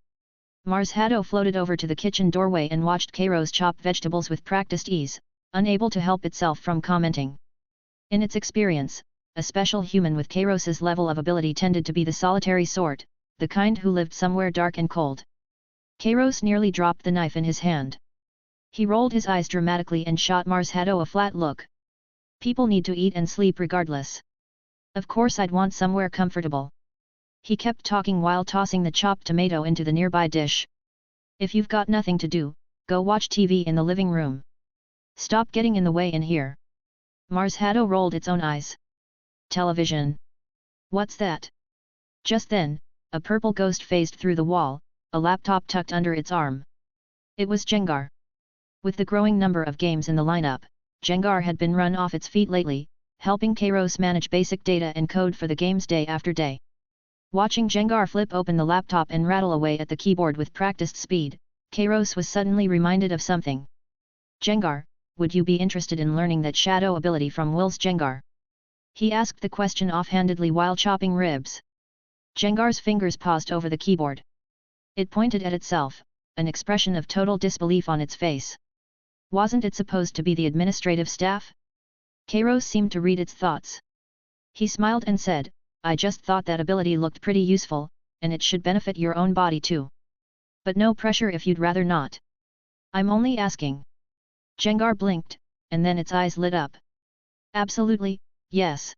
Mars Haddo floated over to the kitchen doorway and watched Kairos chop vegetables with practiced ease, unable to help itself from commenting. In its experience, a special human with Kairos's level of ability tended to be the solitary sort, the kind who lived somewhere dark and cold. Kairos nearly dropped the knife in his hand. He rolled his eyes dramatically and shot Mars Haddo a flat look. People need to eat and sleep regardless. Of course I'd want somewhere comfortable. He kept talking while tossing the chopped tomato into the nearby dish. If you've got nothing to do, go watch TV in the living room. Stop getting in the way in here. Mars Haddo rolled its own eyes. Television. What's that? Just then, a purple ghost phased through the wall, a laptop tucked under its arm. It was Jengar. With the growing number of games in the lineup, Jengar had been run off its feet lately, helping Kairos manage basic data and code for the games day after day. Watching Jengar flip open the laptop and rattle away at the keyboard with practiced speed, Kairos was suddenly reminded of something. Jengar, would you be interested in learning that shadow ability from Will's Jengar? He asked the question offhandedly while chopping ribs. Jengar's fingers paused over the keyboard. It pointed at itself, an expression of total disbelief on its face. Wasn't it supposed to be the administrative staff? Kairos seemed to read its thoughts. He smiled and said, I just thought that ability looked pretty useful, and it should benefit your own body too. But no pressure if you'd rather not. I'm only asking. Jengar blinked, and then its eyes lit up. Absolutely, yes.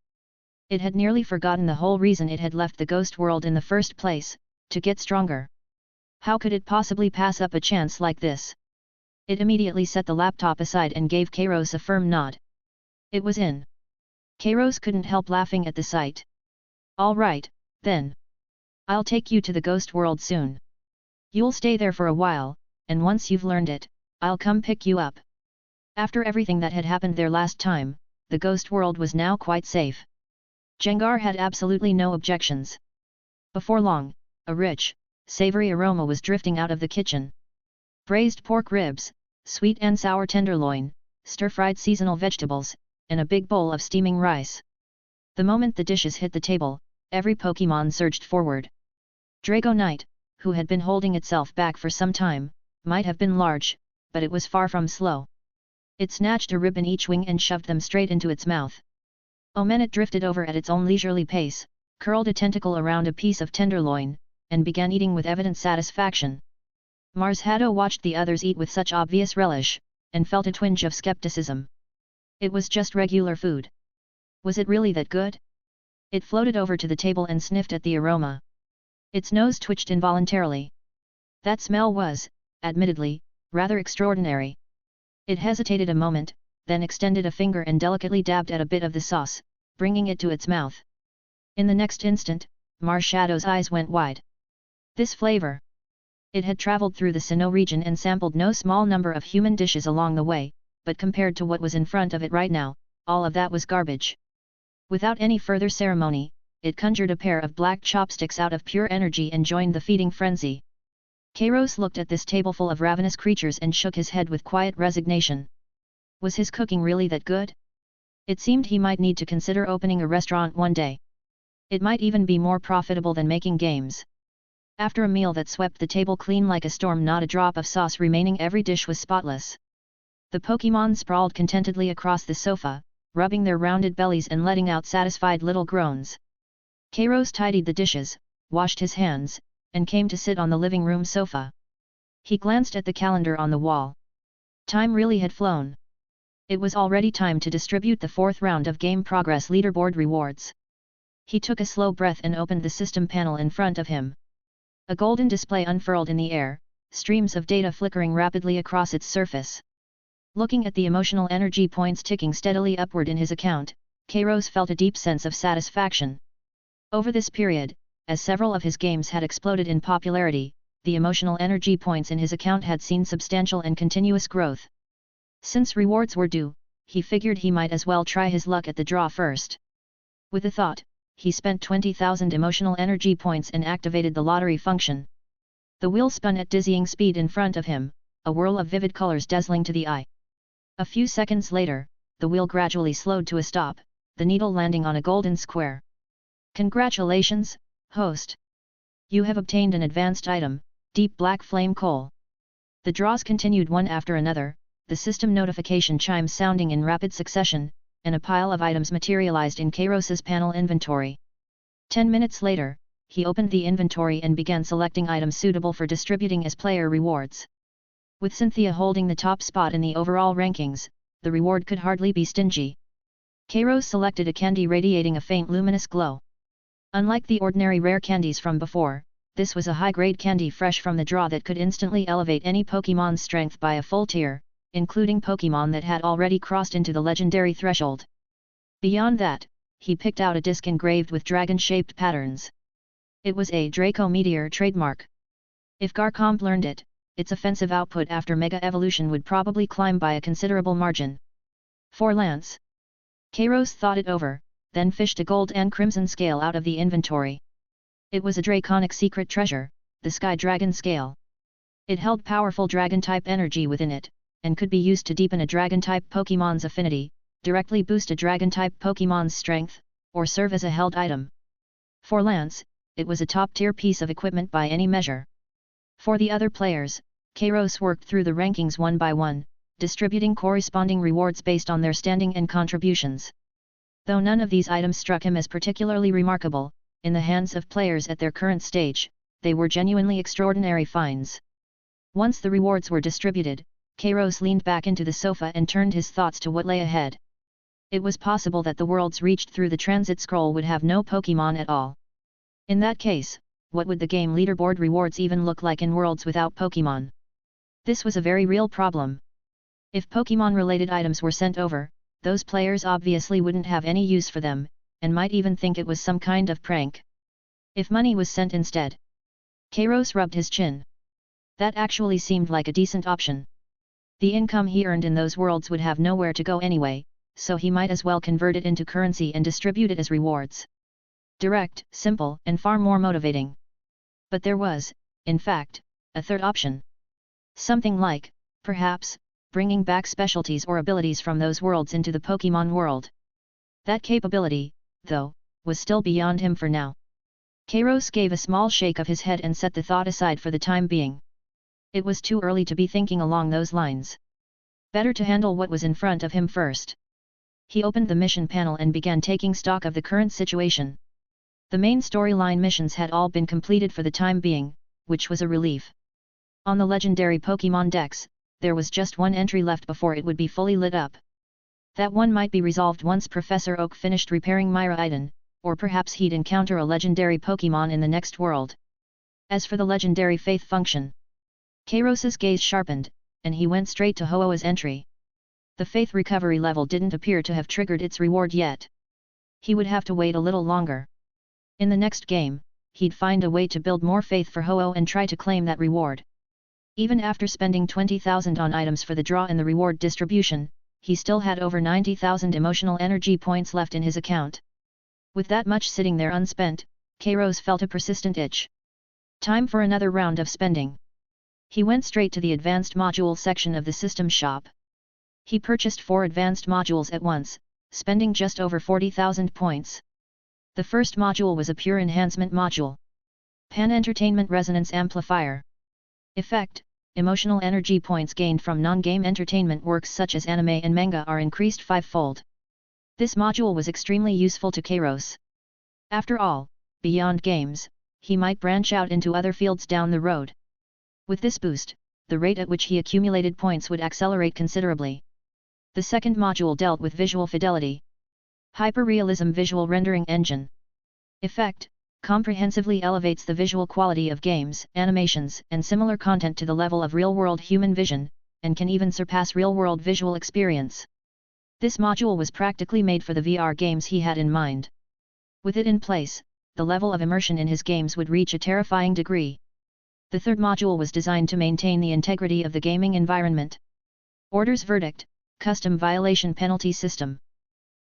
It had nearly forgotten the whole reason it had left the ghost world in the first place, to get stronger. How could it possibly pass up a chance like this? It immediately set the laptop aside and gave Kairos a firm nod. It was in. Kairos couldn't help laughing at the sight. All right, then. I'll take you to the ghost world soon. You'll stay there for a while, and once you've learned it, I'll come pick you up. After everything that had happened there last time, the ghost world was now quite safe. Jengar had absolutely no objections. Before long, a rich, savory aroma was drifting out of the kitchen. Braised pork ribs, sweet and sour tenderloin, stir-fried seasonal vegetables, and a big bowl of steaming rice. The moment the dishes hit the table, every Pokémon surged forward. Drago Knight, who had been holding itself back for some time, might have been large, but it was far from slow. It snatched a rib in each wing and shoved them straight into its mouth. Omenet drifted over at its own leisurely pace, curled a tentacle around a piece of tenderloin, and began eating with evident satisfaction. Mars Haddo watched the others eat with such obvious relish, and felt a twinge of skepticism. It was just regular food. Was it really that good? It floated over to the table and sniffed at the aroma. Its nose twitched involuntarily. That smell was, admittedly, rather extraordinary. It hesitated a moment, then extended a finger and delicately dabbed at a bit of the sauce, bringing it to its mouth. In the next instant, Mars Haddo's eyes went wide. This flavor! It had traveled through the Sinnoh region and sampled no small number of human dishes along the way, but compared to what was in front of it right now, all of that was garbage. Without any further ceremony, it conjured a pair of black chopsticks out of pure energy and joined the feeding frenzy. Kairos looked at this tableful of ravenous creatures and shook his head with quiet resignation. Was his cooking really that good? It seemed he might need to consider opening a restaurant one day. It might even be more profitable than making games. After a meal that swept the table clean like a storm, not a drop of sauce remaining, every dish was spotless. The Pokémon sprawled contentedly across the sofa, rubbing their rounded bellies and letting out satisfied little groans. Kairos tidied the dishes, washed his hands, and came to sit on the living room sofa. He glanced at the calendar on the wall. Time really had flown. It was already time to distribute the 4th round of Game Progress Leaderboard rewards. He took a slow breath and opened the system panel in front of him. A golden display unfurled in the air, streams of data flickering rapidly across its surface. Looking at the emotional energy points ticking steadily upward in his account, Kairos felt a deep sense of satisfaction. Over this period, as several of his games had exploded in popularity, the emotional energy points in his account had seen substantial and continuous growth. Since rewards were due, he figured he might as well try his luck at the draw first. With a thought, he spent 20,000 emotional energy points and activated the lottery function. The wheel spun at dizzying speed in front of him, a whirl of vivid colors dazzling to the eye. A few seconds later, the wheel gradually slowed to a stop, the needle landing on a golden square. Congratulations, host! You have obtained an advanced item, Deep Black Flame Coal. The draws continued one after another, the system notification chimes sounding in rapid succession, and a pile of items materialized in Kairos's panel inventory. 10 minutes later, he opened the inventory and began selecting items suitable for distributing as player rewards. With Cynthia holding the top spot in the overall rankings, the reward could hardly be stingy. Kairos selected a candy radiating a faint luminous glow. Unlike the ordinary rare candies from before, this was a high-grade candy fresh from the draw that could instantly elevate any Pokémon's strength by a full tier, including Pokémon that had already crossed into the legendary threshold. Beyond that, he picked out a disc engraved with dragon-shaped patterns. It was a Draco Meteor trademark. If Garchomp learned it, its offensive output after Mega Evolution would probably climb by a considerable margin. For Lance. Kairos thought it over, then fished a gold and crimson scale out of the inventory. It was a draconic secret treasure, the Sky Dragon Scale. It held powerful dragon-type energy within it, and could be used to deepen a dragon-type Pokémon's affinity, directly boost a dragon-type Pokémon's strength, or serve as a held item. For Lance, it was a top-tier piece of equipment by any measure. For the other players, Kairos worked through the rankings one by one, distributing corresponding rewards based on their standing and contributions. Though none of these items struck him as particularly remarkable, in the hands of players at their current stage, they were genuinely extraordinary finds. Once the rewards were distributed, Kairos leaned back into the sofa and turned his thoughts to what lay ahead. It was possible that the worlds reached through the transit scroll would have no Pokémon at all. In that case, what would the game leaderboard rewards even look like in worlds without Pokémon? This was a very real problem. If Pokémon-related items were sent over, those players obviously wouldn't have any use for them, and might even think it was some kind of prank. If money was sent instead. Kairos rubbed his chin. That actually seemed like a decent option. The income he earned in those worlds would have nowhere to go anyway, so he might as well convert it into currency and distribute it as rewards. Direct, simple, and far more motivating. But there was, in fact, a third option. Something like, perhaps, bringing back specialties or abilities from those worlds into the Pokémon world. That capability, though, was still beyond him for now. Kairos gave a small shake of his head and set the thought aside for the time being. It was too early to be thinking along those lines. Better to handle what was in front of him first. He opened the mission panel and began taking stock of the current situation. The main storyline missions had all been completed for the time being, which was a relief. On the legendary Pokémon Dex, there was just one entry left before it would be fully lit up. That one might be resolved once Professor Oak finished repairing Miraidon, or perhaps he'd encounter a legendary Pokémon in the next world. As for the legendary Faith function, Kairos's gaze sharpened, and he went straight to Ho-Oh's entry. The Faith recovery level didn't appear to have triggered its reward yet. He would have to wait a little longer. In the next game, he'd find a way to build more faith for Ho-Oh and try to claim that reward. Even after spending 20,000 on items for the draw and the reward distribution, he still had over 90,000 emotional energy points left in his account. With that much sitting there unspent, Kairos felt a persistent itch. Time for another round of spending. He went straight to the advanced module section of the system shop. He purchased 4 advanced modules at once, spending just over 40,000 points. The first module was a pure enhancement module. Pan-Entertainment Resonance Amplifier. Effect: emotional energy points gained from non-game entertainment works such as anime and manga are increased 5-fold. This module was extremely useful to Kairos. After all, beyond games, he might branch out into other fields down the road. With this boost, the rate at which he accumulated points would accelerate considerably. The second module dealt with visual fidelity. Hyperrealism Visual Rendering Engine. Effect: comprehensively elevates the visual quality of games, animations, and similar content to the level of real-world human vision, and can even surpass real-world visual experience. This module was practically made for the VR games he had in mind. With it in place, the level of immersion in his games would reach a terrifying degree. The third module was designed to maintain the integrity of the gaming environment. Orders Verdict, Custom Violation Penalty System.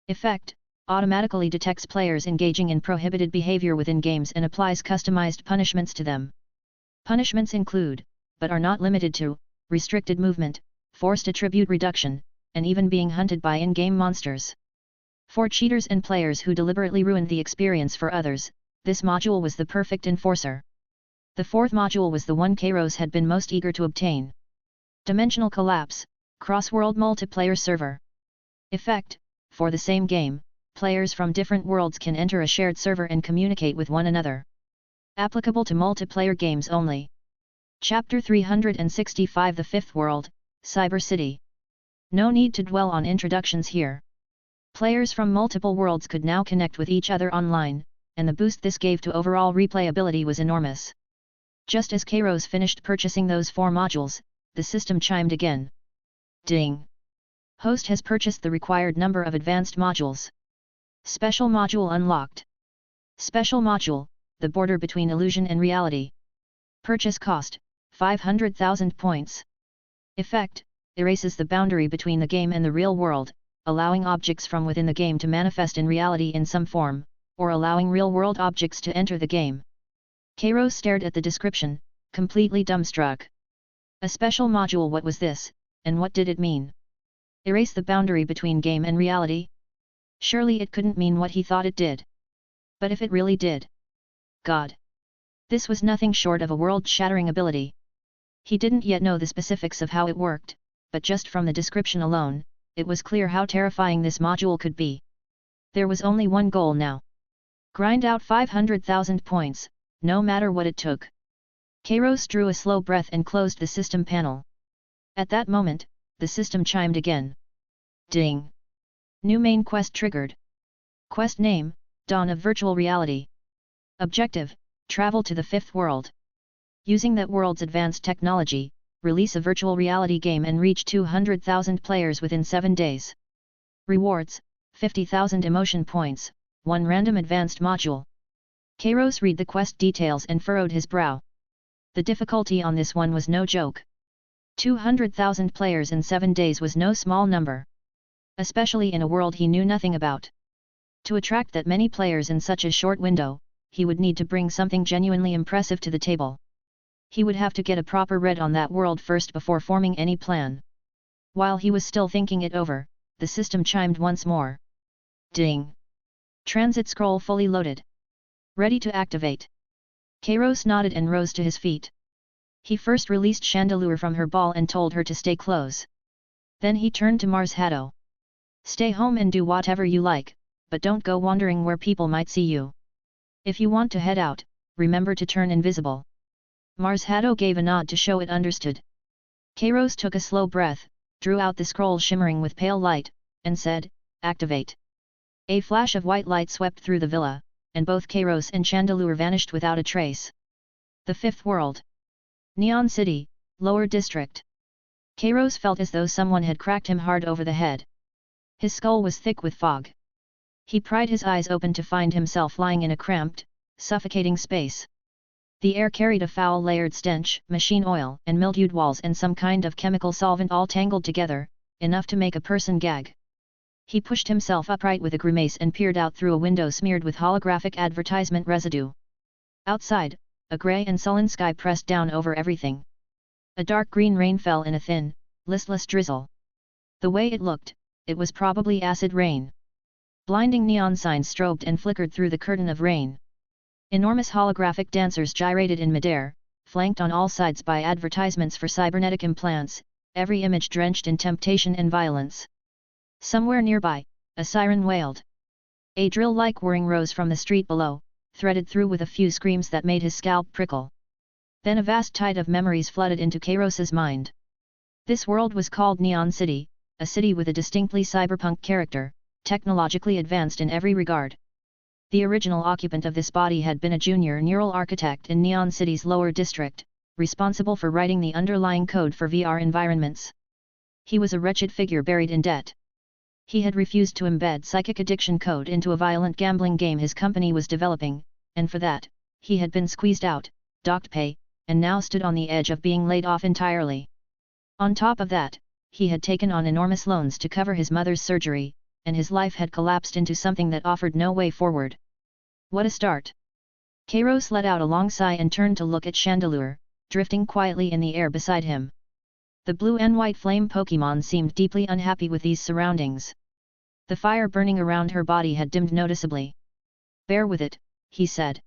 Effect: automatically detects players engaging in prohibited behavior within games and applies customized punishments to them. Punishments include, but are not limited to, restricted movement, forced attribute reduction, and even being hunted by in-game monsters. For cheaters and players who deliberately ruined the experience for others, this module was the perfect enforcer. The fourth module was the one Kairos had been most eager to obtain. Dimensional Collapse, Cross-World Multiplayer Server. Effect: for the same game, players from different worlds can enter a shared server and communicate with one another. Applicable to multiplayer games only. Chapter 365 The Fifth World, Cyber City. No need to dwell on introductions here. Players from multiple worlds could now connect with each other online, and the boost this gave to overall replayability was enormous. Just as Kairos finished purchasing those 4 modules, the system chimed again. Ding! Host has purchased the required number of advanced modules. Special module unlocked. Special module, the border between illusion and reality. Purchase cost, 500,000 points. Effect: erases the boundary between the game and the real world, allowing objects from within the game to manifest in reality in some form, or allowing real-world objects to enter the game. Kairos stared at the description, completely dumbstruck. A special module, what was this, and what did it mean? Erase the boundary between game and reality? Surely it couldn't mean what he thought it did. But if it really did? God! This was nothing short of a world-shattering ability. He didn't yet know the specifics of how it worked, but just from the description alone, it was clear how terrifying this module could be. There was only one goal now. Grind out 500,000 points, no matter what it took. Kairos drew a slow breath and closed the system panel. At that moment, the system chimed again. Ding! New main quest triggered. Quest name: Dawn of Virtual Reality. Objective: travel to the Fifth World. Using that world's advanced technology, release a virtual reality game and reach 200,000 players within 7 days. Rewards: 50,000 emotion points, 1 random advanced module. Kairos read the quest details and furrowed his brow. The difficulty on this one was no joke. 200,000 players in 7 days was no small number. Especially in a world he knew nothing about. To attract that many players in such a short window, he would need to bring something genuinely impressive to the table. He would have to get a proper read on that world first before forming any plan. While he was still thinking it over, the system chimed once more. Ding! Transit scroll fully loaded. Ready to activate. Kairos nodded and rose to his feet. He first released Chandelure from her ball and told her to stay close. Then he turned to Mars Haddo. Stay home and do whatever you like, but don't go wandering where people might see you. If you want to head out, remember to turn invisible. Mars Haddo gave a nod to show it understood. Kairos took a slow breath, drew out the scroll shimmering with pale light, and said, Activate. A flash of white light swept through the villa, and both Kairos and Chandelure vanished without a trace. The Fifth World. Neon City, Lower District. Kairos felt as though someone had cracked him hard over the head. His skull was thick with fog. He pried his eyes open to find himself lying in a cramped, suffocating space. The air carried a foul layered stench, machine oil and mildewed walls and some kind of chemical solvent all tangled together, enough to make a person gag. He pushed himself upright with a grimace and peered out through a window smeared with holographic advertisement residue. Outside, a grey and sullen sky pressed down over everything. A dark green rain fell in a thin, listless drizzle. The way it looked, it was probably acid rain. Blinding neon signs strobed and flickered through the curtain of rain. Enormous holographic dancers gyrated in midair, flanked on all sides by advertisements for cybernetic implants, every image drenched in temptation and violence. Somewhere nearby, a siren wailed. A drill-like whirring rose from the street below, threaded through with a few screams that made his scalp prickle. Then a vast tide of memories flooded into Kairos's mind. This world was called Neon City, a city with a distinctly cyberpunk character, technologically advanced in every regard. The original occupant of this body had been a junior neural architect in Neon City's lower district, responsible for writing the underlying code for VR environments. He was a wretched figure buried in debt. He had refused to embed psychic addiction code into a violent gambling game his company was developing, and for that, he had been squeezed out, docked pay, and now stood on the edge of being laid off entirely. On top of that, he had taken on enormous loans to cover his mother's surgery, and his life had collapsed into something that offered no way forward. What a start! Kairos let out a long sigh and turned to look at Chandelure, drifting quietly in the air beside him. The blue and white flame Pokémon seemed deeply unhappy with these surroundings. The fire burning around her body had dimmed noticeably. "Bear with it," he said.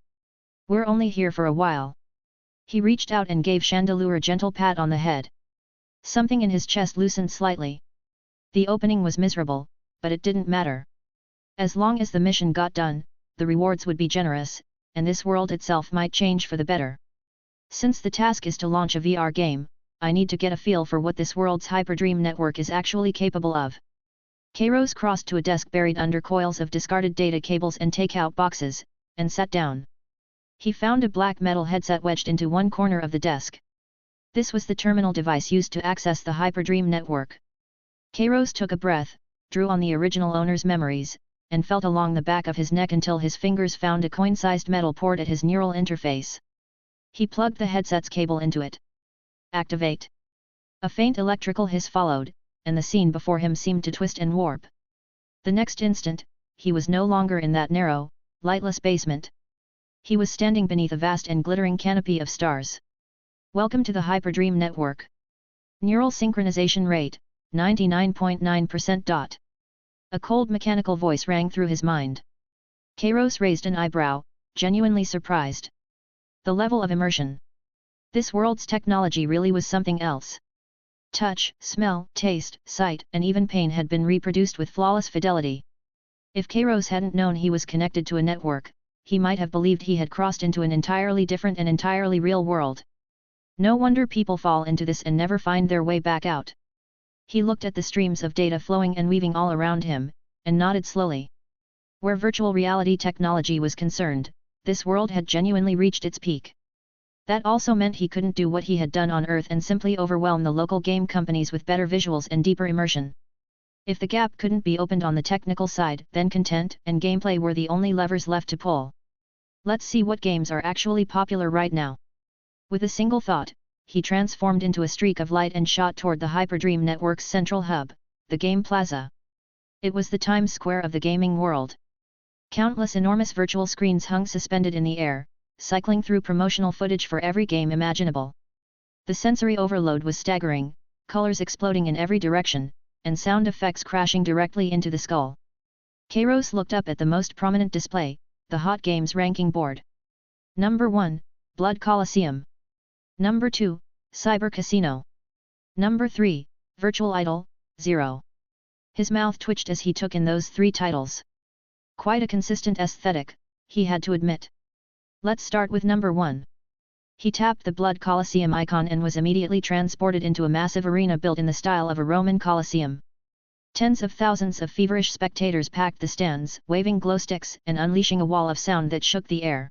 "We're only here for a while." He reached out and gave Chandelure a gentle pat on the head. Something in his chest loosened slightly. The opening was miserable, but it didn't matter. As long as the mission got done, the rewards would be generous, and this world itself might change for the better. Since the task is to launch a VR game, I need to get a feel for what this world's hyperdream network is actually capable of. Kairos crossed to a desk buried under coils of discarded data cables and takeout boxes, and sat down. He found a black metal headset wedged into one corner of the desk. This was the terminal device used to access the hyperdream network. Kairos took a breath, drew on the original owner's memories, and felt along the back of his neck until his fingers found a coin-sized metal port at his neural interface. He plugged the headset's cable into it. "Activate." A faint electrical hiss followed, and the scene before him seemed to twist and warp. The next instant, he was no longer in that narrow, lightless basement. He was standing beneath a vast and glittering canopy of stars. "Welcome to the Hyperdream Network. Neural synchronization rate, 99.9%. A cold mechanical voice rang through his mind. Kairos raised an eyebrow, genuinely surprised. The level of immersion. This world's technology really was something else. Touch, smell, taste, sight, and even pain had been reproduced with flawless fidelity. If Kairos hadn't known he was connected to a network, he might have believed he had crossed into an entirely different and entirely real world. No wonder people fall into this and never find their way back out. He looked at the streams of data flowing and weaving all around him, and nodded slowly. Where virtual reality technology was concerned, this world had genuinely reached its peak. That also meant he couldn't do what he had done on Earth and simply overwhelm the local game companies with better visuals and deeper immersion. If the gap couldn't be opened on the technical side, then content and gameplay were the only levers left to pull. Let's see what games are actually popular right now. With a single thought, he transformed into a streak of light and shot toward the Hyperdream Network's central hub, the Game Plaza. It was the Times Square of the gaming world. Countless enormous virtual screens hung suspended in the air, cycling through promotional footage for every game imaginable. The sensory overload was staggering, colors exploding in every direction, and sound effects crashing directly into the skull. Kairos looked up at the most prominent display, the Hot Games ranking board. Number 1, Blood Coliseum. Number 2, Cyber Casino. Number 3, Virtual Idol, 0. His mouth twitched as he took in those three titles. Quite a consistent aesthetic, he had to admit. Let's start with number 1. He tapped the Blood Coliseum icon and was immediately transported into a massive arena built in the style of a Roman Colosseum. Tens of thousands of feverish spectators packed the stands, waving glow sticks and unleashing a wall of sound that shook the air.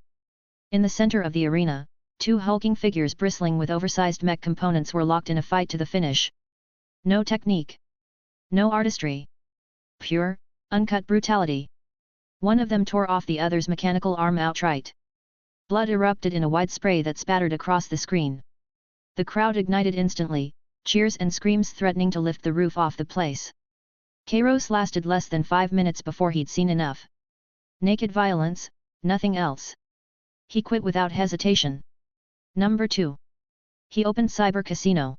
In the center of the arena, two hulking figures bristling with oversized mech components were locked in a fight to the finish. No technique. No artistry. Pure, uncut brutality. One of them tore off the other's mechanical arm outright. Blood erupted in a wide spray that spattered across the screen. The crowd ignited instantly, cheers and screams threatening to lift the roof off the place. Kairos lasted less than 5 minutes before he'd seen enough. Naked violence, nothing else. He quit without hesitation. Number 2. He opened Cyber Casino.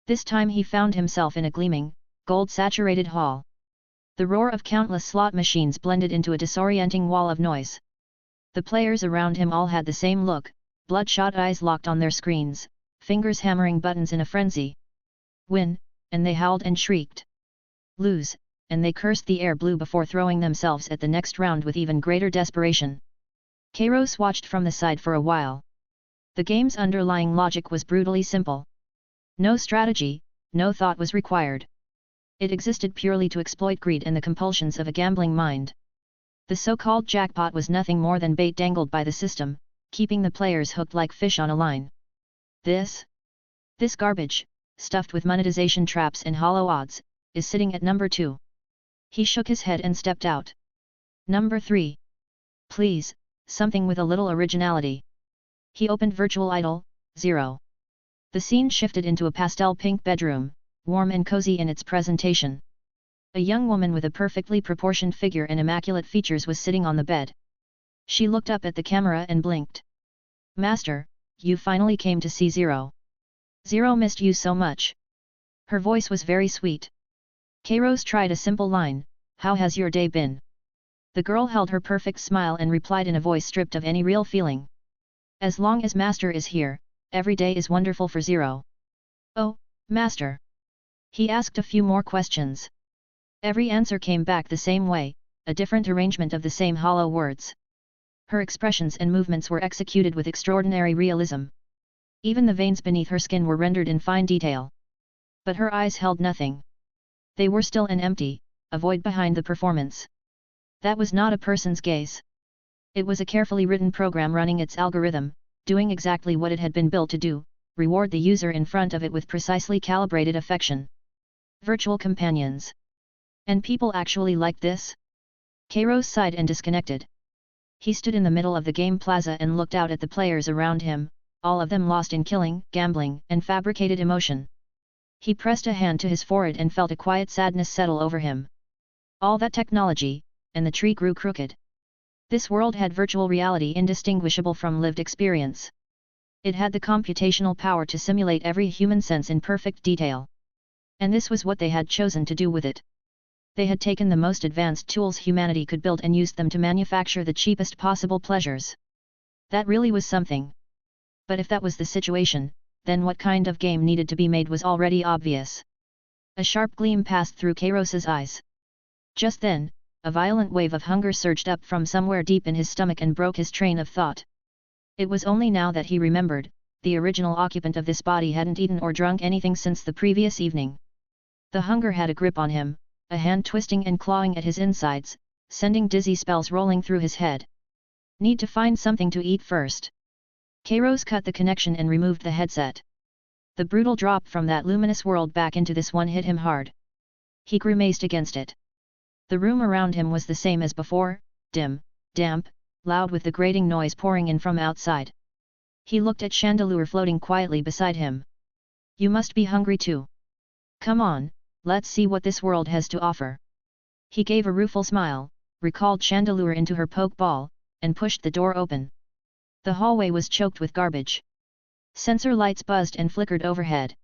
This time he found himself in a gleaming, gold-saturated hall. The roar of countless slot machines blended into a disorienting wall of noise. The players around him all had the same look, bloodshot eyes locked on their screens, fingers hammering buttons in a frenzy. Win, and they howled and shrieked. Lose, and they cursed the air blue before throwing themselves at the next round with even greater desperation. Kairos watched from the side for a while. The game's underlying logic was brutally simple. No strategy, no thought was required. It existed purely to exploit greed and the compulsions of a gambling mind. The so-called jackpot was nothing more than bait dangled by the system, keeping the players hooked like fish on a line. This garbage, stuffed with monetization traps and hollow odds, is sitting at number 2. He shook his head and stepped out. Number 3. Please, something with a little originality. He opened Virtual Idol, 0. The scene shifted into a pastel pink bedroom, warm and cozy in its presentation. A young woman with a perfectly proportioned figure and immaculate features was sitting on the bed. She looked up at the camera and blinked. Master, you finally came to see 0. 0 missed you so much. Her voice was very sweet. Kairos tried a simple line, how has your day been? The girl held her perfect smile and replied in a voice stripped of any real feeling. As long as Master is here, every day is wonderful for 0. Oh, Master. He asked a few more questions. Every answer came back the same way, a different arrangement of the same hollow words. Her expressions and movements were executed with extraordinary realism. Even the veins beneath her skin were rendered in fine detail. But her eyes held nothing. They were still and empty, a void behind the performance. That was not a person's gaze. It was a carefully written program running its algorithm, doing exactly what it had been built to do, reward the user in front of it with precisely calibrated affection. Virtual companions. And people actually liked this? Kairos sighed and disconnected. He stood in the middle of the game plaza and looked out at the players around him, all of them lost in killing, gambling, and fabricated emotion. He pressed a hand to his forehead and felt a quiet sadness settle over him. All that technology, and the tree grew crooked. This world had virtual reality indistinguishable from lived experience. It had the computational power to simulate every human sense in perfect detail. And this was what they had chosen to do with it. They had taken the most advanced tools humanity could build and used them to manufacture the cheapest possible pleasures. That really was something. But if that was the situation, then what kind of game needed to be made was already obvious. A sharp gleam passed through Kairos's eyes. Just then, a violent wave of hunger surged up from somewhere deep in his stomach and broke his train of thought. It was only now that he remembered, the original occupant of this body hadn't eaten or drunk anything since the previous evening. The hunger had a grip on him, a hand twisting and clawing at his insides, sending dizzy spells rolling through his head. Need to find something to eat first. Kairos cut the connection and removed the headset. The brutal drop from that luminous world back into this one hit him hard. He grimaced against it. The room around him was the same as before, dim, damp, loud with the grating noise pouring in from outside. He looked at Chandelure floating quietly beside him. You must be hungry too. Come on, let's see what this world has to offer. He gave a rueful smile, recalled Chandelure into her poke ball, and pushed the door open. The hallway was choked with garbage. Sensor lights buzzed and flickered overhead.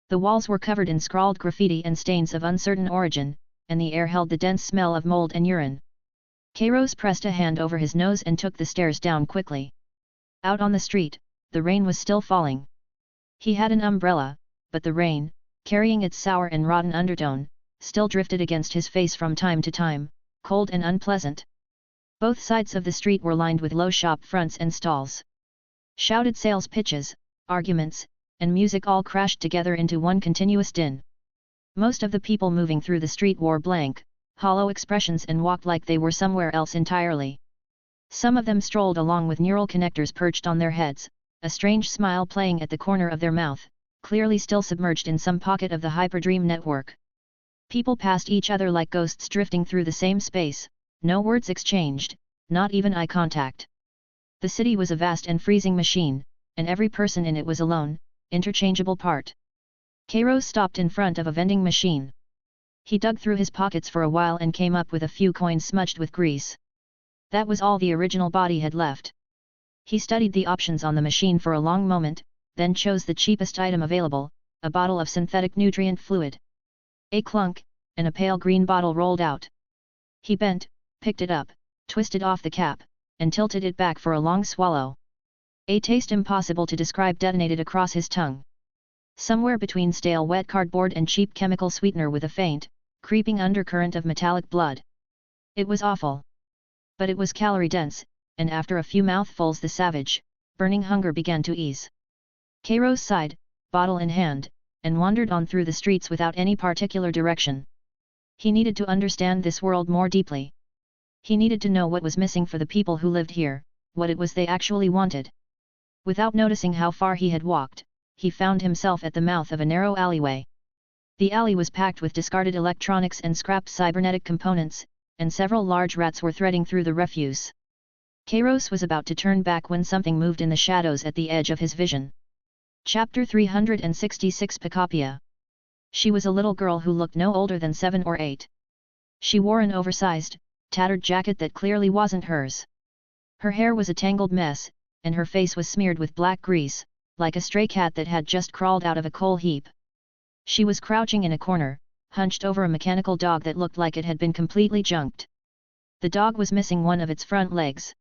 The walls were covered in scrawled graffiti and stains of uncertain origin, and the air held the dense smell of mold and urine. Kairos pressed a hand over his nose and took the stairs down quickly. Out on the street, the rain was still falling. He had an umbrella, but the rain, carrying its sour and rotten undertone, still drifted against his face from time to time, cold and unpleasant. Both sides of the street were lined with low shop fronts and stalls. Shouted sales pitches, arguments, and music all crashed together into one continuous din. Most of the people moving through the street wore blank, hollow expressions and walked like they were somewhere else entirely. Some of them strolled along with neural connectors perched on their heads, a strange smile playing at the corner of their mouth, clearly still submerged in some pocket of the hyperdream network. People passed each other like ghosts drifting through the same space, no words exchanged, not even eye contact. The city was a vast and freezing machine, and every person in it was a lone, interchangeable part. Kairos stopped in front of a vending machine. He dug through his pockets for a while and came up with a few coins smudged with grease. That was all the original body had left. He studied the options on the machine for a long moment, then chose the cheapest item available, a bottle of synthetic nutrient fluid. A clunk, and a pale green bottle rolled out. He bent, picked it up, twisted off the cap, and tilted it back for a long swallow. A taste impossible to describe detonated across his tongue. Somewhere between stale wet cardboard and cheap chemical sweetener with a faint, creeping undercurrent of metallic blood. It was awful. But it was calorie-dense, and after a few mouthfuls the savage, burning hunger began to ease. Kairos sighed, bottle in hand, and wandered on through the streets without any particular direction. He needed to understand this world more deeply. He needed to know what was missing for the people who lived here, what it was they actually wanted. Without noticing how far he had walked, he found himself at the mouth of a narrow alleyway. The alley was packed with discarded electronics and scrapped cybernetic components, and several large rats were threading through the refuse. Kairos was about to turn back when something moved in the shadows at the edge of his vision. Chapter 366 Picopia. She was a little girl who looked no older than 7 or 8. She wore an oversized, tattered jacket that clearly wasn't hers. Her hair was a tangled mess, and her face was smeared with black grease, like a stray cat that had just crawled out of a coal heap. She was crouching in a corner, hunched over a mechanical dog that looked like it had been completely junked. The dog was missing one of its front legs.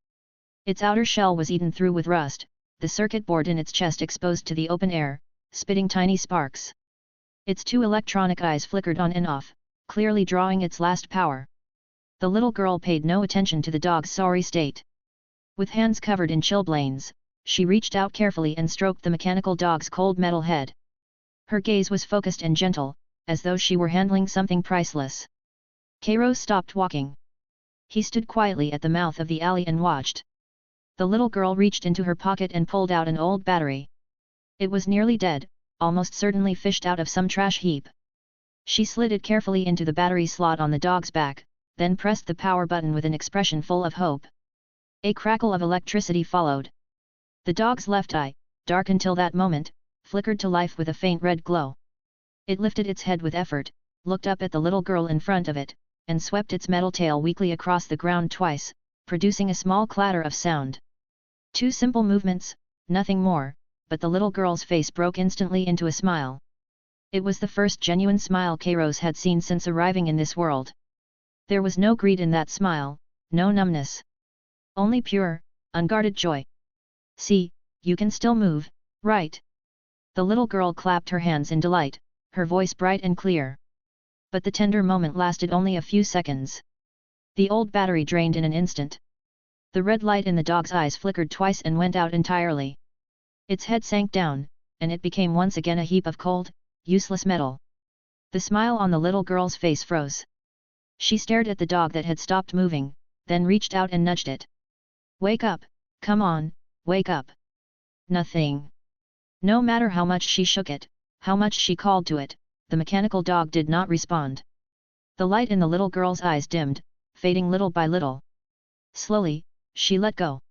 Its outer shell was eaten through with rust, the circuit board in its chest exposed to the open air, spitting tiny sparks. Its 2 electronic eyes flickered on and off, clearly drawing its last power. The little girl paid no attention to the dog's sorry state. With hands covered in chilblains, she reached out carefully and stroked the mechanical dog's cold metal head. Her gaze was focused and gentle, as though she were handling something priceless. Kairos stopped walking. He stood quietly at the mouth of the alley and watched. The little girl reached into her pocket and pulled out an old battery. It was nearly dead, almost certainly fished out of some trash heap. She slid it carefully into the battery slot on the dog's back, then pressed the power button with an expression full of hope. A crackle of electricity followed. The dog's left eye, dark until that moment, flickered to life with a faint red glow. It lifted its head with effort, looked up at the little girl in front of it, and swept its metal tail weakly across the ground twice, producing a small clatter of sound. 2 simple movements, nothing more, but the little girl's face broke instantly into a smile. It was the first genuine smile Kairos had seen since arriving in this world. There was no greed in that smile, no numbness. Only pure, unguarded joy. "See, you can still move, right?" The little girl clapped her hands in delight, her voice bright and clear. But the tender moment lasted only a few seconds. The old battery drained in an instant. The red light in the dog's eyes flickered twice and went out entirely. Its head sank down, and it became once again a heap of cold, useless metal. The smile on the little girl's face froze. She stared at the dog that had stopped moving, then reached out and nudged it. "Wake up, come on, wake up." Nothing. No matter how much she shook it, how much she called to it, the mechanical dog did not respond. The light in the little girl's eyes dimmed, fading little by little. Slowly, she let go.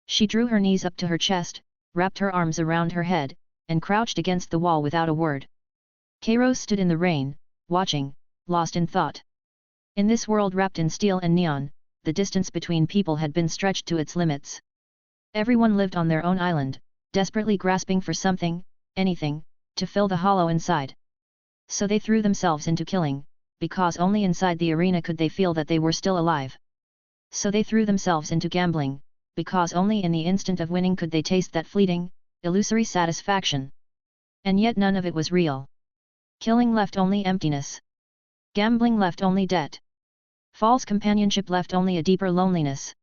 She drew her knees up to her chest, wrapped her arms around her head, and crouched against the wall without a word. Kairos stood in the rain, watching, lost in thought. In this world wrapped in steel and neon, the distance between people had been stretched to its limits. Everyone lived on their own island, desperately grasping for something, anything, to fill the hollow inside. So they threw themselves into killing, because only inside the arena could they feel that they were still alive. So they threw themselves into gambling, because only in the instant of winning could they taste that fleeting, illusory satisfaction. And yet none of it was real. Killing left only emptiness. Gambling left only debt. False companionship left only a deeper loneliness.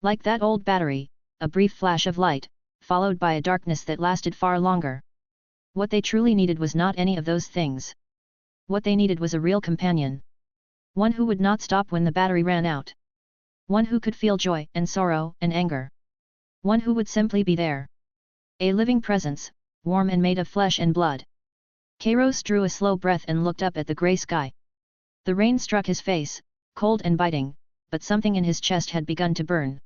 Like that old battery, a brief flash of light, followed by a darkness that lasted far longer. What they truly needed was not any of those things. What they needed was a real companion. One who would not stop when the battery ran out. One who could feel joy and sorrow and anger. One who would simply be there. A living presence, warm and made of flesh and blood. Kairos drew a slow breath and looked up at the grey sky. The rain struck his face, cold and biting, but something in his chest had begun to burn.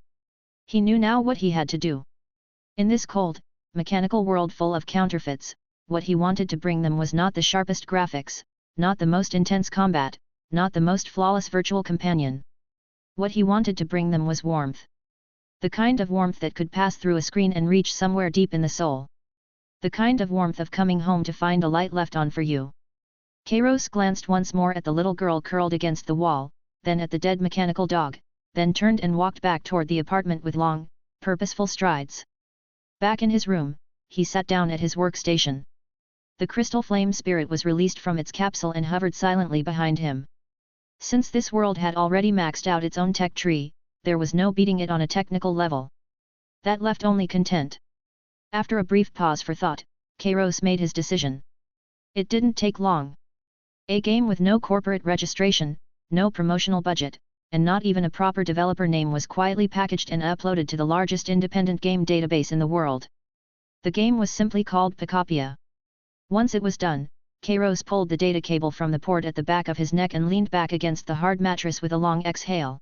He knew now what he had to do. In this cold, mechanical world full of counterfeits, what he wanted to bring them was not the sharpest graphics, not the most intense combat, not the most flawless virtual companion. What he wanted to bring them was warmth. The kind of warmth that could pass through a screen and reach somewhere deep in the soul. The kind of warmth of coming home to find a light left on for you. Kairos glanced once more at the little girl curled against the wall, then at the dead mechanical dog, then turned and walked back toward the apartment with long, purposeful strides. Back in his room, he sat down at his workstation. The crystal flame spirit was released from its capsule and hovered silently behind him. Since this world had already maxed out its own tech tree, there was no beating it on a technical level. That left only content. After a brief pause for thought, Kairos made his decision. It didn't take long. A game with no corporate registration, no promotional budget, and not even a proper developer name was quietly packaged and uploaded to the largest independent game database in the world. The game was simply called Pokémon. Once it was done, Kairos pulled the data cable from the port at the back of his neck and leaned back against the hard mattress with a long exhale.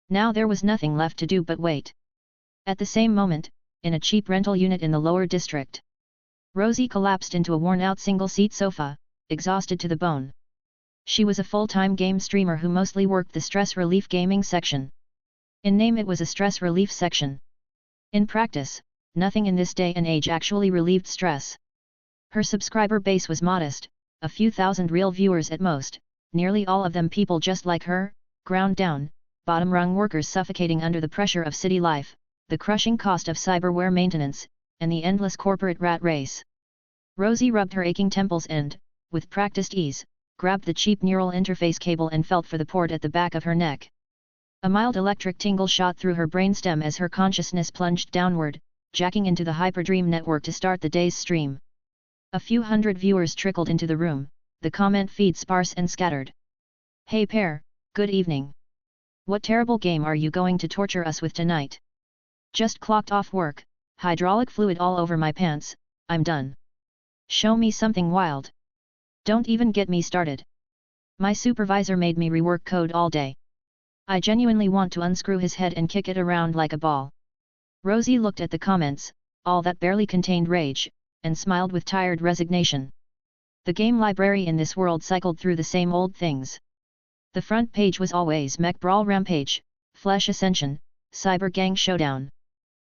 Now there was nothing left to do but wait. At the same moment, in a cheap rental unit in the lower district, Rosie collapsed into a worn-out single-seat sofa, exhausted to the bone. She was a full-time game streamer who mostly worked the stress relief gaming section. In name it was a stress relief section. In practice, nothing in this day and age actually relieved stress. Her subscriber base was modest, a few thousand real viewers at most, nearly all of them people just like her, ground down, bottom-rung workers suffocating under the pressure of city life, the crushing cost of cyberware maintenance, and the endless corporate rat race. Rosie rubbed her aching temples and, with practiced ease, grabbed the cheap neural interface cable and felt for the port at the back of her neck. A mild electric tingle shot through her brainstem as her consciousness plunged downward, jacking into the Hyperdream network to start the day's stream. A few hundred viewers trickled into the room, the comment feed sparse and scattered. "Hey pair, good evening. What terrible game are you going to torture us with tonight? Just clocked off work, hydraulic fluid all over my pants, I'm done. Show me something wild. Don't even get me started. My supervisor made me rework code all day. I genuinely want to unscrew his head and kick it around like a ball." Rosie looked at the comments, all that barely contained rage, and smiled with tired resignation. The game library in this world cycled through the same old things. The front page was always Mech Brawl Rampage, Flesh Ascension, Cyber Gang Showdown.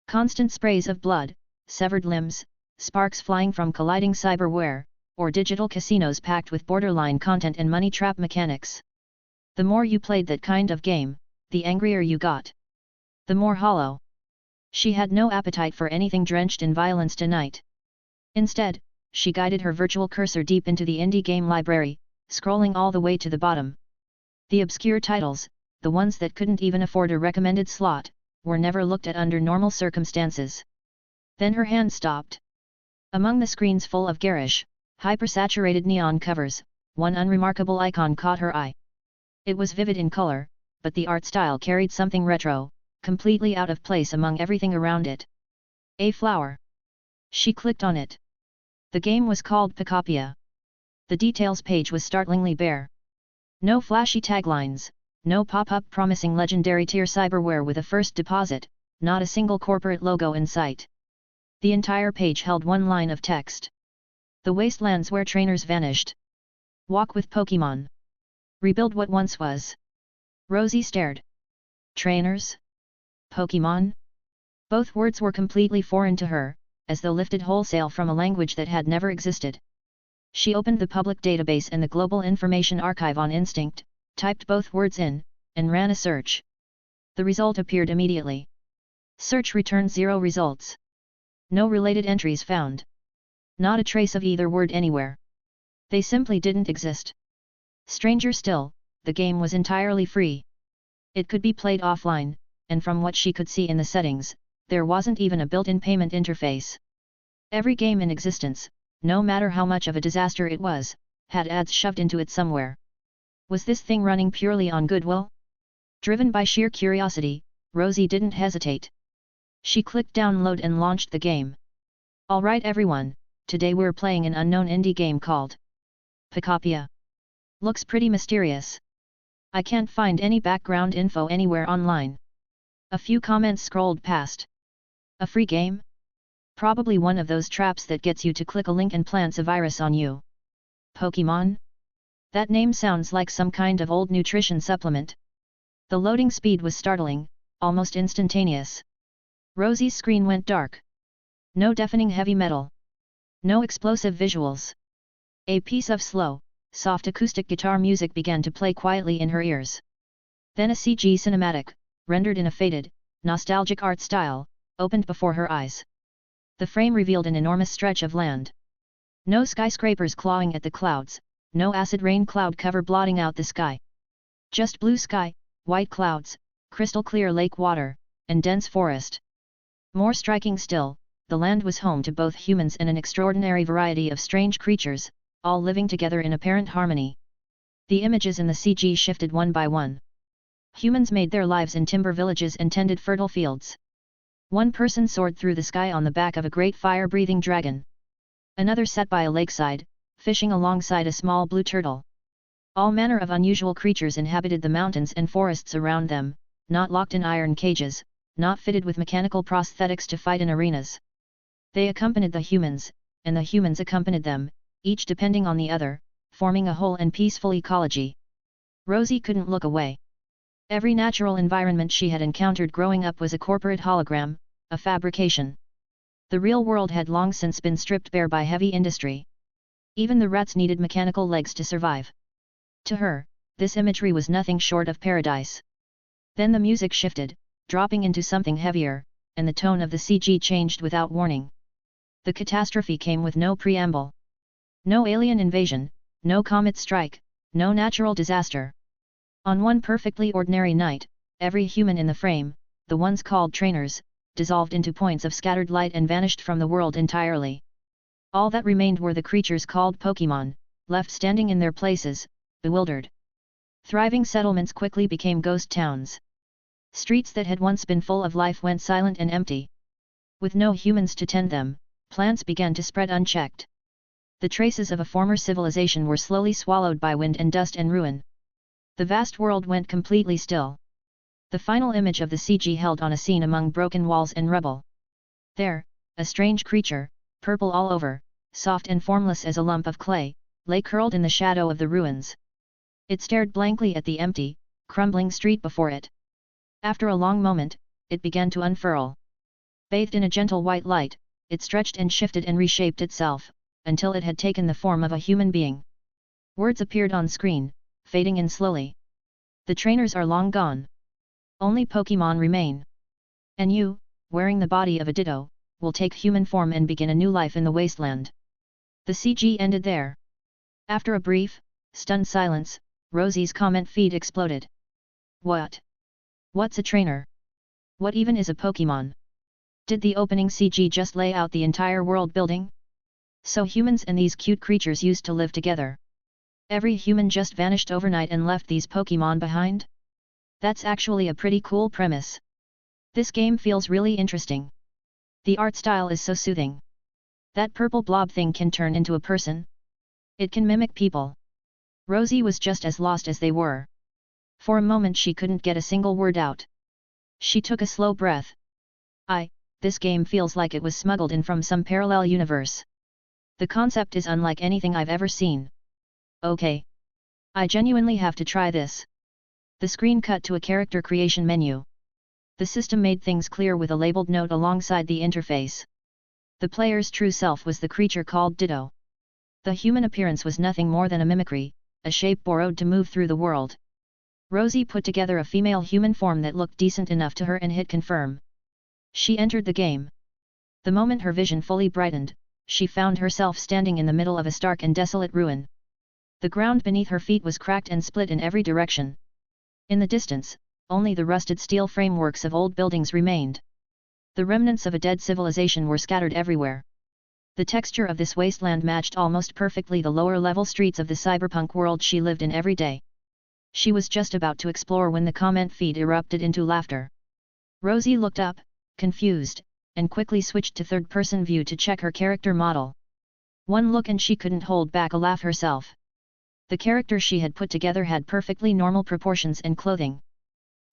Constant sprays of blood, severed limbs, sparks flying from colliding cyberware, or digital casinos packed with borderline content and money trap mechanics. The more you played that kind of game, the angrier you got. The more hollow. She had no appetite for anything drenched in violence tonight. Instead, she guided her virtual cursor deep into the indie game library, scrolling all the way to the bottom. The obscure titles, the ones that couldn't even afford a recommended slot, were never looked at under normal circumstances. Then her hand stopped. Among the screens full of garish, hypersaturated neon covers, one unremarkable icon caught her eye. It was vivid in color, but the art style carried something retro, completely out of place among everything around it. A flower. She clicked on it. The game was called Pokémon. The details page was startlingly bare. No flashy taglines, no pop-up promising legendary tier cyberware with a first deposit, not a single corporate logo in sight. The entire page held one line of text. The wastelands where trainers vanished. Walk with Pokémon. Rebuild what once was. Rosie stared. Trainers? Pokémon? Both words were completely foreign to her, as though lifted wholesale from a language that had never existed. She opened the public database and the Global Information Archive on instinct, typed both words in, and ran a search. The result appeared immediately. Search returned 0 results. No related entries found. Not a trace of either word anywhere. They simply didn't exist. Stranger still, the game was entirely free. It could be played offline, and from what she could see in the settings, there wasn't even a built-in payment interface. Every game in existence, no matter how much of a disaster it was, had ads shoved into it somewhere. Was this thing running purely on goodwill? Driven by sheer curiosity, Rosie didn't hesitate. She clicked download and launched the game. Alright everyone, today we're playing an unknown indie game called Pokémon. Looks pretty mysterious. I can't find any background info anywhere online. A few comments scrolled past. A free game? Probably one of those traps that gets you to click a link and plants a virus on you. Pokémon? That name sounds like some kind of old nutrition supplement. The loading speed was startling, almost instantaneous. Rosie's screen went dark. No deafening heavy metal. No explosive visuals. A piece of slow, soft acoustic guitar music began to play quietly in her ears. Then a CG cinematic, rendered in a faded, nostalgic art style, opened before her eyes. The frame revealed an enormous stretch of land. No skyscrapers clawing at the clouds, no acid rain cloud cover blotting out the sky. Just blue sky, white clouds, crystal clear lake water, and dense forest. More striking still, the land was home to both humans and an extraordinary variety of strange creatures, all living together in apparent harmony. The images in the CG shifted one by one. Humans made their lives in timber villages and tended fertile fields. One person soared through the sky on the back of a great fire-breathing dragon. Another sat by a lakeside, fishing alongside a small blue turtle. All manner of unusual creatures inhabited the mountains and forests around them, not locked in iron cages, not fitted with mechanical prosthetics to fight in arenas. They accompanied the humans, and the humans accompanied them, each depending on the other, forming a whole and peaceful ecology. Rosie couldn't look away. Every natural environment she had encountered growing up was a corporate hologram, a fabrication. The real world had long since been stripped bare by heavy industry. Even the rats needed mechanical legs to survive. To her, this imagery was nothing short of paradise. Then the music shifted, dropping into something heavier, and the tone of the CG changed without warning. The catastrophe came with no preamble. No alien invasion, no comet strike, no natural disaster. On one perfectly ordinary night, every human in the frame, the ones called trainers, dissolved into points of scattered light and vanished from the world entirely. All that remained were the creatures called Pokémon, left standing in their places, bewildered. Thriving settlements quickly became ghost towns. Streets that had once been full of life went silent and empty. With no humans to tend them, plants began to spread unchecked. The traces of a former civilization were slowly swallowed by wind and dust and ruin. The vast world went completely still. The final image of the CG held on a scene among broken walls and rubble. There, a strange creature, purple all over, soft and formless as a lump of clay, lay curled in the shadow of the ruins. It stared blankly at the empty, crumbling street before it. After a long moment, it began to unfurl. Bathed in a gentle white light, it stretched and shifted and reshaped itself, until it had taken the form of a human being. Words appeared on screen, fading in slowly. The trainers are long gone. Only Pokémon remain. And you, wearing the body of a Ditto, will take human form and begin a new life in the wasteland. The CG ended there. After a brief, stunned silence, Rosie's comment feed exploded. What? What's a trainer? What even is a Pokémon? Did the opening CG just lay out the entire world building? So humans and these cute creatures used to live together. Every human just vanished overnight and left these Pokémon behind? That's actually a pretty cool premise. This game feels really interesting. The art style is so soothing. That purple blob thing can turn into a person. It can mimic people. Rosie was just as lost as they were. For a moment she couldn't get a single word out. She took a slow breath. This game feels like it was smuggled in from some parallel universe. The concept is unlike anything I've ever seen. Okay. I genuinely have to try this. The screen cut to a character creation menu. The system made things clear with a labeled note alongside the interface. The player's true self was the creature called Ditto. The human appearance was nothing more than a mimicry, a shape borrowed to move through the world. Rosie put together a female human form that looked decent enough to her and hit confirm. She entered the game. The moment her vision fully brightened, she found herself standing in the middle of a stark and desolate ruin. The ground beneath her feet was cracked and split in every direction. In the distance, only the rusted steel frameworks of old buildings remained. The remnants of a dead civilization were scattered everywhere. The texture of this wasteland matched almost perfectly the lower-level streets of the cyberpunk world she lived in every day. She was just about to explore when the comment feed erupted into laughter. Rosie looked up, confused, and quickly switched to third-person view to check her character model. One look and she couldn't hold back a laugh herself. The character she had put together had perfectly normal proportions and clothing.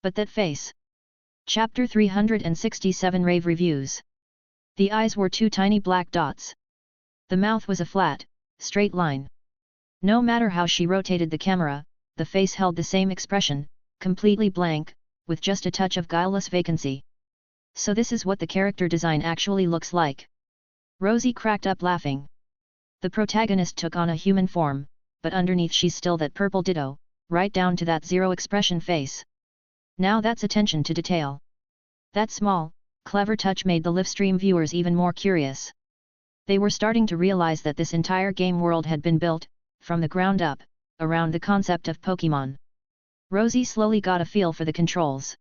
But that face! Chapter 367 Rave Reviews. The eyes were two tiny black dots. The mouth was a flat, straight line. No matter how she rotated the camera, the face held the same expression, completely blank, with just a touch of guileless vacancy. So this is what the character design actually looks like. Rosie cracked up laughing. The protagonist took on a human form, but underneath she's still that purple ditto, right down to that zero expression face. Now that's attention to detail. That small, clever touch made the livestream viewers even more curious. They were starting to realize that this entire game world had been built, from the ground up, around the concept of Pokémon. Rosie slowly got a feel for the controls.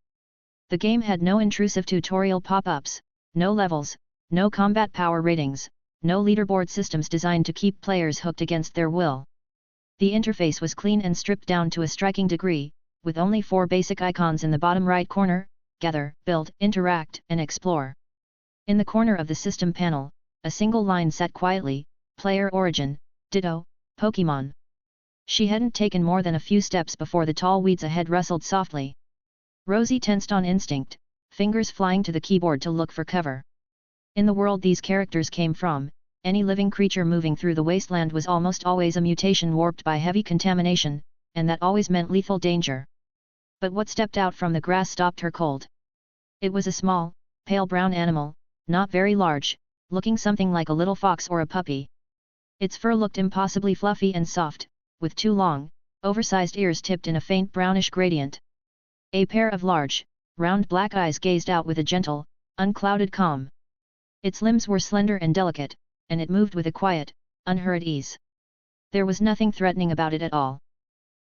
The game had no intrusive tutorial pop-ups, no levels, no combat power ratings, no leaderboard systems designed to keep players hooked against their will. The interface was clean and stripped down to a striking degree, with only 4 basic icons in the bottom right corner: gather, build, interact, and explore. In the corner of the system panel, a single line sat quietly: player origin, ditto, Pokémon. She hadn't taken more than a few steps before the tall weeds ahead rustled softly. Rosie tensed on instinct, fingers flying to the keyboard to look for cover. In the world these characters came from, any living creature moving through the wasteland was almost always a mutation warped by heavy contamination, and that always meant lethal danger. But what stepped out from the grass stopped her cold. It was a small, pale brown animal, not very large, looking something like a little fox or a puppy. Its fur looked impossibly fluffy and soft, with 2 long, oversized ears tipped in a faint brownish gradient. A pair of large, round black eyes gazed out with a gentle, unclouded calm. Its limbs were slender and delicate, and it moved with a quiet, unhurried ease. There was nothing threatening about it at all.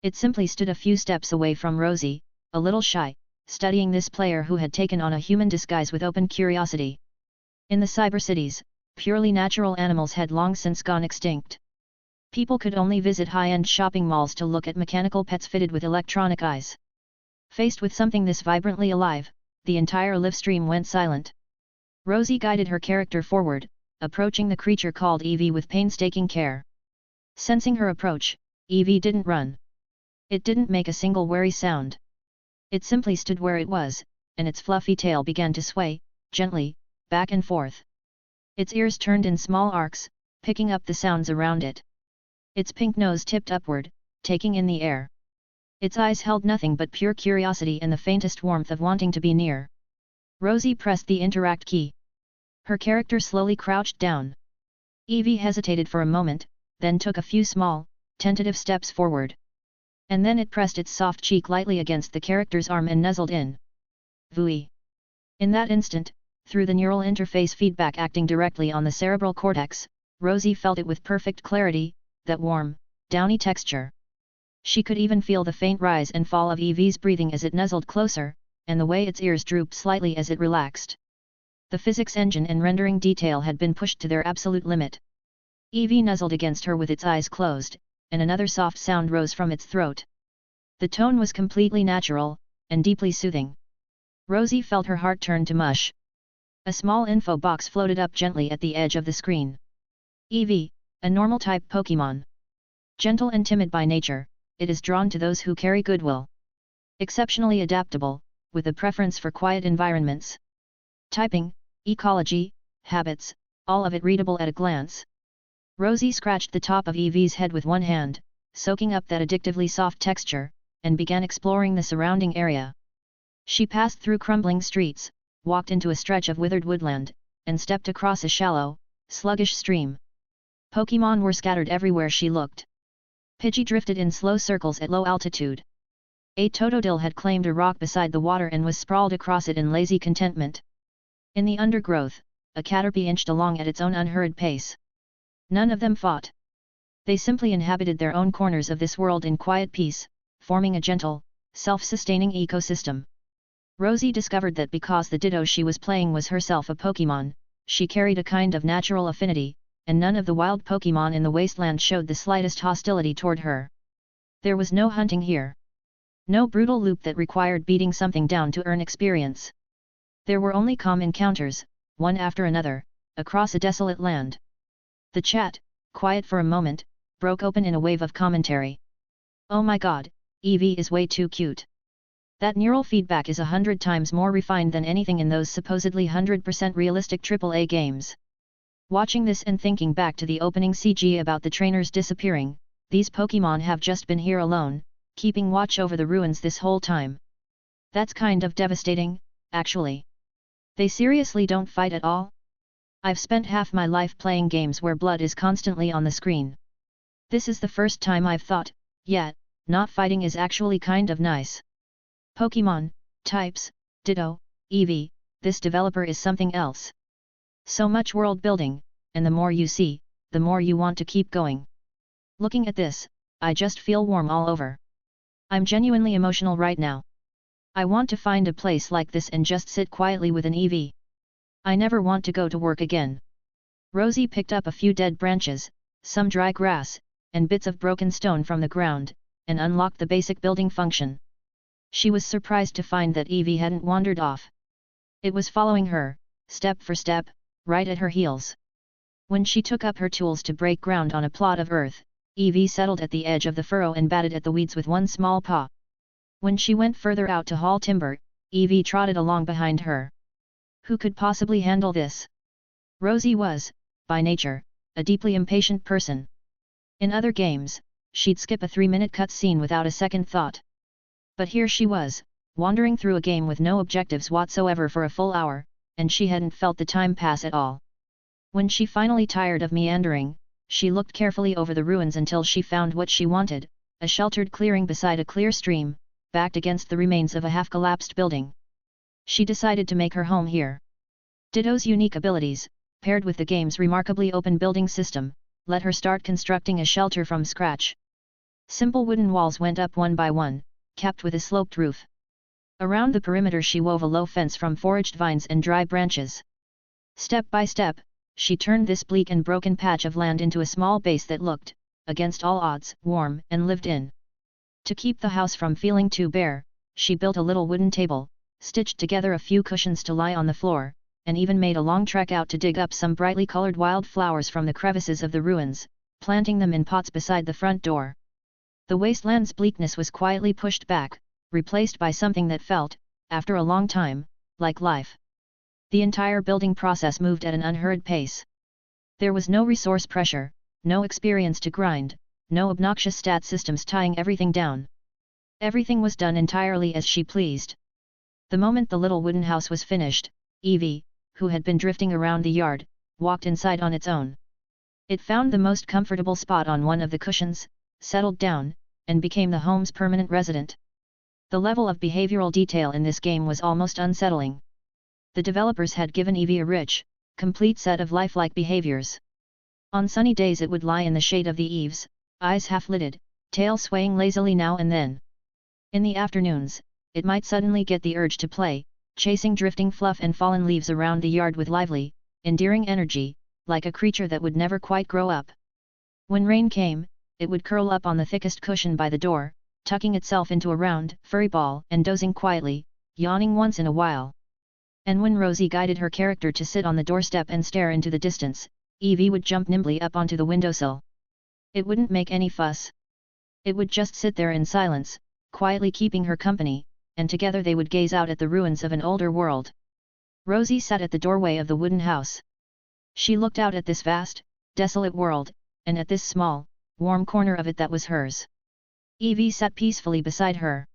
It simply stood a few steps away from Rosie, a little shy, studying this player who had taken on a human disguise with open curiosity. In the cyber cities, purely natural animals had long since gone extinct. People could only visit high-end shopping malls to look at mechanical pets fitted with electronic eyes. Faced with something this vibrantly alive, the entire livestream went silent. Rosie guided her character forward, approaching the creature called Eevee with painstaking care. Sensing her approach, Eevee didn't run. It didn't make a single wary sound. It simply stood where it was, and its fluffy tail began to sway, gently, back and forth. Its ears turned in small arcs, picking up the sounds around it. Its pink nose tipped upward, taking in the air. Its eyes held nothing but pure curiosity and the faintest warmth of wanting to be near. Rosie pressed the interact key. Her character slowly crouched down. Eevee hesitated for a moment, then took a few small, tentative steps forward. And then it pressed its soft cheek lightly against the character's arm and nuzzled in. Vui. In that instant, through the neural interface feedback acting directly on the cerebral cortex, Rosie felt it with perfect clarity, that warm, downy texture. She could even feel the faint rise and fall of Eevee's breathing as it nuzzled closer, and the way its ears drooped slightly as it relaxed. The physics engine and rendering detail had been pushed to their absolute limit. Eevee nuzzled against her with its eyes closed, and another soft sound rose from its throat. The tone was completely natural, and deeply soothing. Rosie felt her heart turn to mush. A small info box floated up gently at the edge of the screen. Eevee, a normal-type Pokémon. Gentle and timid by nature, it is drawn to those who carry goodwill. Exceptionally adaptable, with a preference for quiet environments. Typing, ecology, habits, all of it readable at a glance. Rosie scratched the top of Eevee's head with one hand, soaking up that addictively soft texture, and began exploring the surrounding area. She passed through crumbling streets, walked into a stretch of withered woodland, and stepped across a shallow, sluggish stream. Pokémon were scattered everywhere she looked. Pidgey drifted in slow circles at low altitude. A Totodile had claimed a rock beside the water and was sprawled across it in lazy contentment. In the undergrowth, a Caterpie inched along at its own unhurried pace. None of them fought. They simply inhabited their own corners of this world in quiet peace, forming a gentle, self-sustaining ecosystem. Rosie discovered that because the Ditto she was playing was herself a Pokémon, she carried a kind of natural affinity, and none of the wild Pokémon in the wasteland showed the slightest hostility toward her. There was no hunting here. No brutal loop that required beating something down to earn experience. There were only calm encounters, one after another, across a desolate land. The chat, quiet for a moment, broke open in a wave of commentary. Oh my god, Eevee is way too cute. That neural feedback is 100 times more refined than anything in those supposedly 100% realistic AAA games. Watching this and thinking back to the opening CG about the trainers disappearing, these Pokémon have just been here alone, keeping watch over the ruins this whole time. That's kind of devastating, actually. They seriously don't fight at all? I've spent half my life playing games where blood is constantly on the screen. This is the first time I've thought, yeah, not fighting is actually kind of nice. Pokémon, types, Ditto, Eevee, this developer is something else. So much world building, and the more you see, the more you want to keep going. Looking at this, I just feel warm all over. I'm genuinely emotional right now. I want to find a place like this and just sit quietly with an Eevee. I never want to go to work again. Rosie picked up a few dead branches, some dry grass, and bits of broken stone from the ground, and unlocked the basic building function. She was surprised to find that Eevee hadn't wandered off. It was following her, step for step, right at her heels. When she took up her tools to break ground on a plot of earth, Eevee settled at the edge of the furrow and batted at the weeds with one small paw. When she went further out to haul timber, Eevee trotted along behind her. Who could possibly handle this? Rosie was, by nature, a deeply impatient person. In other games, she'd skip a 3-minute cutscene without a second thought. But here she was, wandering through a game with no objectives whatsoever for a full hour, and she hadn't felt the time pass at all. When she finally tired of meandering, she looked carefully over the ruins until she found what she wanted, a sheltered clearing beside a clear stream, backed against the remains of a half-collapsed building. She decided to make her home here. Ditto's unique abilities, paired with the game's remarkably open building system, let her start constructing a shelter from scratch. Simple wooden walls went up one by one, capped with a sloped roof. Around the perimeter she wove a low fence from foraged vines and dry branches. Step by step, she turned this bleak and broken patch of land into a small base that looked, against all odds, warm and lived in. To keep the house from feeling too bare, she built a little wooden table, stitched together a few cushions to lie on the floor, and even made a long trek out to dig up some brightly colored wildflowers from the crevices of the ruins, planting them in pots beside the front door. The wasteland's bleakness was quietly pushed back, replaced by something that felt, after a long time, like life. The entire building process moved at an unhurried pace. There was no resource pressure, no experience to grind, no obnoxious stat systems tying everything down. Everything was done entirely as she pleased. The moment the little wooden house was finished, Eevee, who had been drifting around the yard, walked inside on its own. It found the most comfortable spot on one of the cushions, settled down, and became the home's permanent resident. The level of behavioral detail in this game was almost unsettling. The developers had given Eevee a rich, complete set of lifelike behaviors. On sunny days it would lie in the shade of the eaves, eyes half-lidded, tail swaying lazily now and then. In the afternoons, it might suddenly get the urge to play, chasing drifting fluff and fallen leaves around the yard with lively, endearing energy, like a creature that would never quite grow up. When rain came, it would curl up on the thickest cushion by the door, tucking itself into a round, furry ball and dozing quietly, yawning once in a while. And when Rosie guided her character to sit on the doorstep and stare into the distance, Eevee would jump nimbly up onto the windowsill. It wouldn't make any fuss. It would just sit there in silence, quietly keeping her company, and together they would gaze out at the ruins of an older world. Rosie sat at the doorway of the wooden house. She looked out at this vast, desolate world, and at this small, warm corner of it that was hers. Eevee sat peacefully beside her.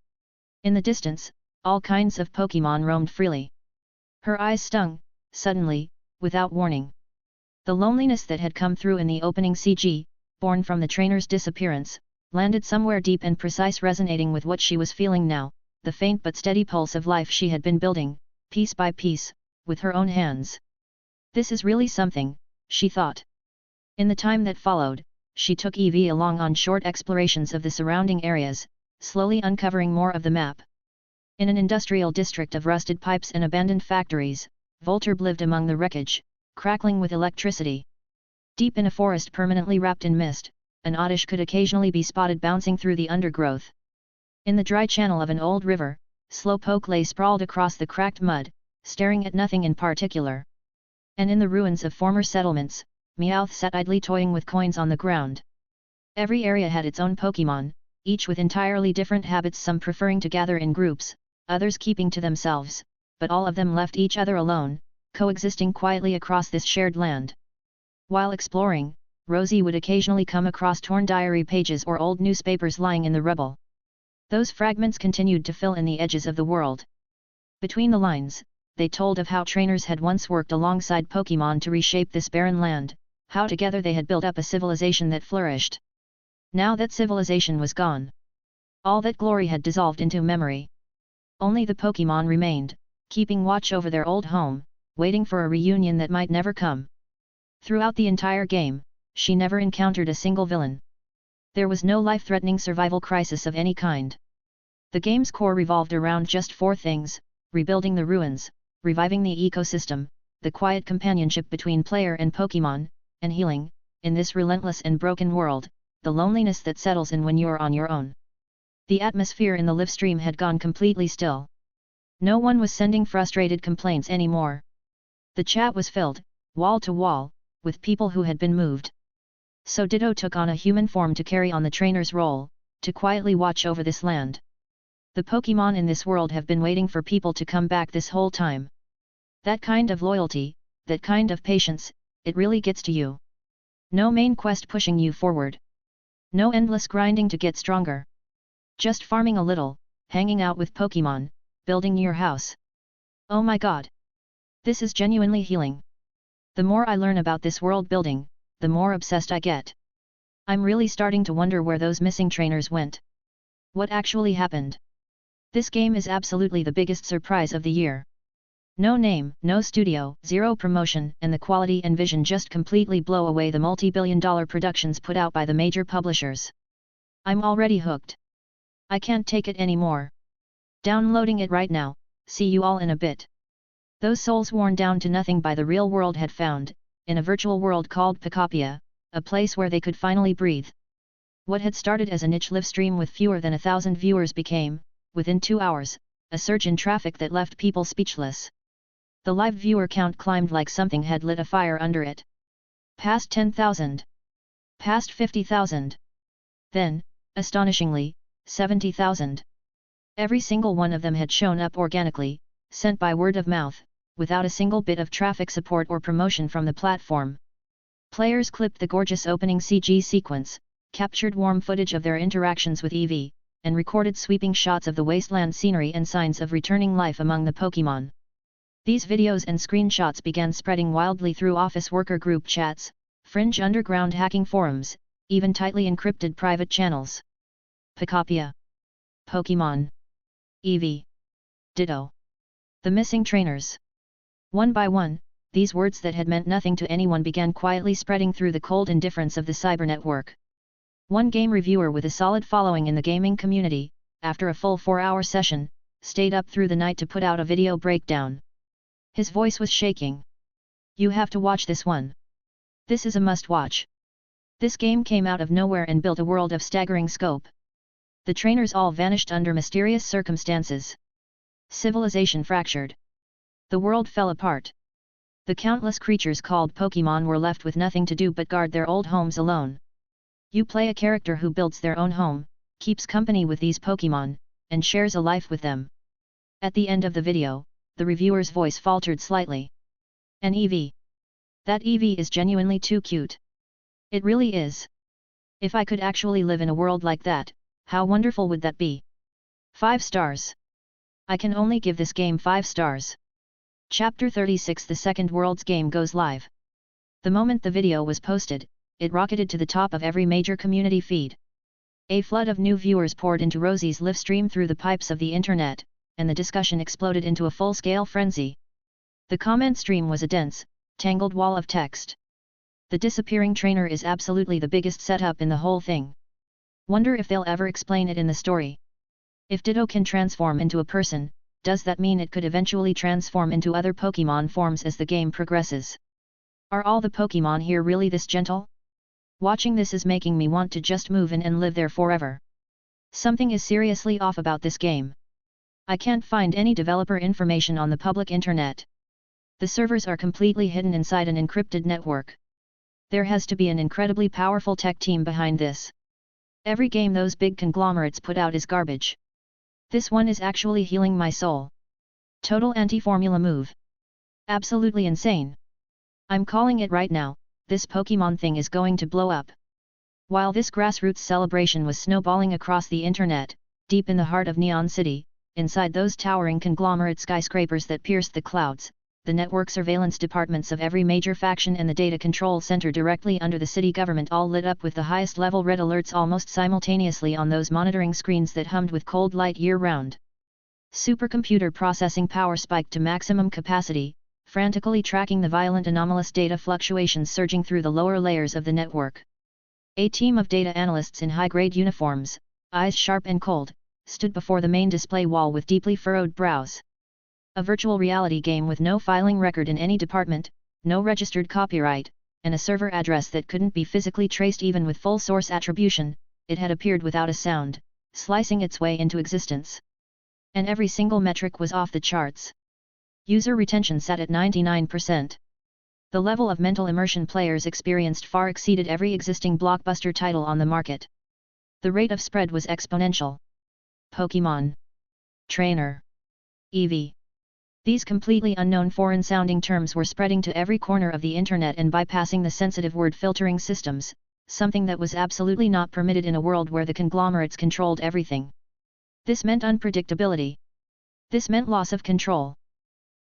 In the distance, all kinds of Pokémon roamed freely. Her eyes stung, suddenly, without warning. The loneliness that had come through in the opening CG, born from the trainer's disappearance, landed somewhere deep and precise, resonating with what she was feeling now, the faint but steady pulse of life she had been building, piece by piece, with her own hands. This is really something, she thought. In the time that followed, she took Eevee along on short explorations of the surrounding areas, slowly uncovering more of the map. In an industrial district of rusted pipes and abandoned factories, Volturb lived among the wreckage, crackling with electricity. Deep in a forest permanently wrapped in mist, an oddish could occasionally be spotted bouncing through the undergrowth. In the dry channel of an old river, Slowpoke lay sprawled across the cracked mud, staring at nothing in particular. And in the ruins of former settlements, Meowth sat idly toying with coins on the ground. Every area had its own Pokémon, each with entirely different habits, some preferring to gather in groups, others keeping to themselves, but all of them left each other alone, coexisting quietly across this shared land. While exploring, Rosie would occasionally come across torn diary pages or old newspapers lying in the rubble. Those fragments continued to fill in the edges of the world. Between the lines, they told of how trainers had once worked alongside Pokémon to reshape this barren land, how together they had built up a civilization that flourished. Now that civilization was gone. All that glory had dissolved into memory. Only the Pokémon remained, keeping watch over their old home, waiting for a reunion that might never come. Throughout the entire game, she never encountered a single villain. There was no life-threatening survival crisis of any kind. The game's core revolved around just 4 things: rebuilding the ruins, reviving the ecosystem, the quiet companionship between player and Pokémon, and healing, in this relentless and broken world, the loneliness that settles in when you're on your own. The atmosphere in the live stream had gone completely still. No one was sending frustrated complaints anymore. The chat was filled, wall to wall, with people who had been moved. So Ditto took on a human form to carry on the trainer's role, to quietly watch over this land. The Pokémon in this world have been waiting for people to come back this whole time. That kind of loyalty, that kind of patience, it really gets to you. No main quest pushing you forward. No endless grinding to get stronger. Just farming a little, hanging out with Pokémon, building your house. Oh my god! This is genuinely healing. The more I learn about this world building, the more obsessed I get. I'm really starting to wonder where those missing trainers went. What actually happened? This game is absolutely the biggest surprise of the year. No name, no studio, 0 promotion, and the quality and vision just completely blow away the multi-billion-dollar productions put out by the major publishers. I'm already hooked. I can't take it anymore. Downloading it right now, see you all in a bit. Those souls worn down to nothing by the real world had found, in a virtual world called Pocopia, a place where they could finally breathe. What had started as a niche live stream with fewer than 1,000 viewers became, within 2 hours, a surge in traffic that left people speechless. The live viewer count climbed like something had lit a fire under it. Past 10,000. Past 50,000. Then, astonishingly, 70,000. Every single one of them had shown up organically, sent by word of mouth, without a single bit of traffic support or promotion from the platform. Players clipped the gorgeous opening CG sequence, captured warm footage of their interactions with Eevee, and recorded sweeping shots of the wasteland scenery and signs of returning life among the Pokémon. These videos and screenshots began spreading wildly through office worker group chats, fringe underground hacking forums, even tightly encrypted private channels. Pocopia. Pokémon. Eevee. Ditto. The missing trainers. One by one, these words that had meant nothing to anyone began quietly spreading through the cold indifference of the cybernetwork. One game reviewer with a solid following in the gaming community, after a full 4-hour session, stayed up through the night to put out a video breakdown. His voice was shaking. You have to watch this one. This is a must-watch. This game came out of nowhere and built a world of staggering scope. The trainers all vanished under mysterious circumstances. Civilization fractured. The world fell apart. The countless creatures called Pokémon were left with nothing to do but guard their old homes alone. You play a character who builds their own home, keeps company with these Pokémon, and shares a life with them. At the end of the video, the reviewer's voice faltered slightly. An Eevee. That Eevee is genuinely too cute. It really is. If I could actually live in a world like that, how wonderful would that be? 5 stars. I can only give this game 5 stars. Chapter 36 The Second World's game goes live. The moment the video was posted, it rocketed to the top of every major community feed. A flood of new viewers poured into Rosie's live stream through the pipes of the internet, and the discussion exploded into a full-scale frenzy. The comment stream was a dense, tangled wall of text. The disappearing trainer is absolutely the biggest setup in the whole thing. Wonder if they'll ever explain it in the story. If Ditto can transform into a person, does that mean it could eventually transform into other Pokémon forms as the game progresses? Are all the Pokémon here really this gentle? Watching this is making me want to just move in and live there forever. Something is seriously off about this game. I can't find any developer information on the public internet. The servers are completely hidden inside an encrypted network. There has to be an incredibly powerful tech team behind this. Every game those big conglomerates put out is garbage. This one is actually healing my soul. Total anti-formula move. Absolutely insane. I'm calling it right now, this Pokémon thing is going to blow up. While this grassroots celebration was snowballing across the internet, deep in the heart of Neon City, inside those towering conglomerate skyscrapers that pierced the clouds, the network surveillance departments of every major faction and the data control center directly under the city government all lit up with the highest level red alerts almost simultaneously on those monitoring screens that hummed with cold light year-round. Supercomputer processing power spiked to maximum capacity, frantically tracking the violent anomalous data fluctuations surging through the lower layers of the network. A team of data analysts in high-grade uniforms, eyes sharp and cold, stood before the main display wall with deeply furrowed brows. A virtual reality game with no filing record in any department, no registered copyright, and a server address that couldn't be physically traced even with full source attribution, it had appeared without a sound, slicing its way into existence. And every single metric was off the charts. User retention sat at 99%. The level of mental immersion players experienced far exceeded every existing blockbuster title on the market. The rate of spread was exponential. Pokémon Trainer EV. These completely unknown foreign-sounding terms were spreading to every corner of the internet and bypassing the sensitive word filtering systems, something that was absolutely not permitted in a world where the conglomerates controlled everything. This meant unpredictability. This meant loss of control.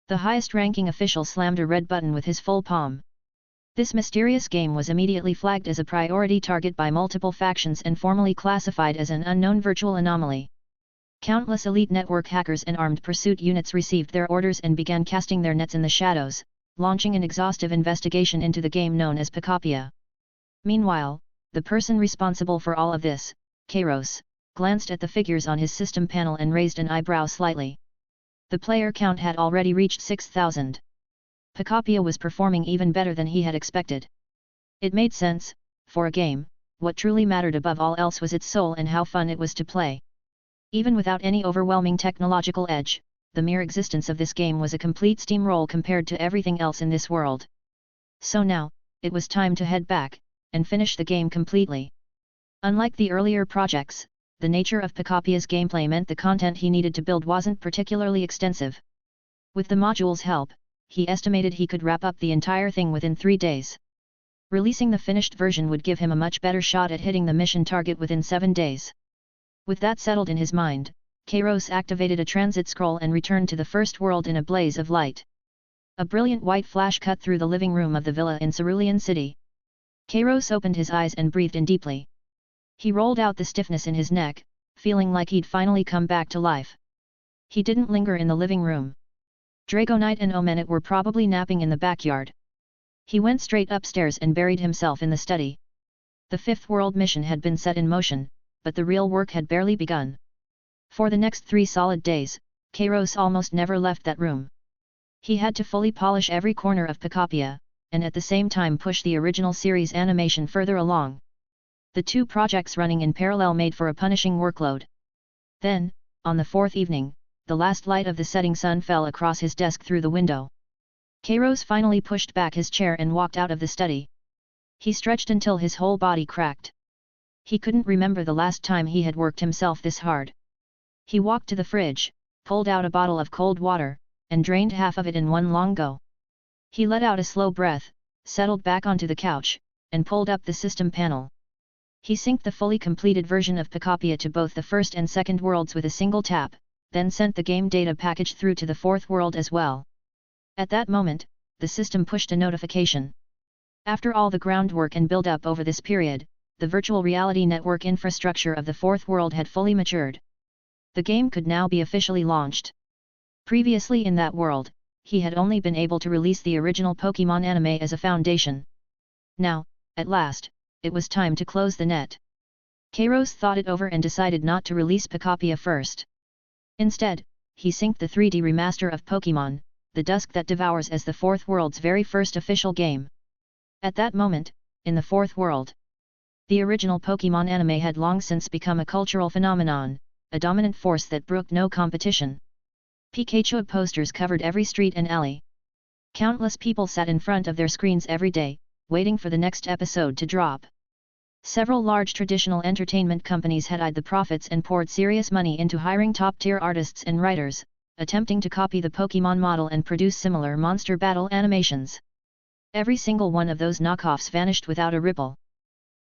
The highest-ranking official slammed a red button with his full palm. This mysterious game was immediately flagged as a priority target by multiple factions and formally classified as an unknown virtual anomaly. Countless elite network hackers and armed pursuit units received their orders and began casting their nets in the shadows, launching an exhaustive investigation into the game known as Pacopia. Meanwhile, the person responsible for all of this, Kairos, glanced at the figures on his system panel and raised an eyebrow slightly. The player count had already reached 6,000. Pacopia was performing even better than he had expected. It made sense, for a game, what truly mattered above all else was its soul and how fun it was to play. Even without any overwhelming technological edge, the mere existence of this game was a complete steamroll compared to everything else in this world. So now, it was time to head back, and finish the game completely. Unlike the earlier projects, the nature of Pacopia's gameplay meant the content he needed to build wasn't particularly extensive. With the module's help, he estimated he could wrap up the entire thing within 3 days. Releasing the finished version would give him a much better shot at hitting the mission target within 7 days. With that settled in his mind, Kairos activated a transit scroll and returned to the first world in a blaze of light. A brilliant white flash cut through the living room of the villa in Cerulean City. Kairos opened his eyes and breathed in deeply. He rolled out the stiffness in his neck, feeling like he'd finally come back to life. He didn't linger in the living room. Dragonite and Omenet were probably napping in the backyard. He went straight upstairs and buried himself in the study. The fifth world mission had been set in motion, but the real work had barely begun. For the next 3 solid days, Kairos almost never left that room. He had to fully polish every corner of Pacopia, and at the same time push the original series animation further along. The 2 projects running in parallel made for a punishing workload. Then, on the 4th evening, the last light of the setting sun fell across his desk through the window. Kairos finally pushed back his chair and walked out of the study. He stretched until his whole body cracked. He couldn't remember the last time he had worked himself this hard. He walked to the fridge, pulled out a bottle of cold water, and drained half of it in one long go. He let out a slow breath, settled back onto the couch, and pulled up the system panel. He synced the fully completed version of Pacopia to both the first and second worlds with a single tap, then sent the game data package through to the fourth world as well. At that moment, the system pushed a notification. After all the groundwork and build-up over this period, the virtual reality network infrastructure of the fourth world had fully matured. The game could now be officially launched. Previously in that world, he had only been able to release the original Pokémon anime as a foundation. Now, at last, it was time to close the net. Kairos thought it over and decided not to release Pacopia first. Instead, he synced the 3D remaster of Pokémon, The Dusk That Devours as the fourth world's very first official game. At that moment, in the fourth world, the original Pokémon anime had long since become a cultural phenomenon, a dominant force that brooked no competition. Pikachu posters covered every street and alley. Countless people sat in front of their screens every day, waiting for the next episode to drop. Several large traditional entertainment companies had eyed the profits and poured serious money into hiring top-tier artists and writers, attempting to copy the Pokémon model and produce similar monster battle animations. Every single one of those knockoffs vanished without a ripple.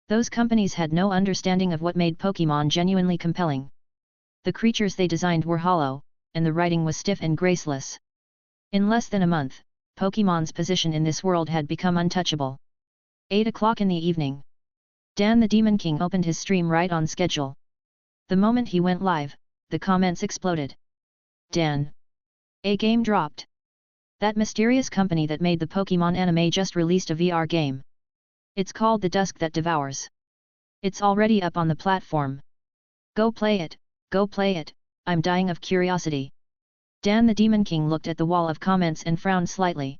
Those companies had no understanding of what made Pokémon genuinely compelling. The creatures they designed were hollow, and the writing was stiff and graceless. In less than a month, Pokémon's position in this world had become untouchable. 8 o'clock in the evening. Dan the Demon King opened his stream right on schedule. The moment he went live, the comments exploded. Dan. A game dropped. That mysterious company that made the Pokémon anime just released a VR game. It's called The Dusk That Devours. It's already up on the platform. Go play it, I'm dying of curiosity. Dan the Demon King looked at the wall of comments and frowned slightly.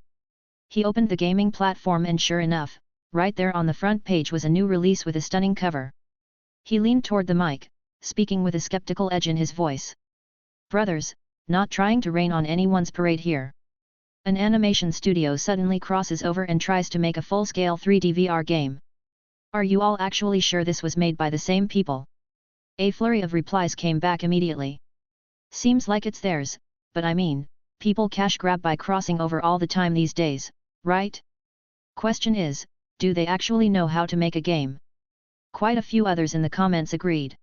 He opened the gaming platform and sure enough, right there on the front page was a new release with a stunning cover. He leaned toward the mic, speaking with a skeptical edge in his voice. Brothers, not trying to rain on anyone's parade here. An animation studio suddenly crosses over and tries to make a full-scale 3D VR game. Are you all actually sure this was made by the same people? A flurry of replies came back immediately. Seems like it's theirs, but I mean, people cash grab by crossing over all the time these days, right? Question is, do they actually know how to make a game? Quite a few others in the comments agreed.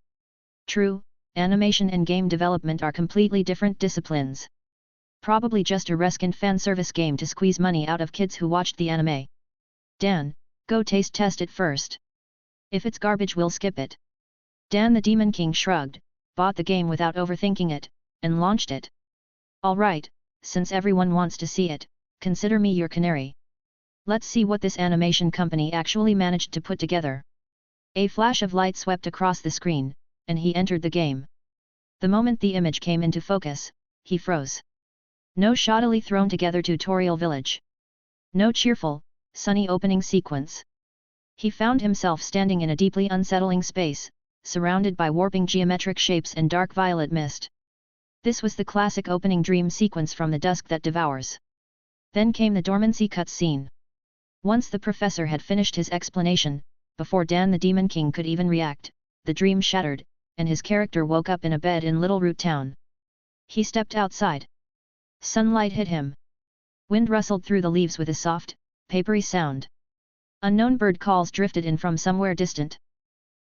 True, animation and game development are completely different disciplines. Probably just a reskin fanservice game to squeeze money out of kids who watched the anime. Dan, go taste test it first. If it's garbage we'll skip it. Dan the Demon King shrugged, bought the game without overthinking it, and launched it. Alright, since everyone wants to see it, consider me your canary. Let's see what this animation company actually managed to put together. A flash of light swept across the screen, and he entered the game. The moment the image came into focus, he froze. No shoddily thrown together tutorial village. No cheerful, sunny opening sequence. He found himself standing in a deeply unsettling space, surrounded by warping geometric shapes and dark violet mist. This was the classic opening dream sequence from The Dusk That Devours. Then came the dormancy cutscene. Once the professor had finished his explanation, before Dan the Demon King could even react, the dream shattered, and his character woke up in a bed in Little Root Town. He stepped outside. Sunlight hit him. Wind rustled through the leaves with a soft, papery sound. Unknown bird calls drifted in from somewhere distant.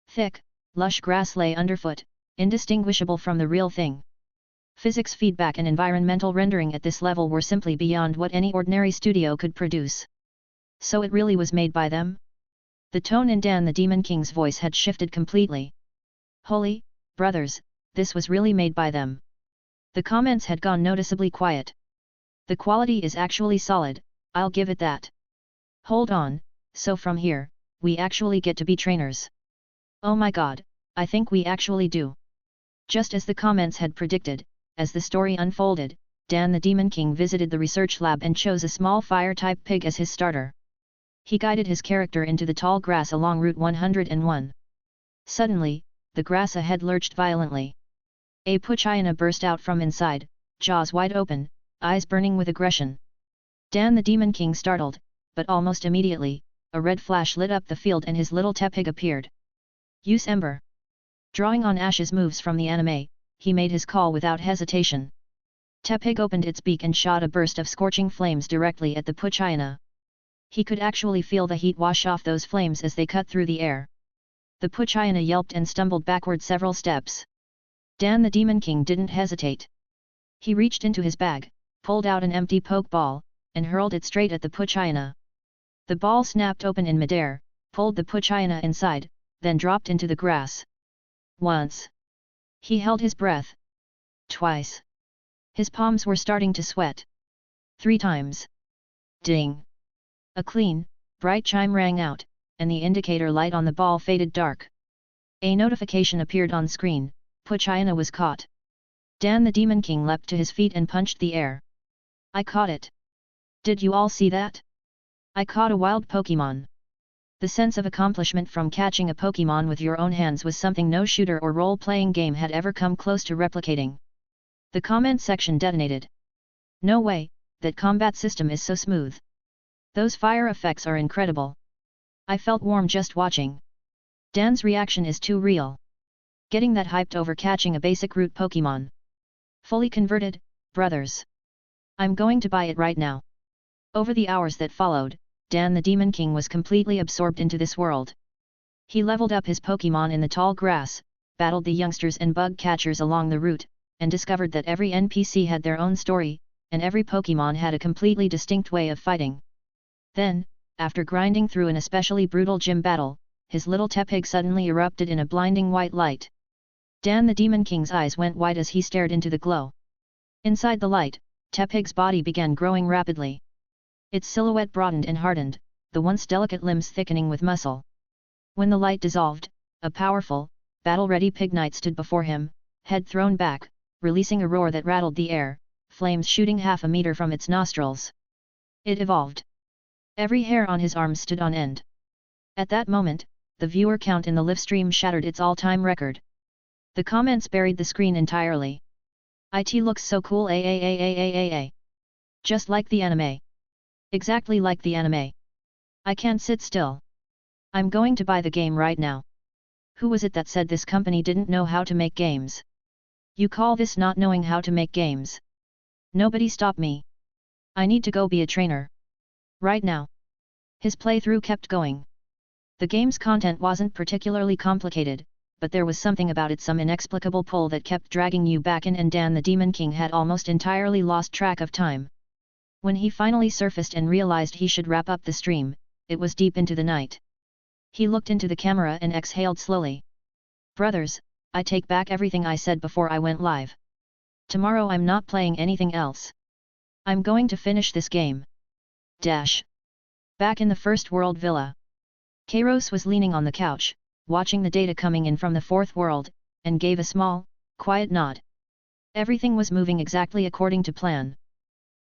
Thick, lush grass lay underfoot, indistinguishable from the real thing. Physics feedback and environmental rendering at this level were simply beyond what any ordinary studio could produce. So it really was made by them? The tone in Dan the Demon King's voice had shifted completely. Holy, brothers, this was really made by them. The comments had gone noticeably quiet. The quality is actually solid, I'll give it that. Hold on, so from here, we actually get to be trainers. Oh my god, I think we actually do. Just as the comments had predicted, as the story unfolded, Dan the Demon King visited the research lab and chose a small fire-type pig as his starter. He guided his character into the tall grass along Route 101. Suddenly, the grass ahead lurched violently. A Poochyena burst out from inside, jaws wide open, eyes burning with aggression. Dan the Demon King startled, but almost immediately, a red flash lit up the field and his little Tepig appeared. Use Ember. Drawing on Ash's moves from the anime, he made his call without hesitation. Tepig opened its beak and shot a burst of scorching flames directly at the Poochyena. He could actually feel the heat wash off those flames as they cut through the air. The Poochyena yelped and stumbled backward several steps. Dan the Demon King didn't hesitate. He reached into his bag, pulled out an empty Pokeball, and hurled it straight at the Poochyena. The ball snapped open in midair, pulled the Poochyena inside, then dropped into the grass. Once. He held his breath. Twice. His palms were starting to sweat. 3 times. Ding! A clean, bright chime rang out, and the indicator light on the ball faded dark. A notification appeared on screen, Poochyena was caught. Dan the Demon King leapt to his feet and punched the air. I caught it. Did you all see that? I caught a wild Pokémon. The sense of accomplishment from catching a Pokémon with your own hands was something no shooter or role-playing game had ever come close to replicating. The comment section detonated. No way, that combat system is so smooth. Those fire effects are incredible. I felt warm just watching. Dan's reaction is too real. Getting that hyped over catching a basic root Pokémon. Fully converted, brothers. I'm going to buy it right now. Over the hours that followed, Dan the Demon King was completely absorbed into this world. He leveled up his Pokémon in the tall grass, battled the youngsters and bug catchers along the route, and discovered that every NPC had their own story, and every Pokémon had a completely distinct way of fighting. Then, after grinding through an especially brutal gym battle, his little Tepig suddenly erupted in a blinding white light. Dan the Demon King's eyes went wide as he stared into the glow. Inside the light, Tepig's body began growing rapidly. Its silhouette broadened and hardened, the once delicate limbs thickening with muscle. When the light dissolved, a powerful, battle-ready pig knight stood before him, head thrown back, releasing a roar that rattled the air, flames shooting half a meter from its nostrils. It evolved. Every hair on his arm stood on end. At that moment, the viewer count in the live stream shattered its all-time record. The comments buried the screen entirely. "It looks so cool, a. Just like the anime. Exactly like the anime. I can't sit still. I'm going to buy the game right now." Who was it that said this company didn't know how to make games? You call this not knowing how to make games? Nobody stop me. I need to go be a trainer. Right now. His playthrough kept going. The game's content wasn't particularly complicated, but there was something about it, some inexplicable pull that kept dragging you back in, and Dan the Demon King had almost entirely lost track of time. When he finally surfaced and realized he should wrap up the stream, it was deep into the night. He looked into the camera and exhaled slowly. "Brothers, I take back everything I said before I went live. Tomorrow I'm not playing anything else. I'm going to finish this game." Back in the First World Villa. Kairos was leaning on the couch, watching the data coming in from the Fourth World, and gave a small, quiet nod. Everything was moving exactly according to plan.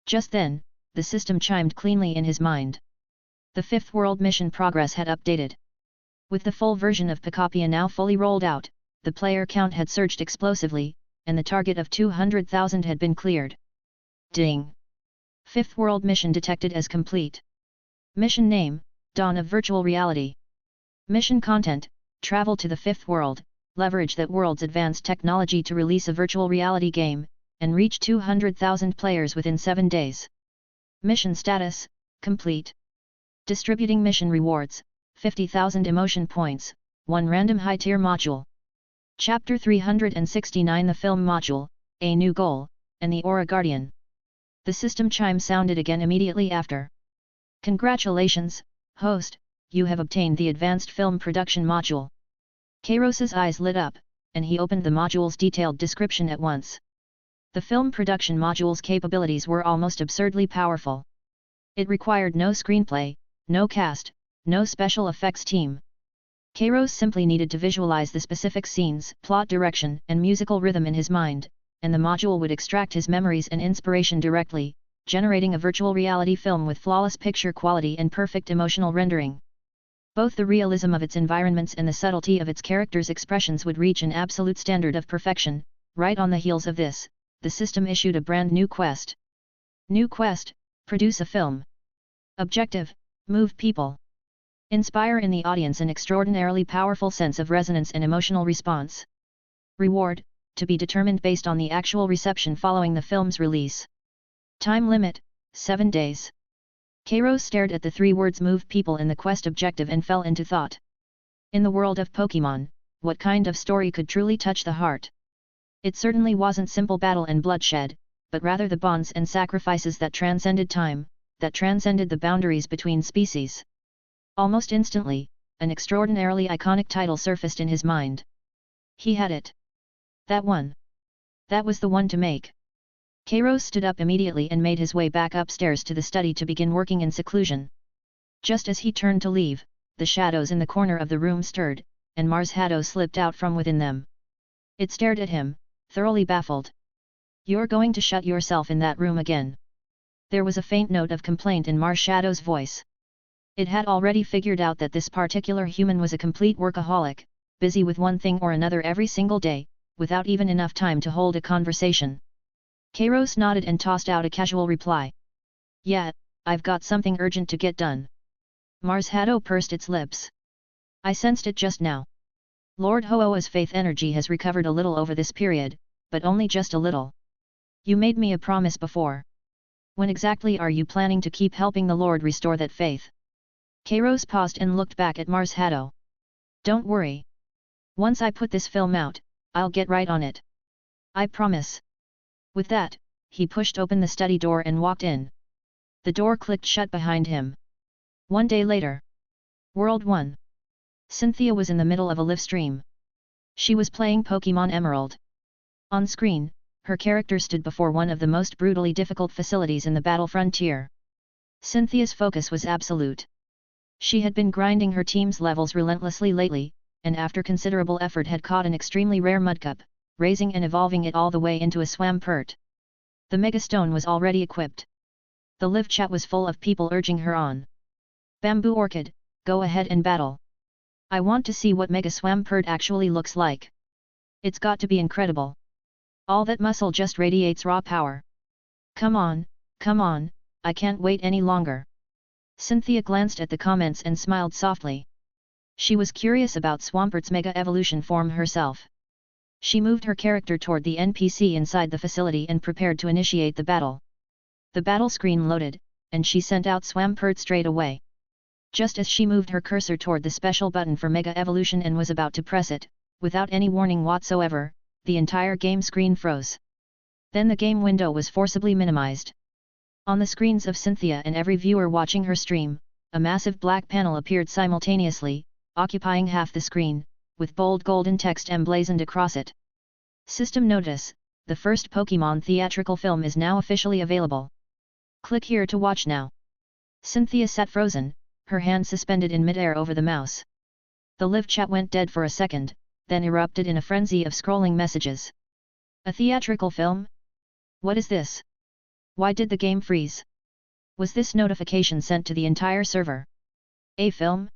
Just then, the system chimed cleanly in his mind. The Fifth World mission progress had updated. With the full version of Pocopia now fully rolled out, the player count had surged explosively, and the target of 200,000 had been cleared. Ding! Fifth World mission detected as complete. Mission name, Dawn of Virtual Reality. Mission content, travel to the Fifth World, leverage that world's advanced technology to release a virtual reality game, and reach 200,000 players within 7 days. Mission status, complete. Distributing mission rewards, 50,000 emotion points, 1 random high-tier module. Chapter 369, the film module, a new goal, and the Aura Guardian. The system chime sounded again immediately after. "Congratulations, host, you have obtained the advanced film production module." Kairos's eyes lit up, and he opened the module's detailed description at once. The film production module's capabilities were almost absurdly powerful. It required no screenplay, no cast, no special effects team. Kairos simply needed to visualize the specific scenes, plot direction, and musical rhythm in his mind, and the module would extract his memories and inspiration directly, generating a virtual reality film with flawless picture quality and perfect emotional rendering. Both the realism of its environments and the subtlety of its characters' expressions would reach an absolute standard of perfection. Right on the heels of this, the system issued a brand new quest. New quest, produce a film. Objective, move people. Inspire in the audience an extraordinarily powerful sense of resonance and emotional response. Reward, to be determined based on the actual reception following the film's release. Time limit, 7 days. Kairos stared at the 3 words "move people" in the quest objective and fell into thought. In the world of Pokémon, what kind of story could truly touch the heart? It certainly wasn't simple battle and bloodshed, but rather the bonds and sacrifices that transcended time, that transcended the boundaries between species. Almost instantly, an extraordinarily iconic title surfaced in his mind. He had it. That one. That was the one to make. Kairos stood up immediately and made his way back upstairs to the study to begin working in seclusion. Just as he turned to leave, the shadows in the corner of the room stirred, and Mars Shadow slipped out from within them. It stared at him, thoroughly baffled. "You're going to shut yourself in that room again?" There was a faint note of complaint in Mars Shadow's voice. It had already figured out that this particular human was a complete workaholic, busy with one thing or another every single day, without even enough time to hold a conversation. Kairos nodded and tossed out a casual reply. "Yeah, I've got something urgent to get done." Mars Shadow pursed its lips. "I sensed it just now. Lord Ho-Oh's faith energy has recovered a little over this period, but only just a little. You made me a promise before. When exactly are you planning to keep helping the Lord restore that faith?" Kairos paused and looked back at Mars Shadow. "Don't worry. Once I put this film out, I'll get right on it. I promise." With that, he pushed open the study door and walked in. The door clicked shut behind him. One day later. World 1. Cynthia was in the middle of a live stream. She was playing Pokémon Emerald. On screen, her character stood before one of the most brutally difficult facilities in the battle frontier. Cynthia's focus was absolute. She had been grinding her team's levels relentlessly lately, and after considerable effort had caught an extremely rare mudcup, raising and evolving it all the way into a Swampert. The Mega Stone was already equipped. The live chat was full of people urging her on. Bamboo Orchid, go ahead and battle. I want to see what Mega Swampert actually looks like. It's got to be incredible. All that muscle just radiates raw power. Come on, I can't wait any longer. Cynthia glanced at the comments and smiled softly. She was curious about Swampert's Mega Evolution form herself. She moved her character toward the NPC inside the facility and prepared to initiate the battle. The battle screen loaded, and she sent out Swampert straight away. Just as she moved her cursor toward the special button for Mega Evolution and was about to press it, without any warning whatsoever, the entire game screen froze. Then the game window was forcibly minimized. On the screens of Cynthia and every viewer watching her stream, a massive black panel appeared simultaneously, occupying half the screen, with bold golden text emblazoned across it. System notice: the first Pokémon theatrical film is now officially available. Click here to watch now. Cynthia sat frozen, her hand suspended in midair over the mouse. The live chat went dead for a second, then erupted in a frenzy of scrolling messages. A theatrical film? What is this? Why did the game freeze? Was this notification sent to the entire server? A film?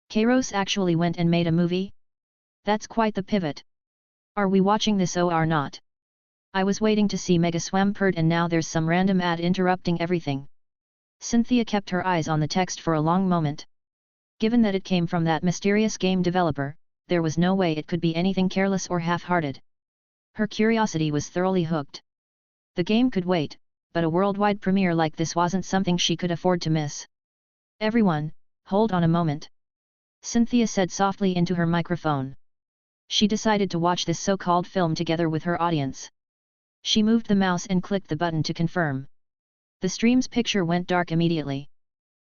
Kairos actually went and made a movie? That's quite the pivot. Are we watching this or not? I was waiting to see Mega Swampert and now there's some random ad interrupting everything. Cynthia kept her eyes on the text for a long moment. Given that it came from that mysterious game developer, there was no way it could be anything careless or half-hearted. Her curiosity was thoroughly hooked. The game could wait, but a worldwide premiere like this wasn't something she could afford to miss. Everyone, hold on a moment. Cynthia said softly into her microphone. She decided to watch this so-called film together with her audience. She moved the mouse and clicked the button to confirm. The stream's picture went dark immediately.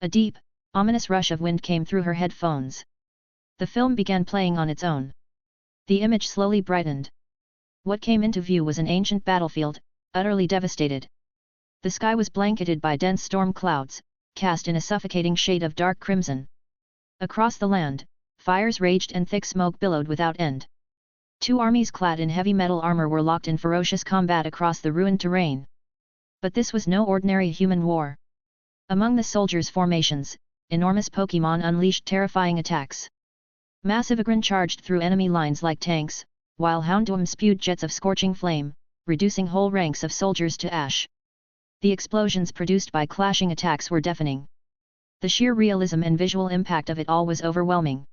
A deep, ominous rush of wind came through her headphones. The film began playing on its own. The image slowly brightened. What came into view was an ancient battlefield, utterly devastated. The sky was blanketed by dense storm clouds, cast in a suffocating shade of dark crimson. Across the land, fires raged and thick smoke billowed without end. Two armies clad in heavy metal armor were locked in ferocious combat across the ruined terrain. But this was no ordinary human war. Among the soldiers' formations, enormous Pokémon unleashed terrifying attacks. Massive Agron charged through enemy lines like tanks, while Houndoom spewed jets of scorching flame, reducing whole ranks of soldiers to ash. The explosions produced by clashing attacks were deafening. The sheer realism and visual impact of it all was overwhelming.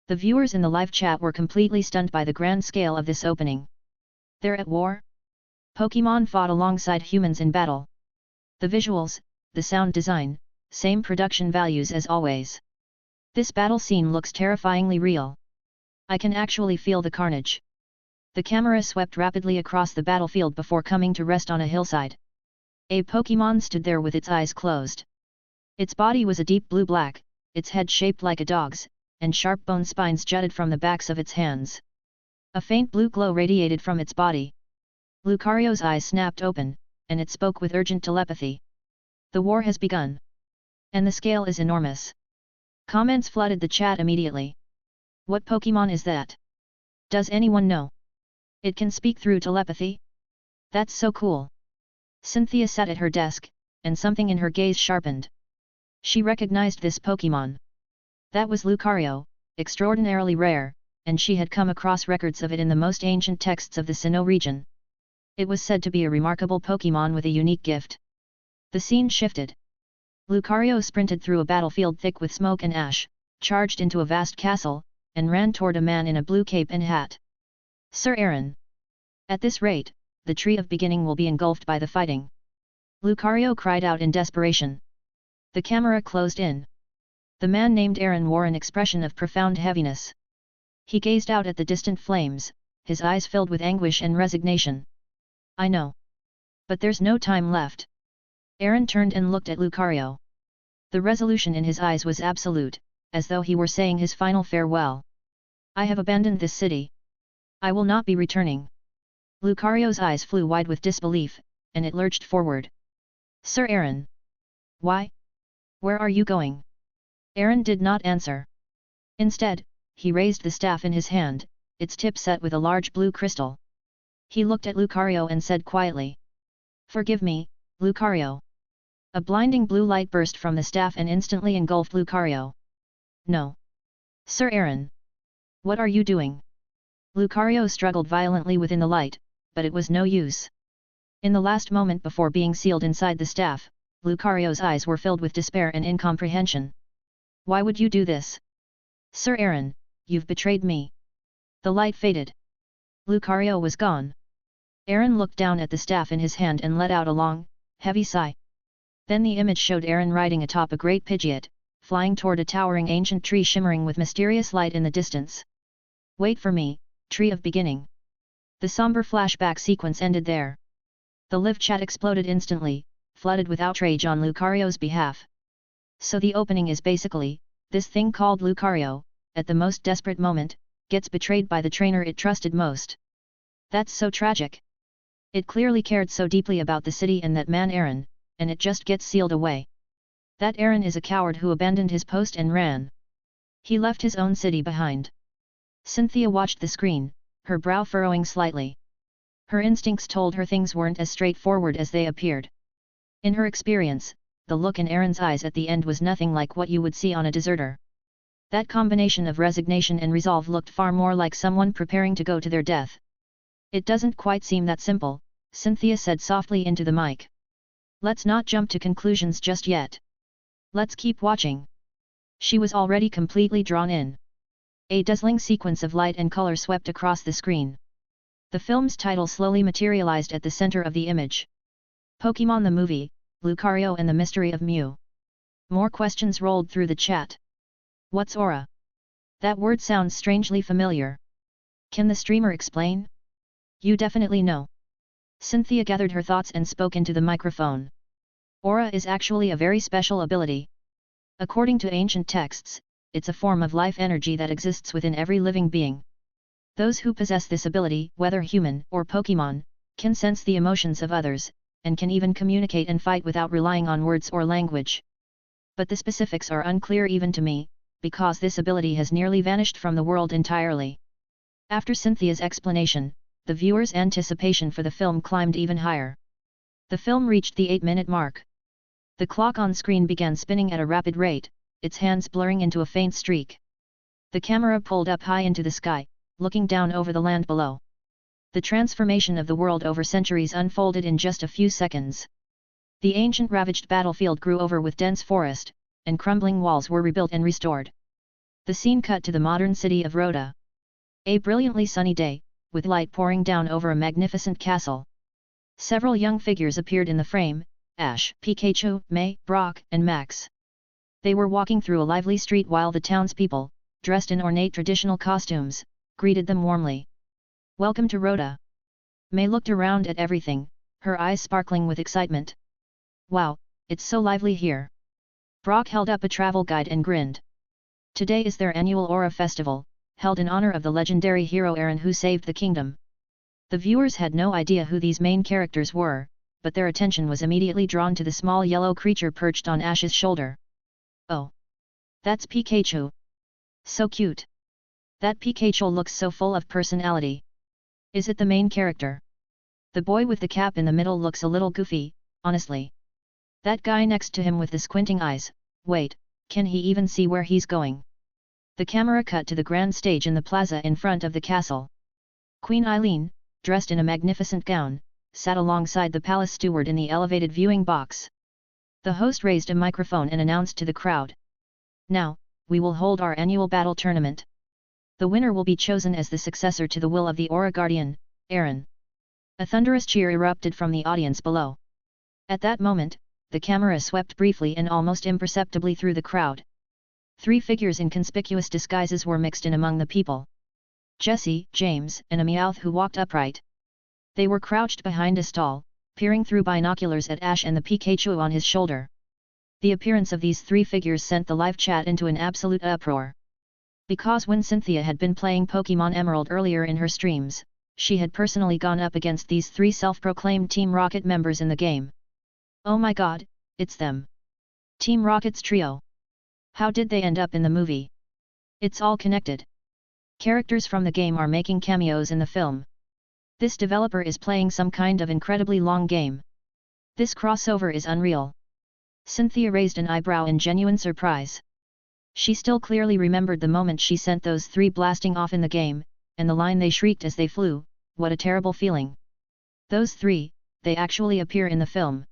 The viewers in the live chat were completely stunned by the grand scale of this opening. They're at war? Pokémon fought alongside humans in battle. The visuals, the sound design, same production values as always. This battle scene looks terrifyingly real. I can actually feel the carnage. The camera swept rapidly across the battlefield before coming to rest on a hillside. A Pokémon stood there with its eyes closed. Its body was a deep blue-black, its head shaped like a dog's, and sharp bone spines jutted from the backs of its hands. A faint blue glow radiated from its body. Lucario's eyes snapped open, and it spoke with urgent telepathy. The war has begun. And the scale is enormous. Comments flooded the chat immediately. What Pokémon is that? Does anyone know? It can speak through telepathy? That's so cool. Cynthia sat at her desk, and something in her gaze sharpened. She recognized this Pokémon. That was Lucario, extraordinarily rare, and she had come across records of it in the most ancient texts of the Sinnoh region. It was said to be a remarkable Pokémon with a unique gift. The scene shifted. Lucario sprinted through a battlefield thick with smoke and ash, charged into a vast castle, and ran toward a man in a blue cape and hat. Sir Aaron! At this rate, the tree of beginning will be engulfed by the fighting. Lucario cried out in desperation. The camera closed in. The man named Aaron wore an expression of profound heaviness. He gazed out at the distant flames, his eyes filled with anguish and resignation. I know. But there's no time left. Aaron turned and looked at Lucario. The resolution in his eyes was absolute, as though he were saying his final farewell. I have abandoned this city. I will not be returning. Lucario's eyes flew wide with disbelief, and it lurched forward. Sir Aaron. Why? Where are you going? Aaron did not answer. Instead, he raised the staff in his hand, its tip set with a large blue crystal. He looked at Lucario and said quietly. Forgive me, Lucario. A blinding blue light burst from the staff and instantly engulfed Lucario. No. Sir Aaron. What are you doing? Lucario struggled violently within the light, but it was no use. In the last moment before being sealed inside the staff, Lucario's eyes were filled with despair and incomprehension. Why would you do this? Sir Aaron, you've betrayed me. The light faded. Lucario was gone. Aaron looked down at the staff in his hand and let out a long, heavy sigh. Then the image showed Aaron riding atop a great Pidgeot, flying toward a towering ancient tree shimmering with mysterious light in the distance. Wait for me, Tree of Beginning. The somber flashback sequence ended there. The live chat exploded instantly, flooded with outrage on Lucario's behalf. So the opening is basically, this thing called Lucario, at the most desperate moment, gets betrayed by the trainer it trusted most. That's so tragic. It clearly cared so deeply about the city and that man Aaron, and it just gets sealed away. That Aaron is a coward who abandoned his post and ran. He left his own city behind. Cynthia watched the screen, her brow furrowing slightly. Her instincts told her things weren't as straightforward as they appeared. In her experience, the look in Aaron's eyes at the end was nothing like what you would see on a deserter. That combination of resignation and resolve looked far more like someone preparing to go to their death. It doesn't quite seem that simple, Cynthia said softly into the mic. Let's not jump to conclusions just yet. Let's keep watching. She was already completely drawn in. A dazzling sequence of light and color swept across the screen. The film's title slowly materialized at the center of the image. Pokémon the movie, Lucario and the Mystery of Mew. More questions rolled through the chat. What's aura? That word sounds strangely familiar. Can the streamer explain? You definitely know. Cynthia gathered her thoughts and spoke into the microphone. Aura is actually a very special ability. According to ancient texts, it's a form of life energy that exists within every living being. Those who possess this ability, whether human or Pokémon, can sense the emotions of others, and can even communicate and fight without relying on words or language. But the specifics are unclear even to me, because this ability has nearly vanished from the world entirely. After Cynthia's explanation, the viewers' anticipation for the film climbed even higher. The film reached the 8-minute mark. The clock on screen began spinning at a rapid rate, its hands blurring into a faint streak. The camera pulled up high into the sky, looking down over the land below. The transformation of the world over centuries unfolded in just a few seconds. The ancient ravaged battlefield grew over with dense forest, and crumbling walls were rebuilt and restored. The scene cut to the modern city of Rhoda. A brilliantly sunny day, with light pouring down over a magnificent castle. Several young figures appeared in the frame: Ash, Pikachu, May, Brock, and Max. They were walking through a lively street while the townspeople, dressed in ornate traditional costumes, greeted them warmly. Welcome to Rhoda. May looked around at everything, her eyes sparkling with excitement. Wow, it's so lively here. Brock held up a travel guide and grinned. Today is their annual Aura Festival, held in honor of the legendary hero Aaron who saved the kingdom. The viewers had no idea who these main characters were, but their attention was immediately drawn to the small yellow creature perched on Ash's shoulder. Oh! That's Pikachu! So cute! That Pikachu looks so full of personality. Is it the main character? The boy with the cap in the middle looks a little goofy, honestly. That guy next to him with the squinting eyes, wait, can he even see where he's going? The camera cut to the grand stage in the plaza in front of the castle. Queen Eileen, dressed in a magnificent gown, sat alongside the palace steward in the elevated viewing box. The host raised a microphone and announced to the crowd. Now, we will hold our annual battle tournament. The winner will be chosen as the successor to the will of the Aura Guardian, Aaron. A thunderous cheer erupted from the audience below. At that moment, the camera swept briefly and almost imperceptibly through the crowd. 3 figures in conspicuous disguises were mixed in among the people. Jesse, James, and a Meowth who walked upright. They were crouched behind a stall, peering through binoculars at Ash and the Pikachu on his shoulder. The appearance of these three figures sent the live chat into an absolute uproar. Because when Cynthia had been playing Pokémon Emerald earlier in her streams, she had personally gone up against these three self-proclaimed Team Rocket members in the game. Oh my god, it's them! Team Rocket's trio! How did they end up in the movie? It's all connected. Characters from the game are making cameos in the film. This developer is playing some kind of incredibly long game. This crossover is unreal. Cynthia raised an eyebrow in genuine surprise. She still clearly remembered the moment she sent those three blasting off in the game, and the line they shrieked as they flew, what a terrible feeling. Those three, they actually appear in the film.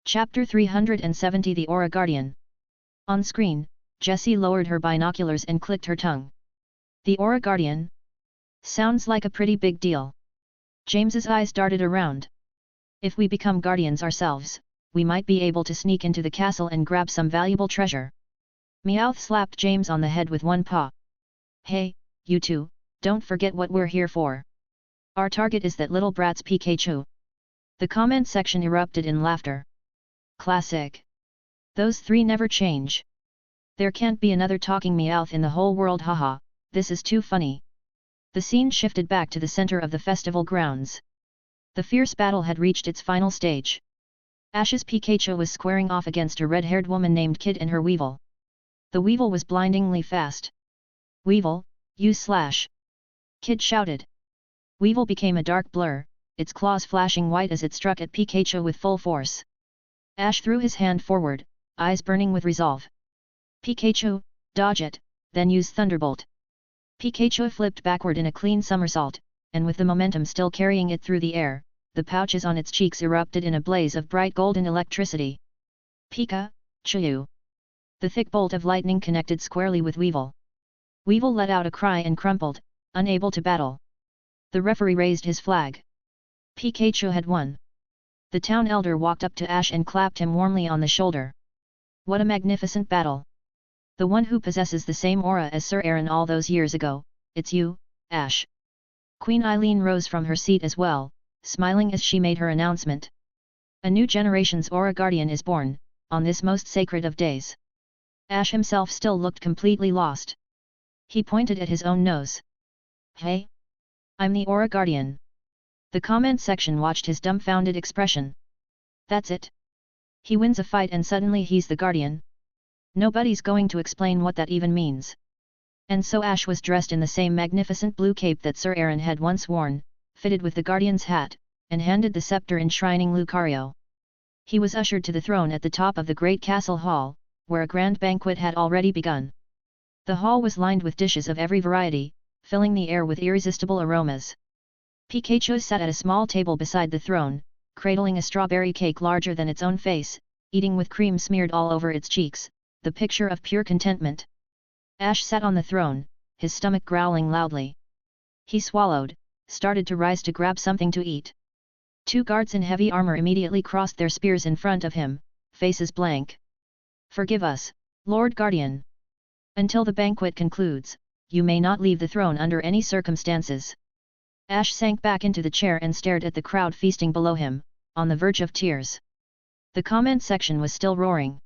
Chapter 370 The Aura Guardian. On screen, Jessie lowered her binoculars and clicked her tongue. The Aura Guardian? Sounds like a pretty big deal. James's eyes darted around. If we become guardians ourselves, we might be able to sneak into the castle and grab some valuable treasure. Meowth slapped James on the head with one paw. Hey, you two, don't forget what we're here for. Our target is that little brat's Pikachu. The comment section erupted in laughter. Classic. Those three never change. There can't be another talking Meowth in the whole world, haha, this is too funny. The scene shifted back to the center of the festival grounds. The fierce battle had reached its final stage. Ash's Pikachu was squaring off against a red-haired woman named Kid and her Weevil. The Weevil was blindingly fast. Weevil, you slash! Kid shouted. Weevil became a dark blur, its claws flashing white as it struck at Pikachu with full force. Ash threw his hand forward, eyes burning with resolve. Pikachu, dodge it, then use Thunderbolt. Pikachu flipped backward in a clean somersault, and with the momentum still carrying it through the air, the pouches on its cheeks erupted in a blaze of bright golden electricity. Pika-Chu! The thick bolt of lightning connected squarely with Weevil. Weevil let out a cry and crumpled, unable to battle. The referee raised his flag. Pikachu had won. The town elder walked up to Ash and clapped him warmly on the shoulder. What a magnificent battle! The one who possesses the same aura as Sir Aaron all those years ago, it's you, Ash. Queen Eileen rose from her seat as well, smiling as she made her announcement. A new generation's Aura Guardian is born, on this most sacred of days. Ash himself still looked completely lost. He pointed at his own nose. Hey? I'm the Aura Guardian. The comment section watched his dumbfounded expression. That's it? He wins a fight and suddenly he's the Guardian? Nobody's going to explain what that even means. And so Ash was dressed in the same magnificent blue cape that Sir Aaron had once worn, fitted with the Guardian's hat, and handed the scepter enshrining Lucario. He was ushered to the throne at the top of the great castle hall, where a grand banquet had already begun. The hall was lined with dishes of every variety, filling the air with irresistible aromas. Pikachu sat at a small table beside the throne, cradling a strawberry cake larger than its own face, eating with cream smeared all over its cheeks, the picture of pure contentment. Ash sat on the throne, his stomach growling loudly. He swallowed, started to rise to grab something to eat. Two guards in heavy armor immediately crossed their spears in front of him, faces blank. Forgive us, Lord Guardian. Until the banquet concludes, you may not leave the throne under any circumstances. Ash sank back into the chair and stared at the crowd feasting below him, on the verge of tears. The comment section was still roaring.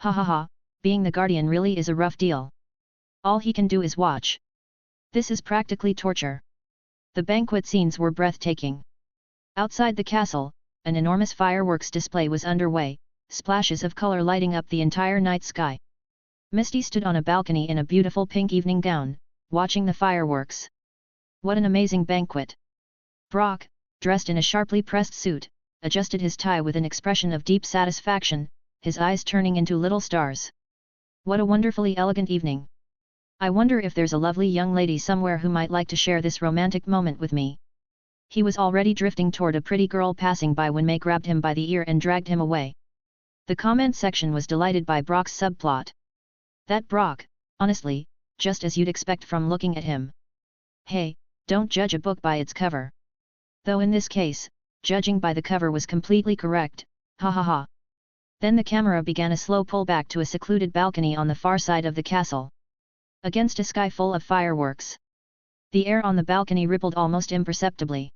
Ha ha ha, being the Guardian really is a rough deal. All he can do is watch. This is practically torture. The banquet scenes were breathtaking. Outside the castle, an enormous fireworks display was underway, splashes of color lighting up the entire night sky. Misty stood on a balcony in a beautiful pink evening gown, watching the fireworks. What an amazing banquet! Brock, dressed in a sharply pressed suit, adjusted his tie with an expression of deep satisfaction, his eyes turning into little stars. What a wonderfully elegant evening! I wonder if there's a lovely young lady somewhere who might like to share this romantic moment with me. He was already drifting toward a pretty girl passing by when May grabbed him by the ear and dragged him away. The comment section was delighted by Brock's subplot. That Brock, honestly, just as you'd expect from looking at him. Hey, don't judge a book by its cover. Though in this case, judging by the cover was completely correct, ha ha ha. Then the camera began a slow pullback to a secluded balcony on the far side of the castle. Against a sky full of fireworks. The air on the balcony rippled almost imperceptibly.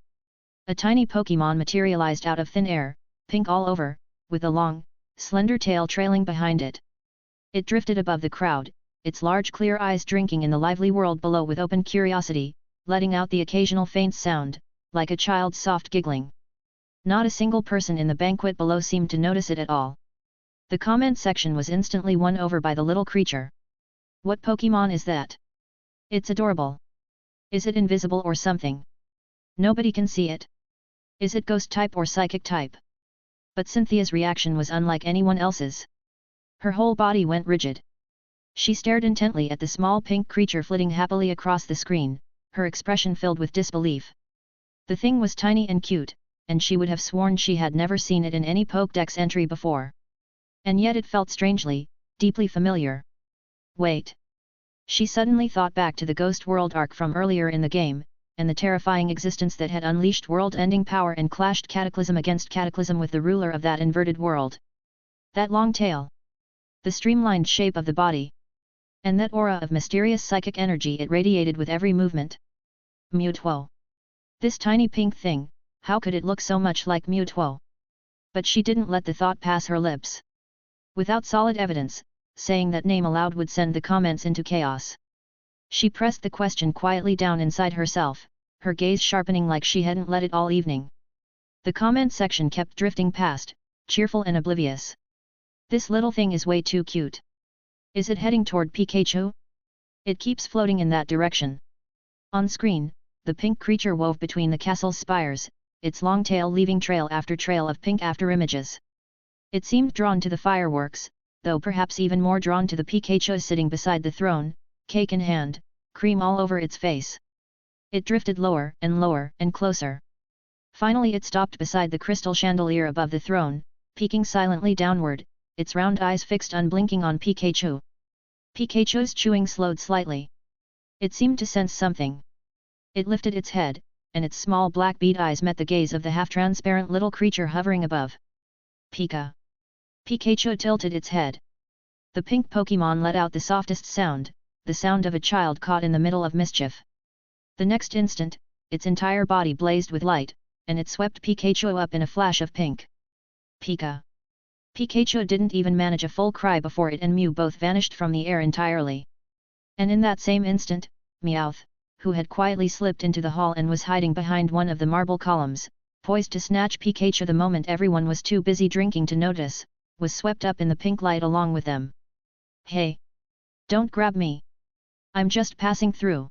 A tiny Pokémon materialized out of thin air, pink all over, with a long, slender tail trailing behind it. It drifted above the crowd, its large clear eyes drinking in the lively world below with open curiosity, letting out the occasional faint sound, like a child's soft giggling. Not a single person in the banquet below seemed to notice it at all. The comment section was instantly won over by the little creature. What Pokémon is that? It's adorable. Is it invisible or something? Nobody can see it. Is it ghost type or psychic type? But Cynthia's reaction was unlike anyone else's. Her whole body went rigid. She stared intently at the small pink creature flitting happily across the screen, her expression filled with disbelief. The thing was tiny and cute, and she would have sworn she had never seen it in any Pokédex entry before. And yet it felt strangely, deeply familiar. Wait. She suddenly thought back to the Ghost World arc from earlier in the game, and the terrifying existence that had unleashed world-ending power and clashed cataclysm against cataclysm with the ruler of that inverted world. That long tail. The streamlined shape of the body. And that aura of mysterious psychic energy it radiated with every movement. Mewtwo. This tiny pink thing, how could it look so much like Mewtwo? But she didn't let the thought pass her lips. Without solid evidence, saying that name aloud would send the comments into chaos. She pressed the question quietly down inside herself, her gaze sharpening like she hadn't let it all evening. The comment section kept drifting past, cheerful and oblivious. This little thing is way too cute. Is it heading toward Pikachu? It keeps floating in that direction. On screen, the pink creature wove between the castle's spires, its long tail leaving trail after trail of pink after images. It seemed drawn to the fireworks, though perhaps even more drawn to the Pikachu sitting beside the throne, cake in hand, cream all over its face. It drifted lower and closer. Finally it stopped beside the crystal chandelier above the throne, peeking silently downward, its round eyes fixed unblinking on Pikachu. Pikachu's chewing slowed slightly. It seemed to sense something. It lifted its head, and its small black bead eyes met the gaze of the half-transparent little creature hovering above. Pika. Pikachu tilted its head. The pink Pokémon let out the softest sound, the sound of a child caught in the middle of mischief. The next instant, its entire body blazed with light, and it swept Pikachu up in a flash of pink. Pika. Pikachu didn't even manage a full cry before it and Mew both vanished from the air entirely. And in that same instant, Meowth, who had quietly slipped into the hall and was hiding behind one of the marble columns, poised to snatch Pikachu the moment everyone was too busy drinking to notice, was swept up in the pink light along with them. Hey! Don't grab me! I'm just passing through!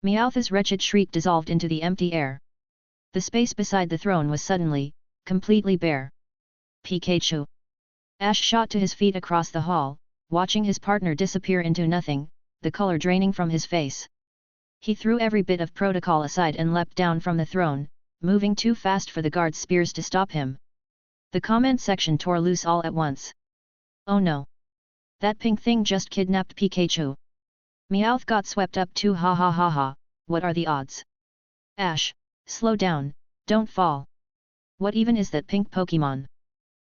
Meowth's wretched shriek dissolved into the empty air. The space beside the throne was suddenly, completely bare. Pikachu! Ash shot to his feet across the hall, watching his partner disappear into nothing, the color draining from his face. He threw every bit of protocol aside and leapt down from the throne, moving too fast for the guards' spears to stop him. The comment section tore loose all at once. Oh no! That pink thing just kidnapped Pikachu. Meowth got swept up too, ha ha ha ha, what are the odds? Ash, slow down, don't fall. What even is that pink Pokémon?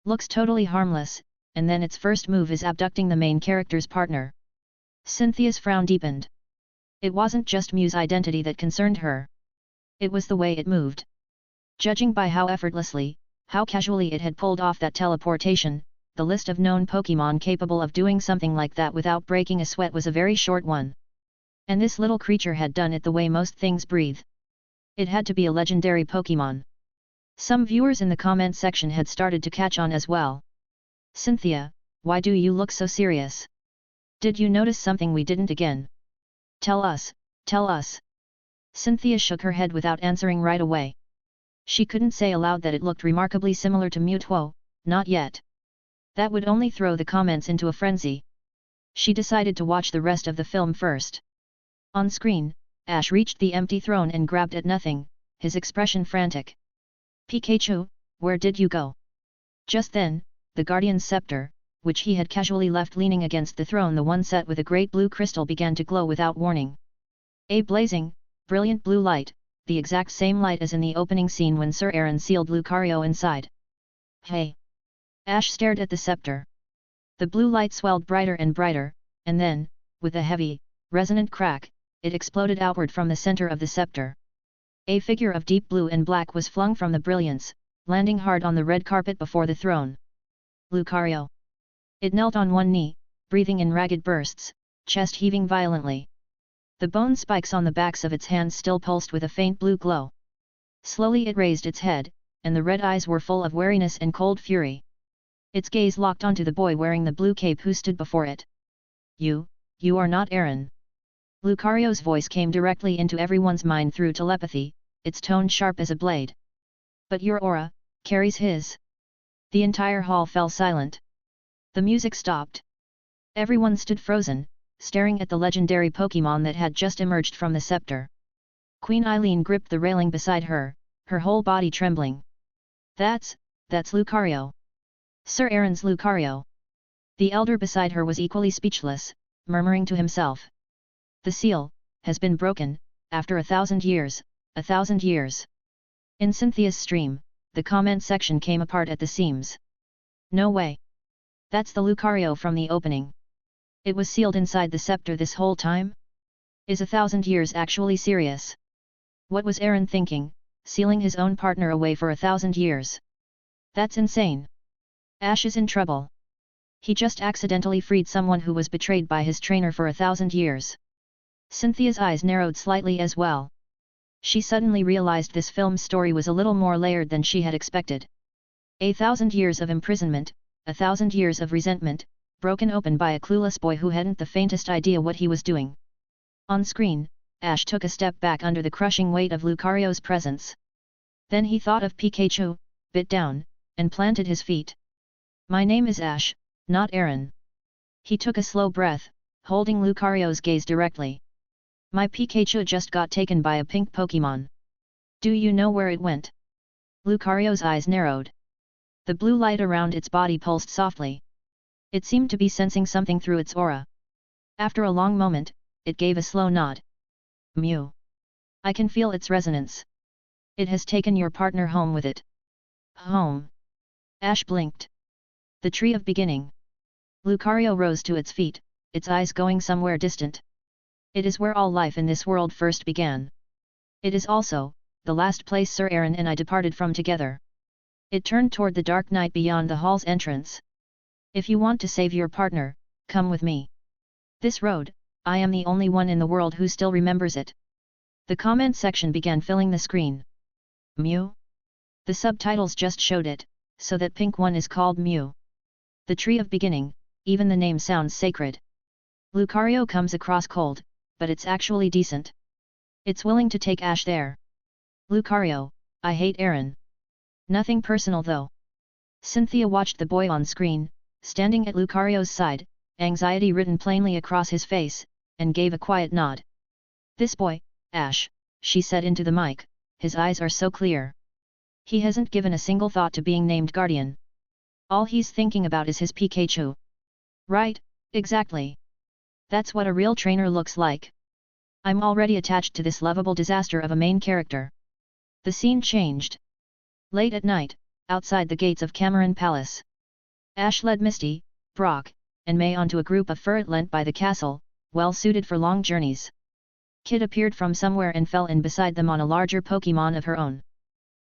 Looks totally harmless, and then its first move is abducting the main character's partner. Cynthia's frown deepened. It wasn't just Mew's identity that concerned her. It was the way it moved. Judging by how effortlessly, how casually it had pulled off that teleportation, the list of known Pokémon capable of doing something like that without breaking a sweat was a very short one. And this little creature had done it the way most things breathe. It had to be a legendary Pokémon. Some viewers in the comment section had started to catch on as well. Cynthia, why do you look so serious? Did you notice something we didn't again? Tell us, tell us. Cynthia shook her head without answering right away. She couldn't say aloud that it looked remarkably similar to Mewtwo, not yet. That would only throw the comments into a frenzy. She decided to watch the rest of the film first. On screen, Ash reached the empty throne and grabbed at nothing, his expression frantic. Pikachu, where did you go? Just then, the Guardian's scepter, which he had casually left leaning against the throne, the one set with a great blue crystal, began to glow without warning. A blazing, brilliant blue light, the exact same light as in the opening scene when Sir Aaron sealed Lucario inside. Hey! Ash stared at the scepter. The blue light swelled brighter and brighter, and then, with a heavy, resonant crack, it exploded outward from the center of the scepter. A figure of deep blue and black was flung from the brilliance, landing hard on the red carpet before the throne. Lucario. It knelt on one knee, breathing in ragged bursts, chest heaving violently. The bone spikes on the backs of its hands still pulsed with a faint blue glow. Slowly it raised its head, and the red eyes were full of wariness and cold fury. Its gaze locked onto the boy wearing the blue cape who stood before it. You are not Aaron. Lucario's voice came directly into everyone's mind through telepathy, its tone sharp as a blade. But your aura carries his. The entire hall fell silent. The music stopped. Everyone stood frozen, staring at the legendary Pokémon that had just emerged from the scepter. Queen Eileen gripped the railing beside her, her whole body trembling. That's Lucario. Sir Aaron's Lucario. The elder beside her was equally speechless, murmuring to himself. The seal has been broken, after 1,000 years, 1,000 years. In Cynthia's stream, the comment section came apart at the seams. No way. That's the Lucario from the opening. It was sealed inside the scepter this whole time? Is 1,000 years actually serious? What was Aaron thinking, sealing his own partner away for 1,000 years? That's insane. Ash is in trouble. He just accidentally freed someone who was betrayed by his trainer for 1,000 years. Cynthia's eyes narrowed slightly as well. She suddenly realized this film's story was a little more layered than she had expected. 1,000 years of imprisonment, 1,000 years of resentment, broken open by a clueless boy who hadn't the faintest idea what he was doing. On screen, Ash took a step back under the crushing weight of Lucario's presence. Then he thought of Pikachu, bit down, and planted his feet. My name is Ash, not Aaron. He took a slow breath, holding Lucario's gaze directly. My Pikachu just got taken by a pink Pokémon. Do you know where it went? Lucario's eyes narrowed. The blue light around its body pulsed softly. It seemed to be sensing something through its aura. After a long moment, it gave a slow nod. Mew. I can feel its resonance. It has taken your partner home with it. Home. Ash blinked. The tree of beginning. Lucario rose to its feet, its eyes going somewhere distant. It is where all life in this world first began. It is also the last place Sir Aaron and I departed from together. It turned toward the dark night beyond the hall's entrance. If you want to save your partner, come with me. This road, I am the only one in the world who still remembers it. The comment section began filling the screen. Mew? The subtitles just showed it, so that pink one is called Mew. The tree of beginning, even the name sounds sacred. Lucario comes across cold, but it's actually decent. It's willing to take Ash there. Lucario, I hate Aaron. Nothing personal though. Cynthia watched the boy on screen, standing at Lucario's side, anxiety written plainly across his face, and gave a quiet nod. This boy, Ash, she said into the mic, his eyes are so clear. He hasn't given a single thought to being named Guardian. All he's thinking about is his Pikachu. Right, exactly. That's what a real trainer looks like. I'm already attached to this lovable disaster of a main character. The scene changed. Late at night, outside the gates of Cameron Palace. Ash led Misty, Brock, and May onto a group of ferret lent by the castle, well suited for long journeys. Kid appeared from somewhere and fell in beside them on a larger Pokémon of her own.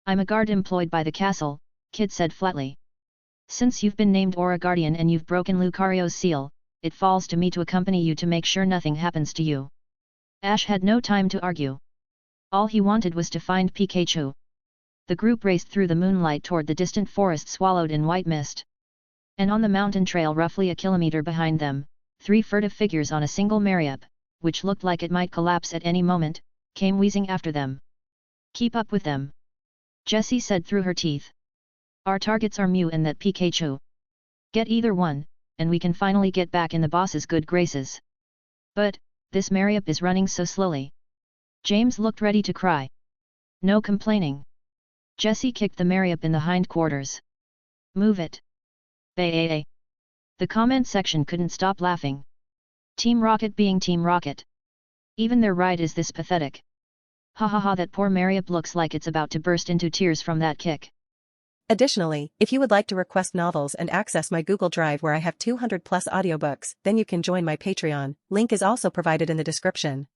I'm a guard employed by the castle, Kid said flatly. Since you've been named Aura Guardian and you've broken Lucario's seal, it falls to me to accompany you to make sure nothing happens to you. Ash had no time to argue. All he wanted was to find Pikachu. The group raced through the moonlight toward the distant forest swallowed in white mist. And on the mountain trail roughly a kilometer behind them, 3 furtive figures on a single Mariup, which looked like it might collapse at any moment, came wheezing after them. Keep up with them. Jessie said through her teeth. Our targets are Mew and that Pikachu. Get either one, and we can finally get back in the boss's good graces. But, this Mariup is running so slowly. James looked ready to cry. No complaining. Jessie kicked the Mariup in the hindquarters. Move it. Bay. The comment section couldn't stop laughing. Team Rocket being Team Rocket. Even their ride is this pathetic. Ha ha ha, that poor Mariup looks like it's about to burst into tears from that kick. Additionally, if you would like to request novels and access my Google Drive where I have 200+ audiobooks, then you can join my Patreon. Link is also provided in the description.